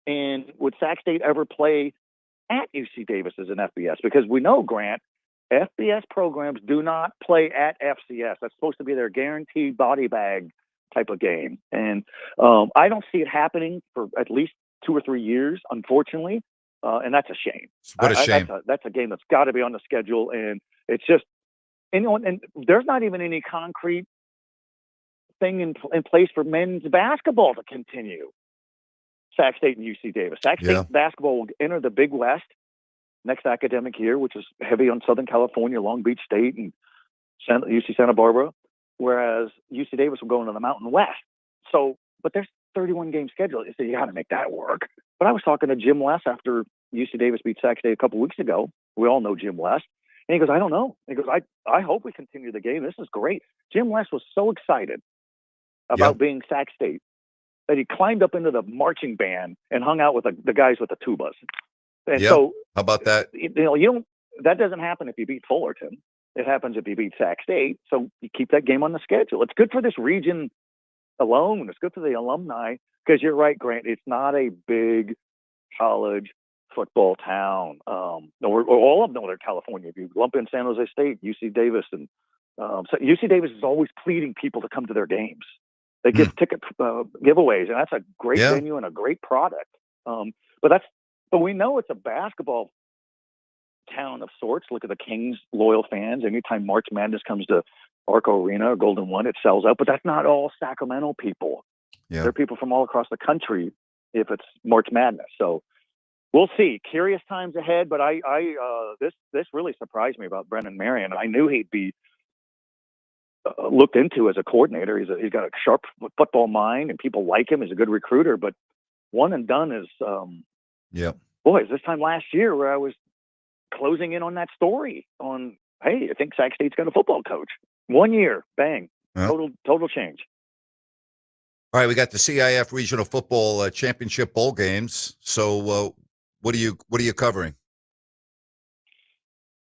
S13: And would Sac State ever play at UC Davis as an FBS? Because we know, Grant, FBS programs do not play at FCS. That's supposed to be their guaranteed body bag type of game. And I don't see it happening for at least 2 or 3 years, unfortunately. And that's a shame.
S1: What a shame.
S13: That's a game that's got to be on the schedule. And it's just, and there's not even any concrete thing in place for men's basketball to continue. Sac State and UC Davis. Sac State basketball will enter the Big West next academic year, which is heavy on Southern California, Long Beach State, and UC Santa Barbara, whereas UC Davis will go into the Mountain West. So, but there's 31 game schedule. So you got to make that work. But I was talking to Jim Less after UC Davis beat Sac State a couple weeks ago. We all know Jim Less. And he goes, I don't know. He goes, I hope we continue the game. This is great. Jim Less was so excited about being Sac State that he climbed up into the marching band and hung out with the guys with the tubas. And
S1: Yep.
S13: so,
S1: How about that?
S13: you don't. That doesn't happen if you beat Fullerton. It happens if you beat Sac State. So you keep that game on the schedule. It's good for this region alone. It's good for the alumni because you're right, Grant. It's not a big college football town, or all of Northern California. If you lump in San Jose State, UC Davis, and so UC Davis is always pleading people to come to their games. They give ticket giveaways, and that's a great venue and a great product. But we know it's a basketball town of sorts. Look at the Kings loyal fans. Anytime March Madness comes to Arco Arena or Golden One, it sells out. But that's not all Sacramento people.
S1: Yeah.
S13: There are people from all across the country if it's March Madness. So we'll see. Curious times ahead. But this really surprised me about Brennan Marion. I knew he'd be looked into as a coordinator. He's got a sharp football mind, and people like him. He's a good recruiter. But one and done is boy, it's this time last year where I was closing in on that story on, hey, I think Sac State's got a football coach. 1 year, bang, total change.
S1: All right, we got the CIF Regional Football Championship Bowl games. So, what are you covering?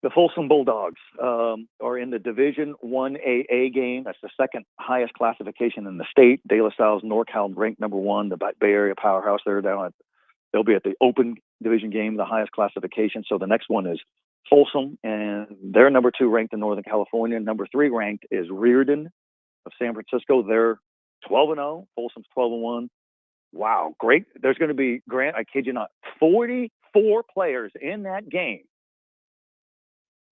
S13: The Folsom Bulldogs are in the Division 1AA game. That's the second highest classification in the state. De La Salle's NorCal ranked number 1, the Bay Area powerhouse. They'll be at the open division game, the highest classification. So the next one is Folsom, and they're number 2 ranked in Northern California. Number 3 ranked is Reardon of San Francisco. They're 12-0. Folsom's 12-1. Wow, great. There's going to be, Grant, I kid you not, 44 players in that game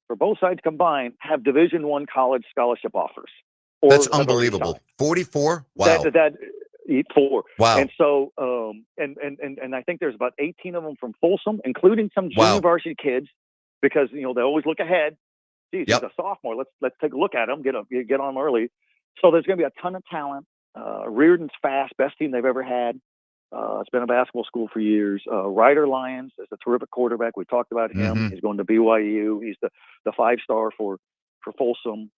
S13: for both sides combined have Division I college scholarship offers.
S1: That's unbelievable. 44? Wow.
S13: That 4.
S1: Wow.
S13: And so, and I think there's about 18 of them from Folsom, including some junior varsity kids, because they always look ahead. Geez, he's a sophomore. Let's take a look at him. Get on him early. So there's going to be a ton of talent. Reardon's fast, best team they've ever had. It's been a basketball school for years. Ryder Lyons is a terrific quarterback. We talked about him.
S1: Mm-hmm.
S13: He's going to BYU. He's the 5-star for Folsom.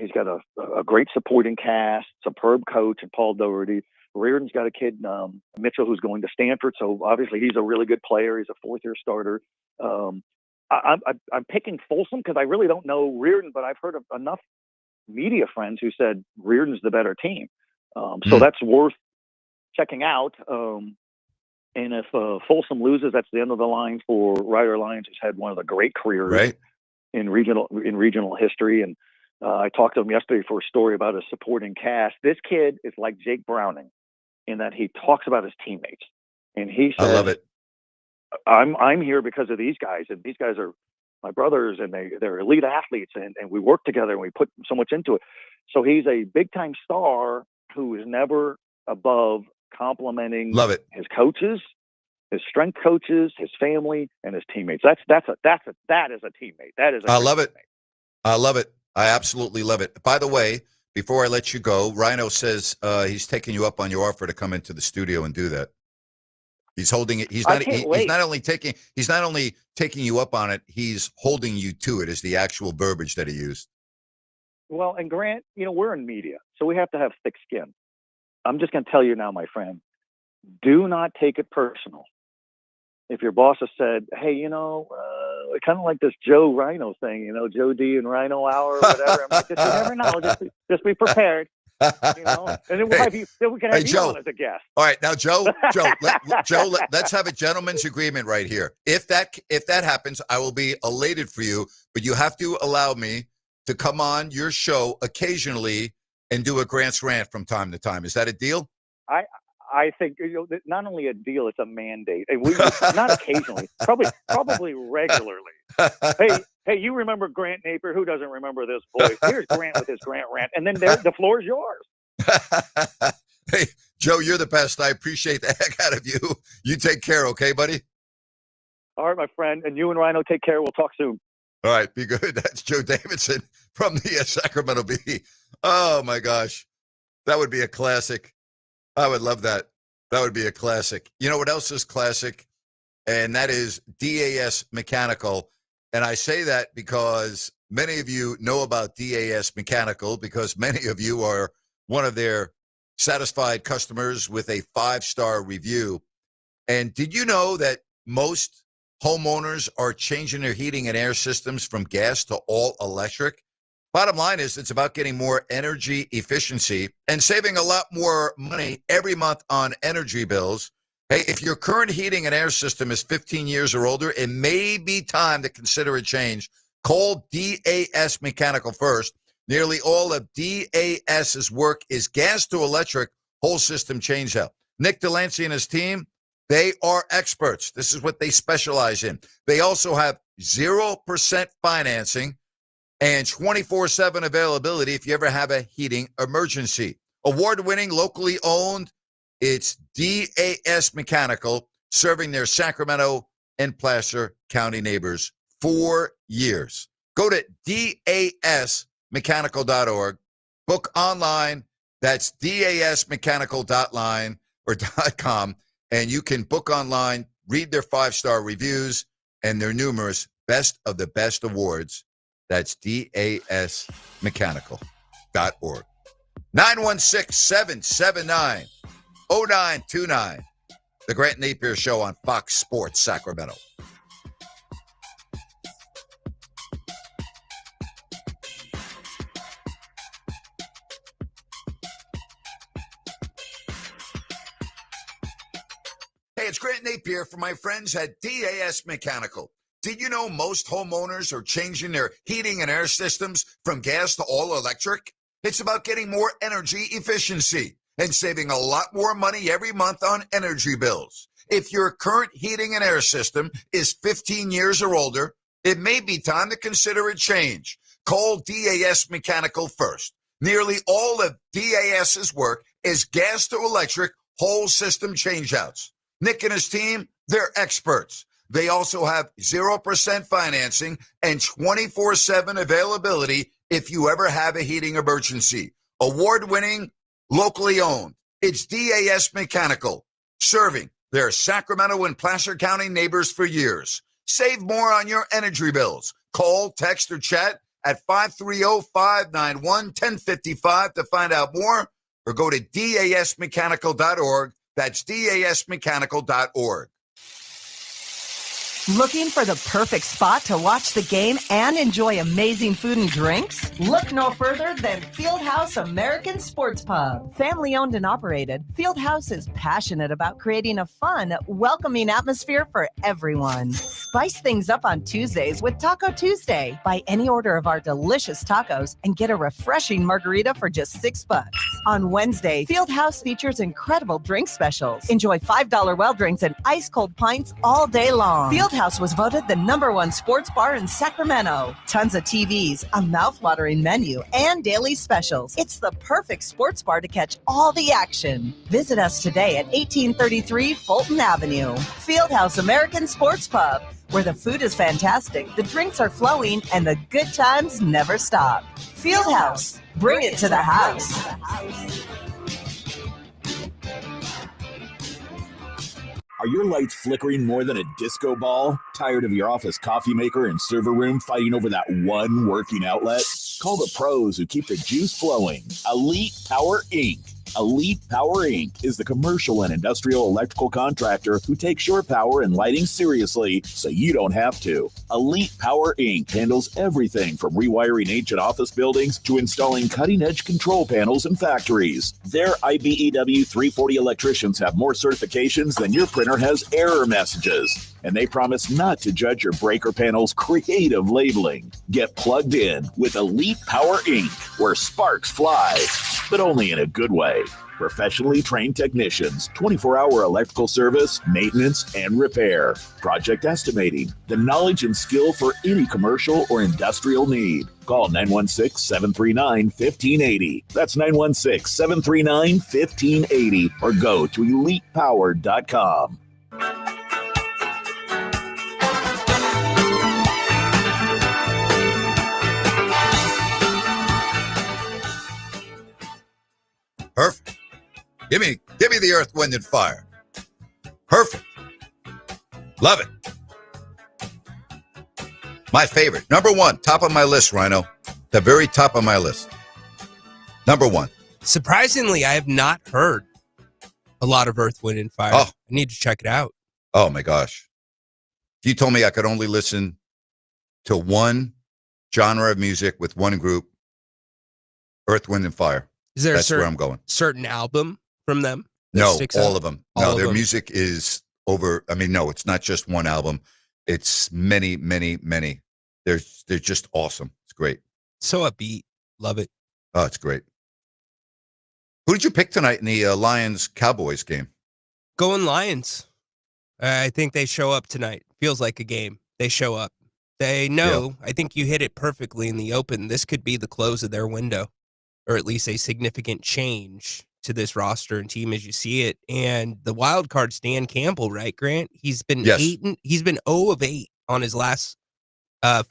S13: He's got a great supporting cast, superb coach, and Paul Doherty. Reardon's got a kid, Mitchell, who's going to Stanford. So obviously he's a really good player. He's a 4th-year starter. I'm picking Folsom because I really don't know Reardon, but I've heard of enough media friends who said Reardon's the better team. So that's worth checking out. And if Folsom loses, that's the end of the line for Ryder Lyons, who's had one of the great careers in regional history. And I talked to him yesterday for a story about his supporting cast. This kid is like Jake Browning in that he talks about his teammates. And he said, I love it. I'm here because of these guys, and these guys are my brothers, and they're elite athletes, and we work together, and we put so much into it. So he's a big-time star who is never above complimenting his coaches, his strength coaches, his family, and his teammates. That is a teammate. That is.
S1: I love it. I love it. I absolutely love it. By the way, before I let you go, Rhino says he's taking you up on your offer to come into the studio and do that. He's holding it. He's not only taking you up on it. He's holding you to it. Is the actual verbiage that he used.
S13: Well, and Grant, we're in media, so we have to have thick skin. I'm just going to tell you now, my friend, do not take it personal. If your boss has said, hey, kind of like this Joe Rhino thing, Joe D and Rhino Hour or whatever. I'm like, you never know. Just be prepared. And then we can have you on as a guest.
S1: All right, now Joe, let's have a gentleman's agreement right here. If that happens, I will be elated for you, but you have to allow me to come on your show occasionally and do a Grant's Rant from time to time. Is that a deal?
S13: I think not only a deal, it's a mandate. And we not occasionally, probably regularly. Hey, you remember Grant Napear? Who doesn't remember this voice? Here's Grant with his Grant Rant, and then the floor is yours.
S1: Hey, Joe, you're the best. I appreciate the heck out of you. You take care, okay, buddy?
S13: All right, my friend, and you and Rhino take care. We'll talk soon.
S1: All right, be good. That's Joe Davidson from the Sacramento Bee. Oh my gosh, that would be a classic. I would love that. That would be a classic. You know what else is classic? And that is DAS Mechanical. And I say that because many of you know about DAS Mechanical because many of you are one of their satisfied customers with a 5-star review. And did you know that most homeowners are changing their heating and air systems from gas to all electric? Bottom line is it's about getting more energy efficiency and saving a lot more money every month on energy bills. Hey, if your current heating and air system is 15 years or older, it may be time to consider a change. Call DAS Mechanical first. Nearly all of DAS's work is gas to electric whole system changeout. Nick Delancey and his team, they are experts. This is what they specialize in. They also have 0% financing and 24/7 availability if you ever have a heating emergency. Award-winning, locally owned, it's DAS Mechanical, serving their Sacramento and Placer County neighbors for years. Go to dasmechanical.org. Book online. That's dasmechanical.com. And you can book online, read their 5-star reviews, and their numerous best of the best awards. That's dasmechanical.org. 916-779-0929. The Grant Napear Show on Fox Sports Sacramento. Hey, it's Grant Napear from my friends at DAS Mechanical. Did you know most homeowners are changing their heating and air systems from gas to all electric? It's about getting more energy efficiency and saving a lot more money every month on energy bills. If your current heating and air system is 15 years or older, it may be time to consider a change. Call DAS Mechanical first. Nearly all of DAS's work is gas to electric whole system changeouts. Nick and his team, they're experts. They also have 0% financing and 24/7 availability if you ever have a heating emergency. Award-winning, locally owned. It's DAS Mechanical, serving their Sacramento and Placer County neighbors for years. Save more on your energy bills. Call, text, or chat at 530-591-1055 to find out more, or go to dasmechanical.org. That's dasmechanical.org.
S15: Looking for the perfect spot to watch the game and enjoy amazing food and drinks? Look no further than Fieldhouse American Sports Pub. Family owned and operated, Fieldhouse is passionate about creating a fun, welcoming atmosphere for everyone. Spice things up on Tuesdays with Taco Tuesday. Buy any order of our delicious tacos and get a refreshing margarita for just $6. On Wednesday, Fieldhouse features incredible drink specials. Enjoy $5 well drinks and ice cold pints all day long. Fieldhouse was voted the #1 sports bar in Sacramento. Tons of TVs, a mouth-watering menu, and daily specials. It's the perfect sports bar to catch all the action. Visit us today at 1833 Fulton Avenue. Fieldhouse American Sports Pub, where the food is fantastic, the drinks are flowing, and the good times never stop. Fieldhouse, bring it to the house.
S12: Are your lights flickering more than a disco ball? Tired of your office coffee maker and server room fighting over that one working outlet? Call the pros who keep the juice flowing. Elite Power Inc. Elite Power Inc. is the commercial and industrial electrical contractor who takes your power and lighting seriously so you don't have to. Elite Power Inc. handles everything from rewiring ancient office buildings to installing cutting-edge control panels in factories. Their IBEW 340 electricians have more certifications than your printer has error messages. And they promise not to judge your breaker panel's creative labeling. Get plugged in with Elite Power Inc., where sparks fly, but only in a good way. Professionally trained technicians, 24-hour electrical service, maintenance, and repair. Project estimating, the knowledge and skill for any commercial or industrial need. Call 916-739-1580. That's 916-739-1580, or go to elitepower.com.
S1: Perfect. Give me the earth, wind, and fire. Perfect. Love it. My favorite. Number one, top of my list, Rhino. The very top of my list. Number one.
S19: Surprisingly, I have not heard a lot of Earth, Wind, and Fire.
S1: Oh.
S19: I need to check it out.
S1: Oh, my gosh. If you told me I could only listen to one genre of music with one group, Earth, Wind, and Fire.
S19: Is there
S1: That's where I'm going.
S19: Certain album from them?
S1: No, all of them.
S19: All
S1: No,
S19: of
S1: their
S19: them.
S1: music is over. I mean, no, it's not just one album. It's many, many, many. They're just awesome. It's great.
S19: So upbeat. Love it.
S1: Oh, it's great. Who did you pick tonight in the Lions-Cowboys game?
S19: Going Lions. I think they show up tonight. Feels like a game. They show up. They know, I think you hit it perfectly in the open. This could be the close of their window, or at least a significant change to this roster and team as you see it. And the wild card, Dan Campbell, right, Grant? He's been he's been 0 of 8 on his last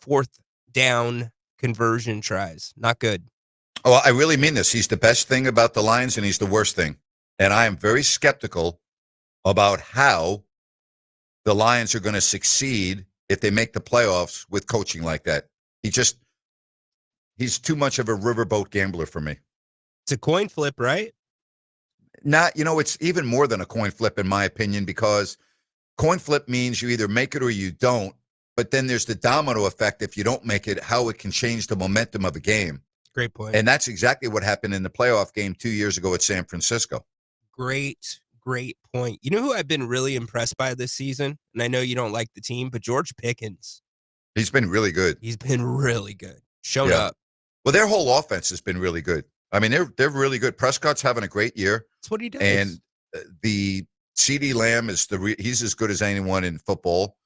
S19: fourth down conversion tries. Not good.
S1: Oh, I really mean this. He's the best thing about the Lions, and he's the worst thing. And I am very skeptical about how the Lions are going to succeed if they make the playoffs with coaching like that. He's too much of a riverboat gambler for me.
S19: It's a coin flip, right?
S1: It's even more than a coin flip, in my opinion, because coin flip means you either make it or you don't. But then there's the domino effect. If you don't make it, how it can change the momentum of a game.
S19: Great point.
S1: And that's exactly what happened in the playoff game 2 years ago at San Francisco.
S19: Great point. You know who I've been really impressed by this season? And I know you don't like the team, but George Pickens.
S1: He's been really good.
S19: He's been really good. Shown up.
S1: Well, their whole offense has been really good. I mean, they're really good. Prescott's having a great year.
S19: That's what he does.
S1: And the CD Lamb is he's as good as anyone in football.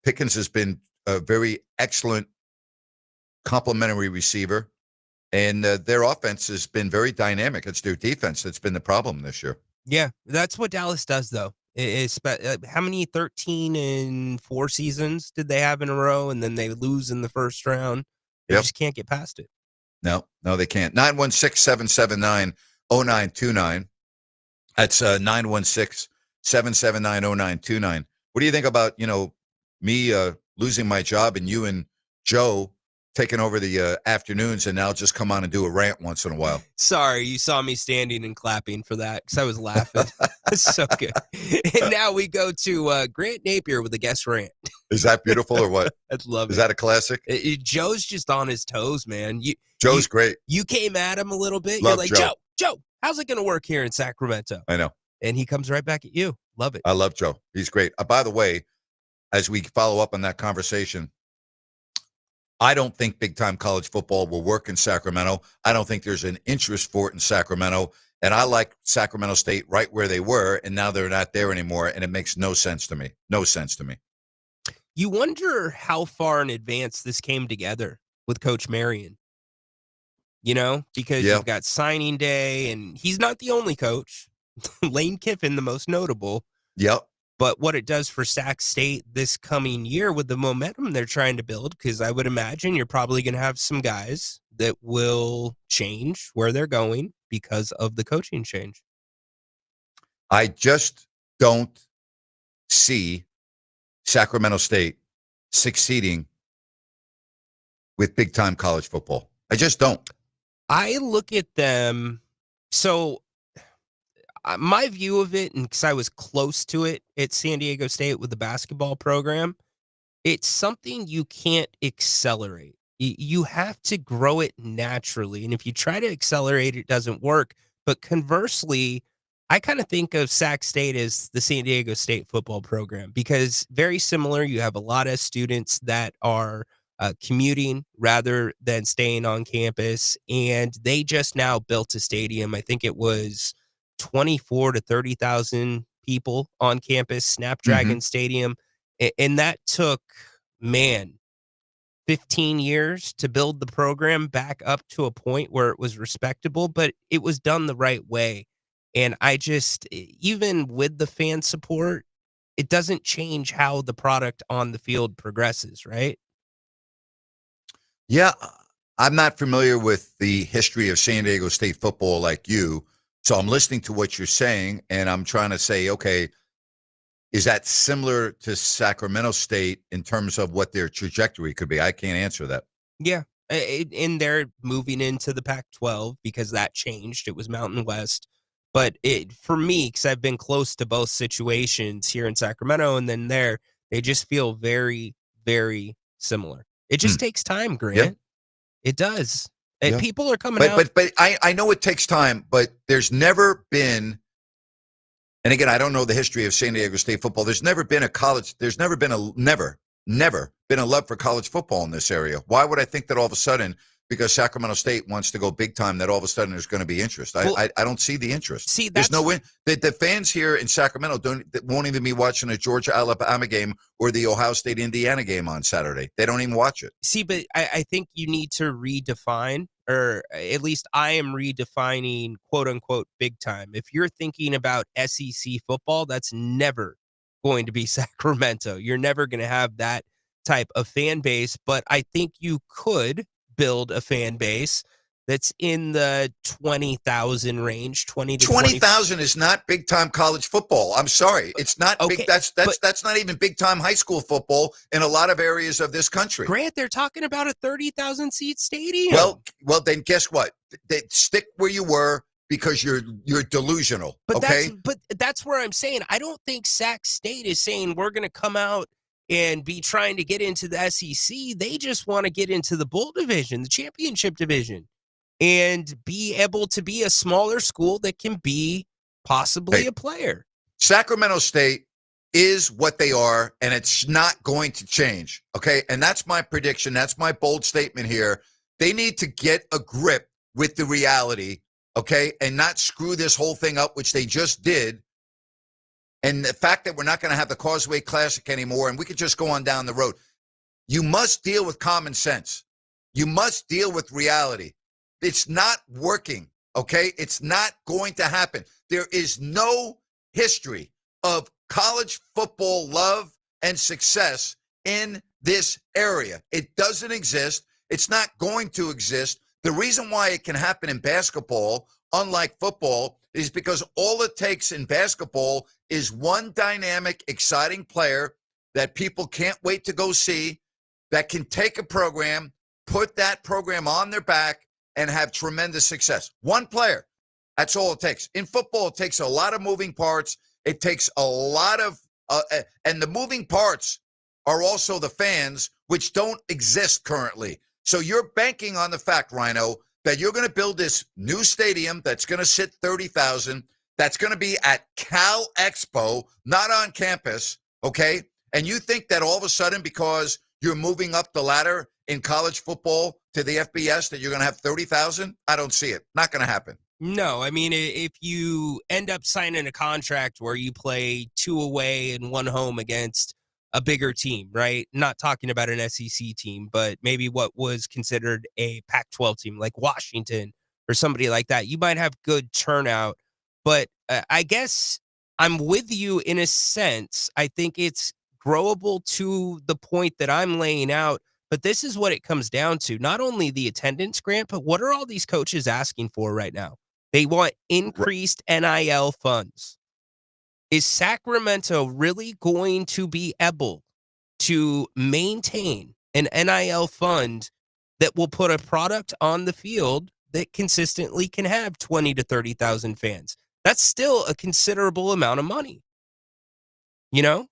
S1: Pickens has been a very excellent complimentary receiver. And their offense has been very dynamic. It's their defense that's been the problem this year.
S19: Yeah, that's what Dallas does, though. How many 13 and 4 seasons did they have in a row, and then they lose in the first round? They just can't get past it.
S1: No, they can't. 916-779-0929. That's 916-779-0929. What do you think about, me losing my job and you and Joe taking over the afternoons and now just come on and do a rant once in a while?
S19: Sorry, you saw me standing and clapping for that because I was laughing. It's so good. And now we go to Grant Napear with a guest rant.
S1: Is that beautiful or what?
S19: I love it.
S1: Is that a classic?
S19: Joe's just on his toes, man.
S1: Joe's great.
S19: You came at him a little bit.
S1: Love
S19: You're like, Joe, how's it going to work here in Sacramento?
S1: I know.
S19: And he comes right back at you. Love it.
S1: I love Joe. He's great. By the way, as we follow up on that conversation, I don't think big-time college football will work in Sacramento. I don't think there's an interest for it in Sacramento. And I like Sacramento State right where they were, and now they're not there anymore, and it makes no sense to me. No sense to me.
S19: You wonder how far in advance this came together with Coach Marion. Because you've got signing day, and he's not the only coach. Lane Kiffin, the most notable.
S1: Yep.
S19: But what it does for Sac State this coming year with the momentum they're trying to build, because I would imagine you're probably going to have some guys that will change where they're going because of the coaching change.
S1: I just don't see Sacramento State succeeding with big-time college football. I just don't.
S19: I look at them. So my view of it, and because I was close to it at San Diego State with the basketball program, it's something you can't accelerate. You have to grow it naturally. And if you try to accelerate, it doesn't work. But conversely, I kind of think of Sac State as the San Diego State football program, because very similar. You have a lot of students that are commuting rather than staying on campus. And they just now built a stadium. I think it was 24 to 30,000 people on campus, Snapdragon Stadium. And that took, 15 years to build the program back up to a point where it was respectable, but it was done the right way. And I just, even with the fan support, it doesn't change how the product on the field progresses, right?
S1: Yeah, I'm not familiar with the history of San Diego State football like you. So I'm listening to what you're saying, and I'm trying to say, okay, is that similar to Sacramento State in terms of what their trajectory could be? I can't answer that.
S19: Yeah, And they're moving into the Pac-12 because that changed. It was Mountain West. But for me, because I've been close to both situations here in Sacramento and then there, they just feel very, very similar. It just takes time, Grant.
S1: Yeah.
S19: It does.
S1: Yeah.
S19: People are coming out.
S1: But I know it takes time, but there's never been, and again, I don't know the history of San Diego State football. There's never been never been a love for college football in this area. Why would I think that all of a sudden, because Sacramento State wants to go big time, that all of a sudden there's going to be interest? I don't see the interest.
S19: See,
S1: there's no win. The fans here in Sacramento won't even be watching a Georgia-Alabama game or the Ohio State-Indiana game on Saturday. They don't even watch it.
S19: See, but I think you need to redefine, or at least I am redefining, quote-unquote, big time. If you're thinking about SEC football, that's never going to be Sacramento. You're never going to have that type of fan base, but I think you could build a fan base that's in the 20,000 range.
S1: 20,000 is not big time college football. I'm sorry, it's not big. That's not even big time high school football in a lot of areas of this country.
S19: Grant, they're talking about a 30,000 seat stadium.
S1: Well, then guess what? They stick where you were because you're delusional.
S19: But
S1: okay,
S19: that's where I'm saying I don't think Sac State is saying we're going to come out and be trying to get into the SEC. They just want to get into the bowl division, the championship division, and be able to be a smaller school that can be possibly a player.
S1: Sacramento State is what they are, and it's not going to change. Okay, and that's my prediction. That's my bold statement here. They need to get a grip with the reality, okay, and not screw this whole thing up, which they just did. And the fact that we're not going to have the Causeway Classic anymore, and we could just go on down the road. You must deal with common sense. You must deal with reality. It's not working, okay? It's not going to happen. There is no history of college football love and success in this area. It doesn't exist. It's not going to exist. The reason why it can happen in basketball, unlike football, is because all it takes in basketball is one dynamic, exciting player that people can't wait to go see, that can take a program, put that program on their back, and have tremendous success. One player. That's all it takes. In football, it takes a lot of moving parts. It takes a lot of, and the moving parts are also the fans, which don't exist currently. So you're banking on the fact, Rhino, that you're going to build this new stadium that's going to sit 30,000, that's going to be at Cal Expo, not on campus, okay? And you think that all of a sudden, because you're moving up the ladder in college football to the FBS, that you're going to have 30,000? I don't see it. Not going to happen.
S19: No, I mean, if you end up signing a contract where you play 2 away and 1 home against a bigger team, right? Not talking about an SEC team, but maybe what was considered a Pac-12 team like Washington or somebody like that, you might have good turnout. But I guess I'm with you in a sense. I think it's growable to the point that I'm laying out. But this is what it comes down to. Not only the attendance, Grant, but what are all these coaches asking for right now? They want increased NIL funds. Is Sacramento really going to be able to maintain an NIL fund that will put a product on the field that consistently can have 20 to 30,000 fans? That's still a considerable amount of money. You know?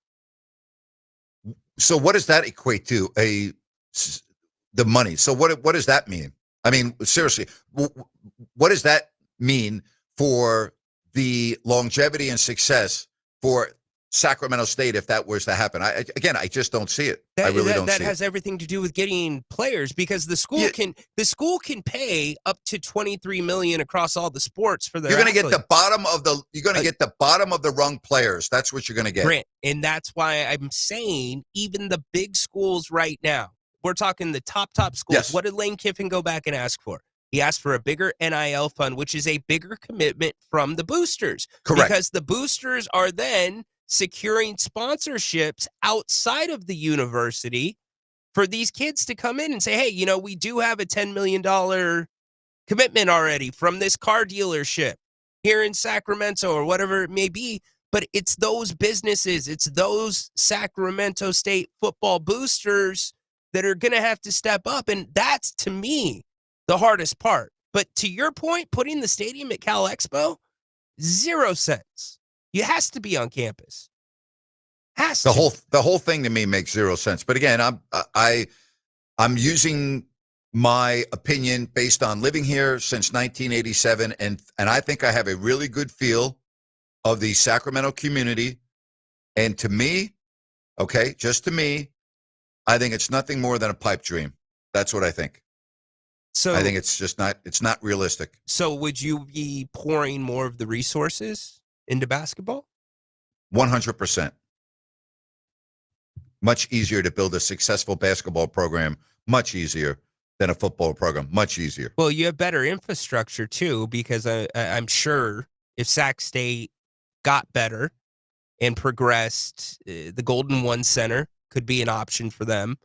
S1: So what does that equate to? The money. So what does that mean? I mean, seriously, what does that mean for the longevity and success for Sacramento State if that was to happen? I just don't see it. I really don't see it.
S19: That has everything to do with getting players, because the school can pay up to $23 million across all the sports for their
S1: You're going to get
S19: athletes.
S1: the bottom of the rung players. That's what you're going to get.
S19: Grant, and that's why I'm saying even the big schools right now, we're talking the top schools.
S1: Yes.
S19: What did Lane Kiffin go back and ask for? He asked for a bigger NIL fund, which is a bigger commitment from the boosters.
S1: Correct.
S19: Because the boosters are then securing sponsorships outside of the university for these kids to come in and say, hey, we do have a $10 million commitment already from this car dealership here in Sacramento or whatever it may be. But it's those businesses, it's those Sacramento State football boosters that are going to have to step up. And that's, to me, the hardest part. But to your point, putting the stadium at Cal Expo, 0 cents. You has to be on campus.
S1: The whole thing to me makes 0 sense. But again, I'm using my opinion based on living here since 1987, and I think I have a really good feel of the Sacramento community. And to me, okay, just to me, I think it's nothing more than a pipe dream. That's what I think.
S19: So
S1: I think it's not realistic.
S19: So would you be pouring more of the resources into basketball?
S1: 100%. Much easier to build a successful basketball program, much easier than a football program, much easier.
S19: Well, you have better infrastructure, too, because I'm sure if Sac State got better and progressed, the Golden One Center could be an option for them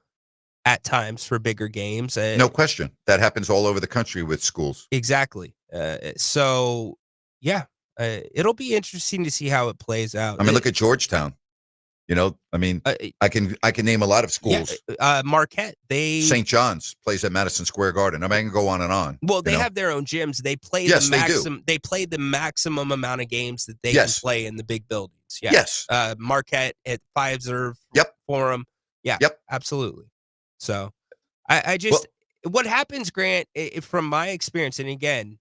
S19: at times for bigger games.
S1: No question. That happens all over the country with schools.
S19: Exactly. So, yeah, it'll be interesting to see how it plays out.
S1: I mean, look at Georgetown. You know, I mean, I can name a lot of schools.
S19: Yeah, Marquette,
S1: St. John's plays at Madison Square Garden. I mean, I can go on and on.
S19: Well, they have their own gyms. They play They play the maximum amount of games that they can play in the big buildings. Yeah.
S1: Yes.
S19: Marquette at Pfizer Forum. Yeah.
S1: Yep.
S19: Absolutely. So, I just what happens, Grant, from my experience, and again,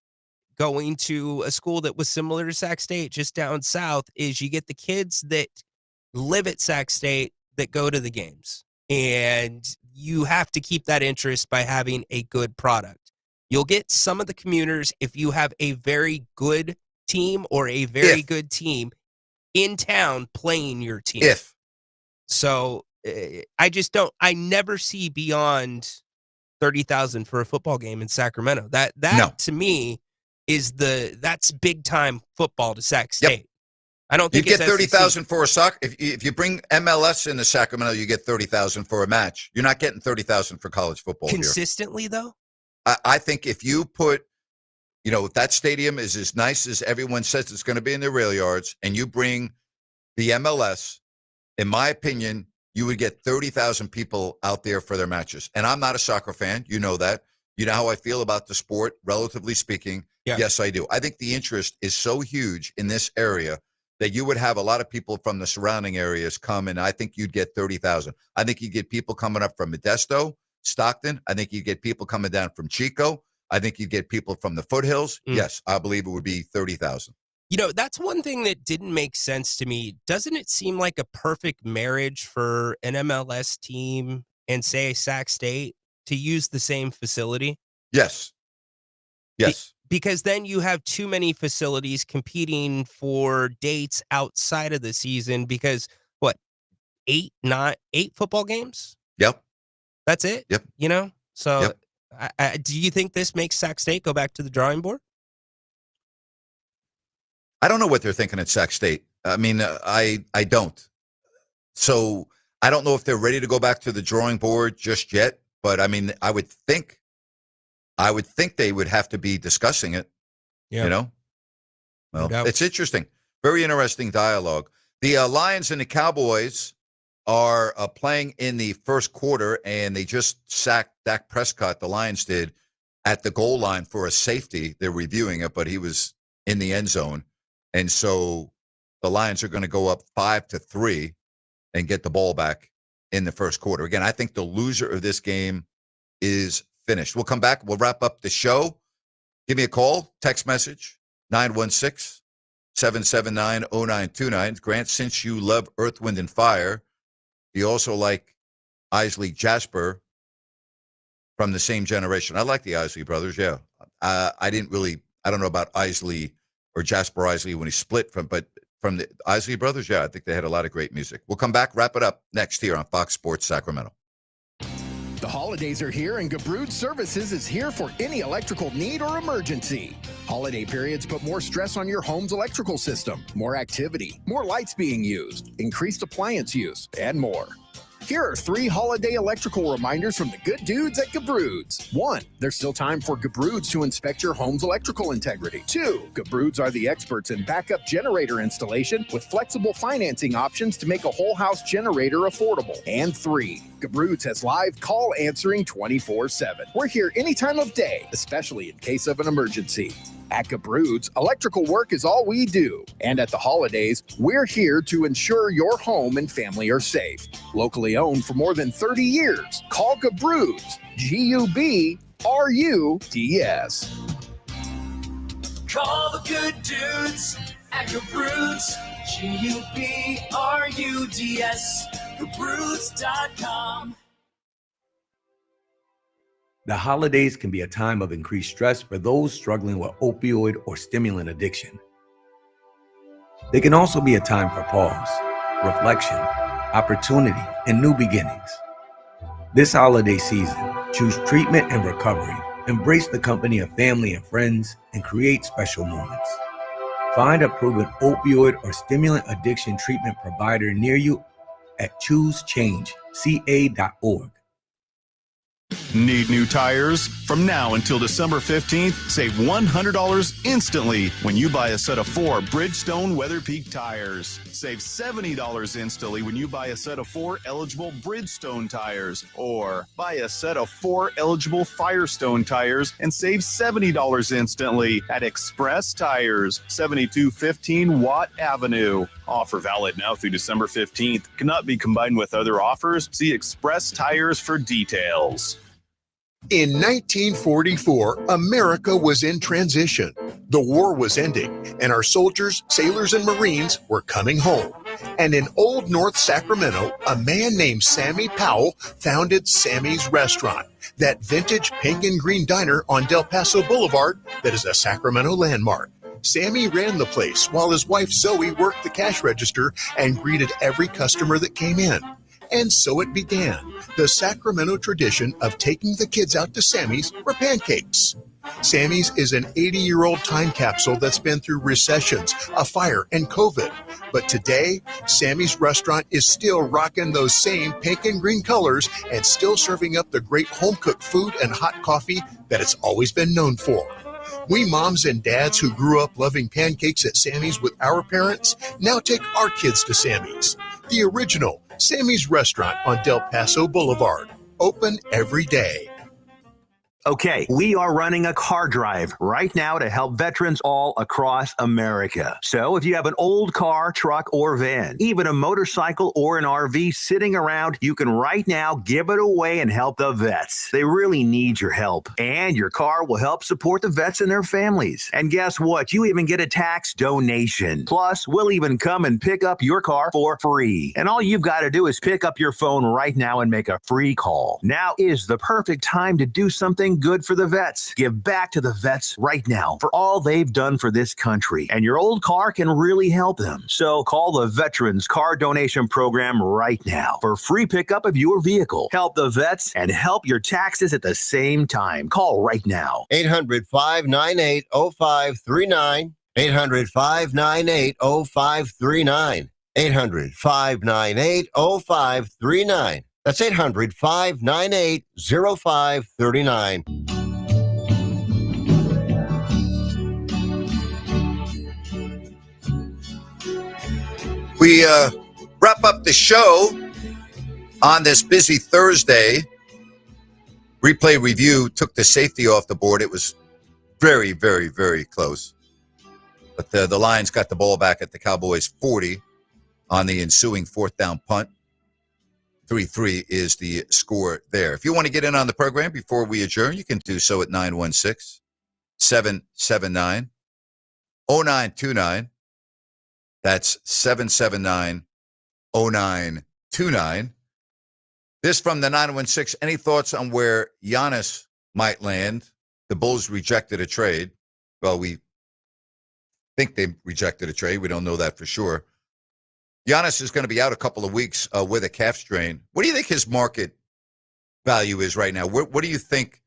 S19: going to a school that was similar to Sac State, just down south, is you get the kids that live at Sac State that go to the games. And you have to keep that interest by having a good product. You'll get some of the commuters if you have a very good team or a very good team in town playing your team. So I never see beyond 30,000 for a football game in Sacramento. That to me is that's big time football to Sac State.
S1: Yep.
S19: I don't think
S1: you get 30,000 for a soccer. If you bring MLS into Sacramento, you get 30,000 for a match. You're not getting 30,000 for college football
S19: consistently, though.
S1: I think if you put, if that stadium is as nice as everyone says it's going to be in the rail yards, and you bring the MLS, in my opinion, you would get 30,000 people out there for their matches. And I'm not a soccer fan. You know that. You know how I feel about the sport, relatively speaking.
S19: Yeah.
S1: Yes, I do. I think the interest is so huge in this area that you would have a lot of people from the surrounding areas come, and I think you'd get 30,000. I think you'd get people coming up from Modesto, Stockton. I think you'd get people coming down from Chico. I think you'd get people from the foothills. Yes, I believe it would be 30,000.
S19: That's one thing that didn't make sense to me. Doesn't it seem like a perfect marriage for an MLS team and, say, Sac State to use the same facility?
S1: Yes.
S19: Because then you have too many facilities competing for dates outside of the season because, 8 football games?
S1: Yep.
S19: That's it?
S1: Yep.
S19: So do you think this makes Sac State go back to the drawing board?
S1: I don't know what they're thinking at Sac State. I mean, I don't. So I don't know if they're ready to go back to the drawing board just yet, but I mean, I would think they would have to be discussing it, Well, it's interesting. Very interesting dialogue. The Lions and the Cowboys are playing in the first quarter, and they just sacked Dak Prescott, the Lions did, at the goal line for a safety. They're reviewing it, but he was in the end zone. And so the Lions are going to go up 5-3 and get the ball back in the first quarter. Again, I think the loser of this game is finished. We'll come back. We'll wrap up the show. Give me a call, text message, 916-779-0929. Grant, since you love Earth, Wind, and Fire, you also like Isley Jasper from the same generation. I like the Isley brothers, yeah. I don't know about Isley or Jasper Isley when he split but from the Isley brothers, yeah, I think they had a lot of great music. We'll come back, wrap it up next here on Fox Sports Sacramento.
S2: The holidays are here, and Gabrud Services is here for any electrical need or emergency. Holiday periods put more stress on your home's electrical system, more activity, more lights being used, increased appliance use, and more. Here are 3 holiday electrical reminders from the good dudes at Gabroods. 1. There's still time for Gabroods to inspect your home's electrical integrity. 2. Gabroods are the experts in backup generator installation with flexible financing options to make a whole house generator affordable. And 3. Gabroods has live call answering 24/7. We're here any time of day, especially in case of an emergency. At Gabroods, electrical work is all we do. And at the holidays, we're here to ensure your home and family are safe. Locally owned for more than 30 years. Call Gabroods, G-U-B-R-U-D-S.
S3: Call the good dudes at Gabroods, G-U-B-R-U-D-S, Gabroods.com.
S11: The holidays can be a time of increased stress for those struggling with opioid or stimulant addiction. They can also be a time for pause, reflection, opportunity, and new beginnings. This holiday season, choose treatment and recovery. Embrace the company of family and friends and create special moments. Find a proven opioid or stimulant addiction treatment provider near you at choosechangeca.org.
S17: Need new tires? From now until December 15th, save $100 instantly when you buy a set of 4 Bridgestone Weather Peak tires. Save $70 instantly when you buy a set of 4 eligible Bridgestone tires. Or buy a set of 4 eligible Firestone tires and save $70 instantly at Express Tires, 7215 Watt Avenue. Offer valid now through December 15th. Cannot be combined with other offers. See Express Tires for details.
S16: In 1944, America was in transition. The war was ending, and our soldiers, sailors, and Marines were coming home. And in Old North Sacramento, a man named Sammy Powell founded Sammy's Restaurant, that vintage pink and green diner on Del Paso Boulevard that is a Sacramento landmark. Sammy ran the place while his wife Zoe worked the cash register and greeted every customer that came in. And so it began, the Sacramento tradition of taking the kids out to Sammy's for pancakes. Sammy's is an 80-year-old time capsule that's been through recessions, a fire, and COVID. But today, Sammy's Restaurant is still rocking those same pink and green colors and still serving up the great home-cooked food and hot coffee that it's always been known for. We moms and dads who grew up loving pancakes at Sammy's with our parents now take our kids to Sammy's. The original Sammy's Restaurant on Del Paso Boulevard. Open every day.
S7: Okay, we are running a car drive right now to help veterans all across America. So if you have an old car, truck, or van, even a motorcycle or an RV sitting around, you can right now give it away and help the vets. They really need your help. And your car will help support the vets and their families. And guess what? You even get a tax donation. Plus, we'll even come and pick up your car for free. And all you've got to do is pick up your phone right now and make a free call. Now is the perfect time to do something good for the vets. Give back to the vets right now for all they've done for this country. And your old car can really help them. So call the Veterans Car Donation Program right now for free pickup of your vehicle. Help the vets and help your taxes at the same time. Call right now.
S8: 800-598-0539. 800-598-0539. 800-598-0539. That's 800-598-0539.
S1: We wrap up the show on this busy Thursday. Replay review took the safety off the board. It was very, very, very close. But the Lions got the ball back at the Cowboys' 40 on the ensuing 4th down punt. 3-3 is the score there. If you want to get in on the program before we adjourn, you can do so at 916-779-0929. That's 779-0929. This from the 916. Any thoughts on where Giannis might land? The Bulls rejected a trade. Well, we think they rejected a trade. We don't know that for sure. Giannis is going to be out a couple of weeks with a calf strain. What do you think his market value is right now? What do you think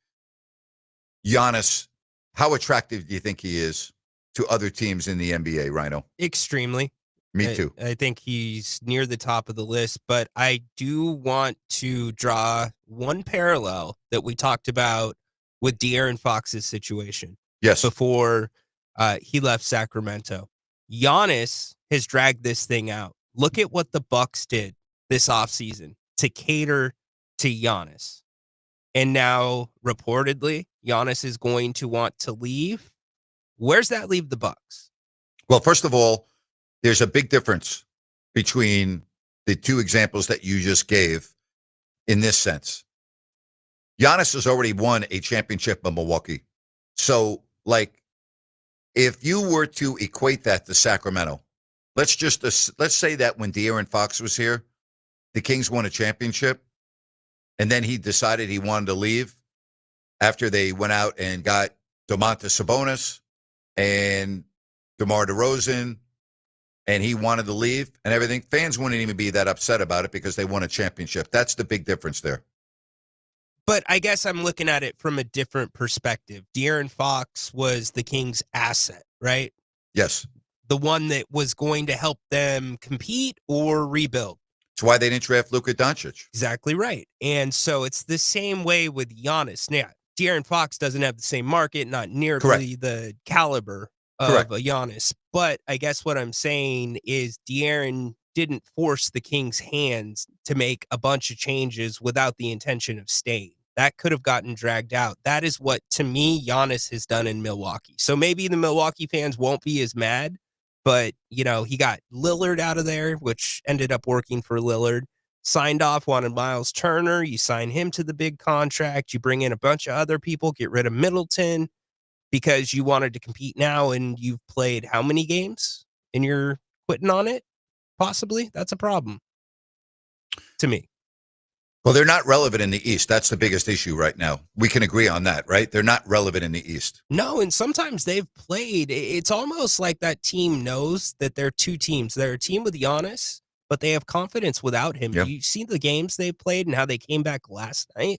S1: Giannis, how attractive do you think he is to other teams in the NBA, Rhino?
S19: Extremely.
S1: Me too.
S19: I think he's near the top of the list, but I do want to draw one parallel that we talked about with De'Aaron Fox's situation.
S1: Yes.
S19: Before he left Sacramento. Giannis has dragged this thing out. Look at what the Bucks did this offseason to cater to Giannis. And now, reportedly, Giannis is going to want to leave. Where's that leave the Bucks?
S1: Well, first of all, there's a big difference between the two examples that you just gave in this sense. Giannis has already won a championship in Milwaukee. So, like, if you were to equate that to Sacramento, let's say that when De'Aaron Fox was here, the Kings won a championship, and then he decided he wanted to leave after they went out and got Domantas Sabonis and DeMar DeRozan, and he wanted to leave and everything. Fans wouldn't even be that upset about it because they won a championship. That's the big difference there.
S19: But I guess I'm looking at it from a different perspective. De'Aaron Fox was the Kings' asset, right?
S1: Yes.
S19: The one that was going to help them compete or rebuild.
S1: That's why they didn't draft Luka Doncic.
S19: Exactly right. And so it's the same way with Giannis. Now, De'Aaron Fox doesn't have the same market, not nearly the caliber of a Giannis. But I guess what I'm saying is De'Aaron didn't force the Kings' hands to make a bunch of changes without the intention of staying. That could have gotten dragged out. That is what, to me, Giannis has done in Milwaukee. So maybe the Milwaukee fans won't be as mad, but, you know, he got Lillard out of there, which ended up working for Lillard. Signed off, wanted Miles Turner. You sign him to the big contract. You bring in a bunch of other people, get rid of Middleton because you wanted to compete now, and you've played how many games and you're quitting on it? Possibly. That's a problem to me.
S1: Well, they're not relevant in the East. That's the biggest issue right now. We can agree on that, right? They're not relevant in the East.
S19: No, and sometimes they've played. It's almost like that team knows that they're two teams. They're a team with Giannis, but they have confidence without him.
S1: Yep.
S19: You see the games they played and how they came back last night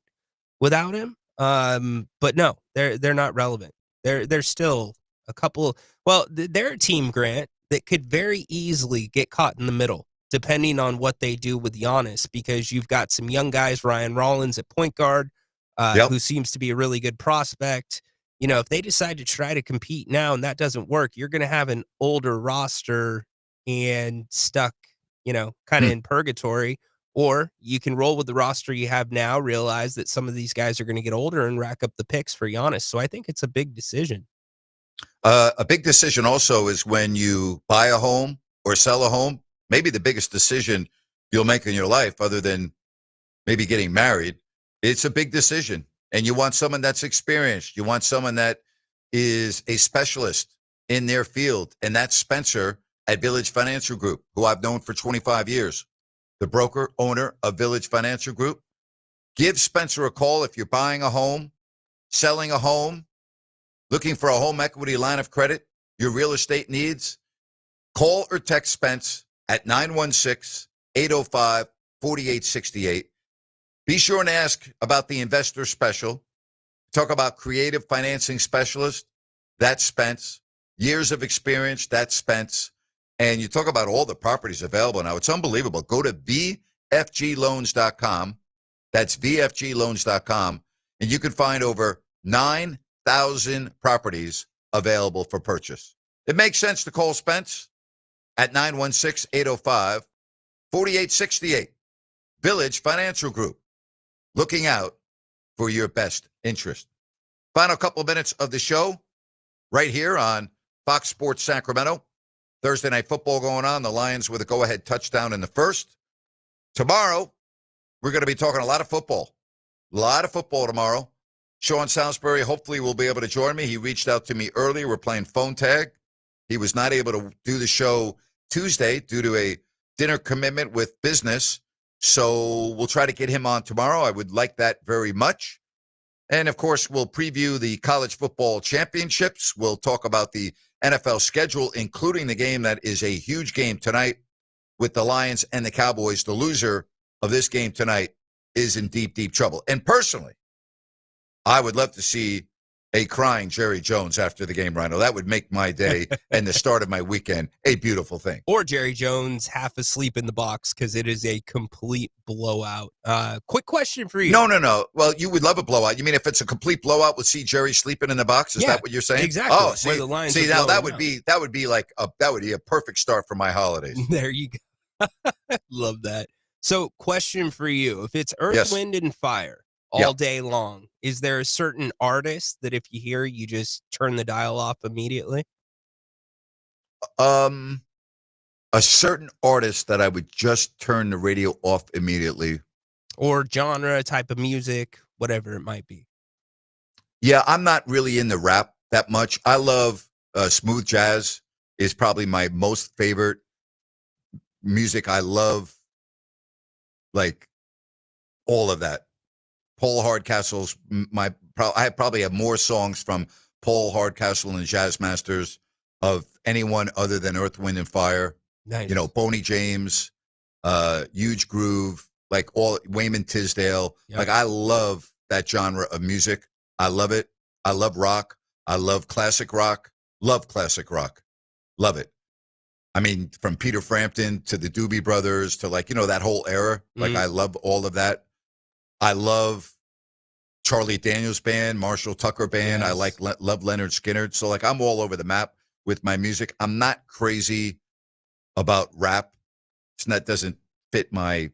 S19: without him. But no, they're not relevant. They're still a couple. Well, they're a team, Grant, that could very easily get caught in the middle, depending on what they do with Giannis, because you've got some young guys, Ryan Rollins at point guard, who seems to be a really good prospect. You know, if they decide to try to compete now and that doesn't work, you're going to have an older roster and stuck, you know, kind of in purgatory. Or you can roll with the roster you have now, realize that some of these guys are going to get older and rack up the picks for Giannis. So I think it's a big decision.
S1: A big decision also is when you buy a home or sell a home. Maybe the biggest decision you'll make in your life, other than maybe getting married. It's a big decision. And you want someone that's experienced. You want someone that is a specialist in their field. And that's Spencer at Village Financial Group, who I've known for 25 years. The broker, owner of Village Financial Group. Give Spencer a call if you're buying a home, selling a home, looking for a home equity line of credit, your real estate needs. Call or text Spence at 916-805-4868. Be sure and ask about the investor special. Talk about creative financing specialist. That's Spence. Years of experience. That's Spence. And you talk about all the properties available now. It's unbelievable. Go to VFGloans.com. That's VFGloans.com. And you can find over 9,000 properties available for purchase. It makes sense to call Spence at 916-805-4868. Village Financial Group, looking out for your best interest. Final couple of minutes of the show right here on Fox Sports Sacramento. Thursday Night Football going on. The Lions with a go-ahead touchdown in the first. Tomorrow, we're going to be talking a lot of football. A lot of football tomorrow. Sean Salisbury hopefully will be able to join me. He reached out to me earlier. We're playing phone tag. He was not able to do the show Tuesday due to a dinner commitment with business. So we'll try to get him on tomorrow. I would like that very much. And, of course, we'll preview the college football championships. We'll talk about the NFL schedule, including the game that is a huge game tonight with the Lions and the Cowboys. The loser of this game tonight is in deep, deep trouble. And personally, I would love to see a crying Jerry Jones after the game, Rhino. That would make my day and the start of my weekend a beautiful thing.
S19: Or Jerry Jones half asleep in the box because it is a complete blowout. Quick question for you.
S1: No. Well, you would love a blowout. You mean if it's a complete blowout, we'll see Jerry sleeping in the box? Is that what you're saying?
S19: Exactly.
S1: Oh, see,
S19: where the Lions
S1: now that would be a perfect start for my holidays.
S19: There you go. Love that. So, question for you: if it's Earth, Wind, and Fire all day long, is there a certain artist that if you hear, you just turn the dial off immediately?
S1: A certain artist that I would just turn the radio off immediately.
S19: Or genre, type of music, whatever it might be.
S1: Yeah, I'm not really into rap that much. I love smooth jazz is probably my most favorite music. I love like all of that. Paul Hardcastle's I probably have more songs from Paul Hardcastle and the Jazz Masters of anyone other than Earth, Wind, and Fire.
S19: Nice.
S1: You know, Boney James, Huge Groove, like all Wayman Tisdale.
S19: Yep.
S1: Like I love that genre of music. I love it. I love rock. I love classic rock. Love classic rock. Love it. I mean, from Peter Frampton to the Doobie Brothers to that whole era. Like I love all of that. I love Charlie Daniels Band, Marshall Tucker Band.
S19: Yes.
S1: I love Leonard Skinner. So I'm all over the map with my music. I'm not crazy about rap. That doesn't fit my.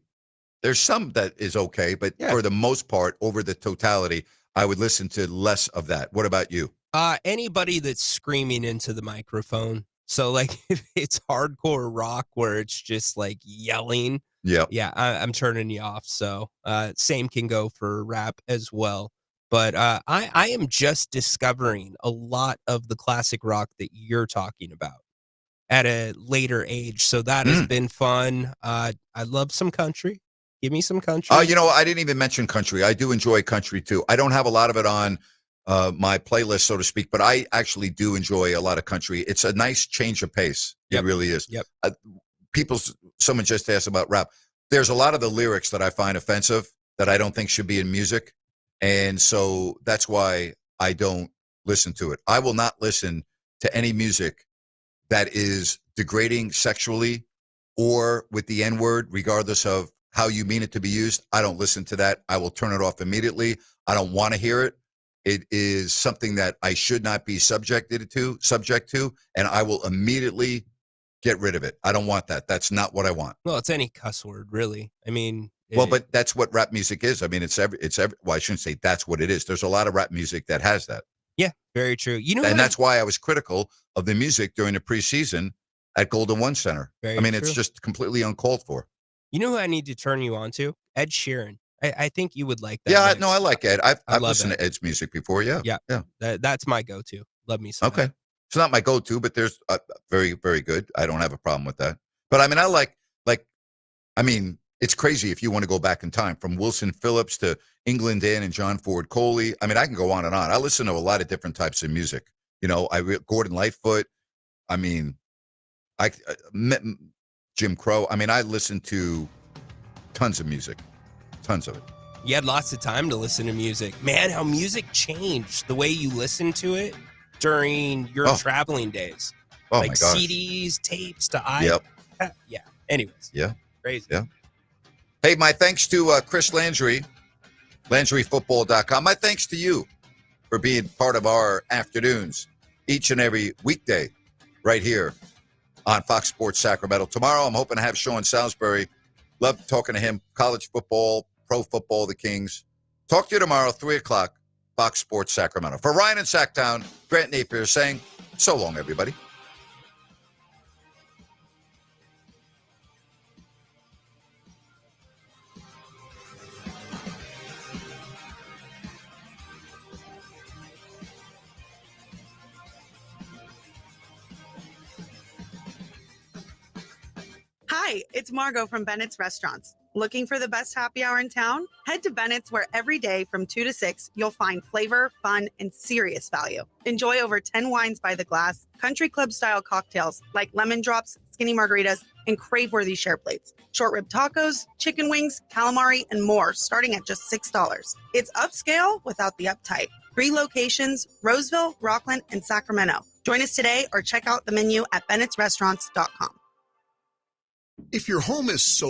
S1: There's some that is okay, but for the most part, over the totality, I would listen to less of that. What about you?
S19: Anybody that's screaming into the microphone. So if it's hardcore rock where it's just yelling. Yeah, I'm turning you off. So same can go for rap as well. But I am just discovering a lot of the classic rock that you're talking about at a later age. So that has been fun. I love some country. Give me some country.
S1: I didn't even mention country. I do enjoy country too. I don't have a lot of it on my playlist, so to speak, but I actually do enjoy a lot of country. It's a nice change of pace. It really is.
S19: Yep.
S1: Someone just asked about rap. There's a lot of the lyrics that I find offensive that I don't think should be in music. And so that's why I don't listen to it. I will not listen to any music that is degrading sexually or with the N-word, regardless of how you mean it to be used. I don't listen to that. I will turn it off immediately. I don't want to hear it. It is something that I should not be subject to, and I will immediately get rid of it. I don't want that. That's not what I want.
S19: Well, it's any cuss word, really. I mean,
S1: but that's what rap music is. I mean, it's every. Well, I shouldn't say that's what it is. There's a lot of rap music that has that.
S19: Yeah, very true.
S1: And that's why I was critical of the music during the preseason at Golden One Center. It's just completely uncalled for.
S19: You know who I need to turn you on to? Ed Sheeran. I think you would like that.
S1: Yeah, no, I like Ed. I've listened to Ed's music before. Yeah.
S19: That's my go-to. Love me some.
S1: Okay. It's not my go-to, but there's very, very good. I don't have a problem with that. But I mean, it's crazy if you want to go back in time from Wilson Phillips to England Dan and John Ford Coley. I mean, I can go on and on. I listen to a lot of different types of music. Gordon Lightfoot. I mean, Jim Crow. I mean, I listen to tons of music. Tons of it.
S19: You had lots of time to listen to music. Man, how music changed the way you listen to it during your traveling days.
S1: Oh, my gosh.
S19: CDs, tapes to iPod.
S1: Yep.
S19: Yeah. Anyways.
S1: Yeah.
S19: Crazy.
S1: Yeah. Hey, my thanks to Chris Landry, LandryFootball.com. My thanks to you for being part of our afternoons each and every weekday right here on Fox Sports Sacramento. Tomorrow, I'm hoping to have Sean Salisbury. Love talking to him. College football, pro football, the Kings. Talk to you tomorrow, 3 o'clock, Fox Sports Sacramento. For Ryan in Sacktown, Grant Napear saying so long, everybody.
S14: Hi, it's Margot from Bennett's Restaurants. Looking for the best happy hour in town? Head to Bennett's, where every day from 2 to 6, you'll find flavor, fun, and serious value. Enjoy over 10 wines by the glass, country club-style cocktails like lemon drops, skinny margaritas, and crave-worthy share plates. Short rib tacos, chicken wings, calamari, and more, starting at just $6. It's upscale without the uptight. 3 locations, Roseville, Rockland, and Sacramento. Join us today or check out the menu at bennettsrestaurants.com.
S16: If your home is sold,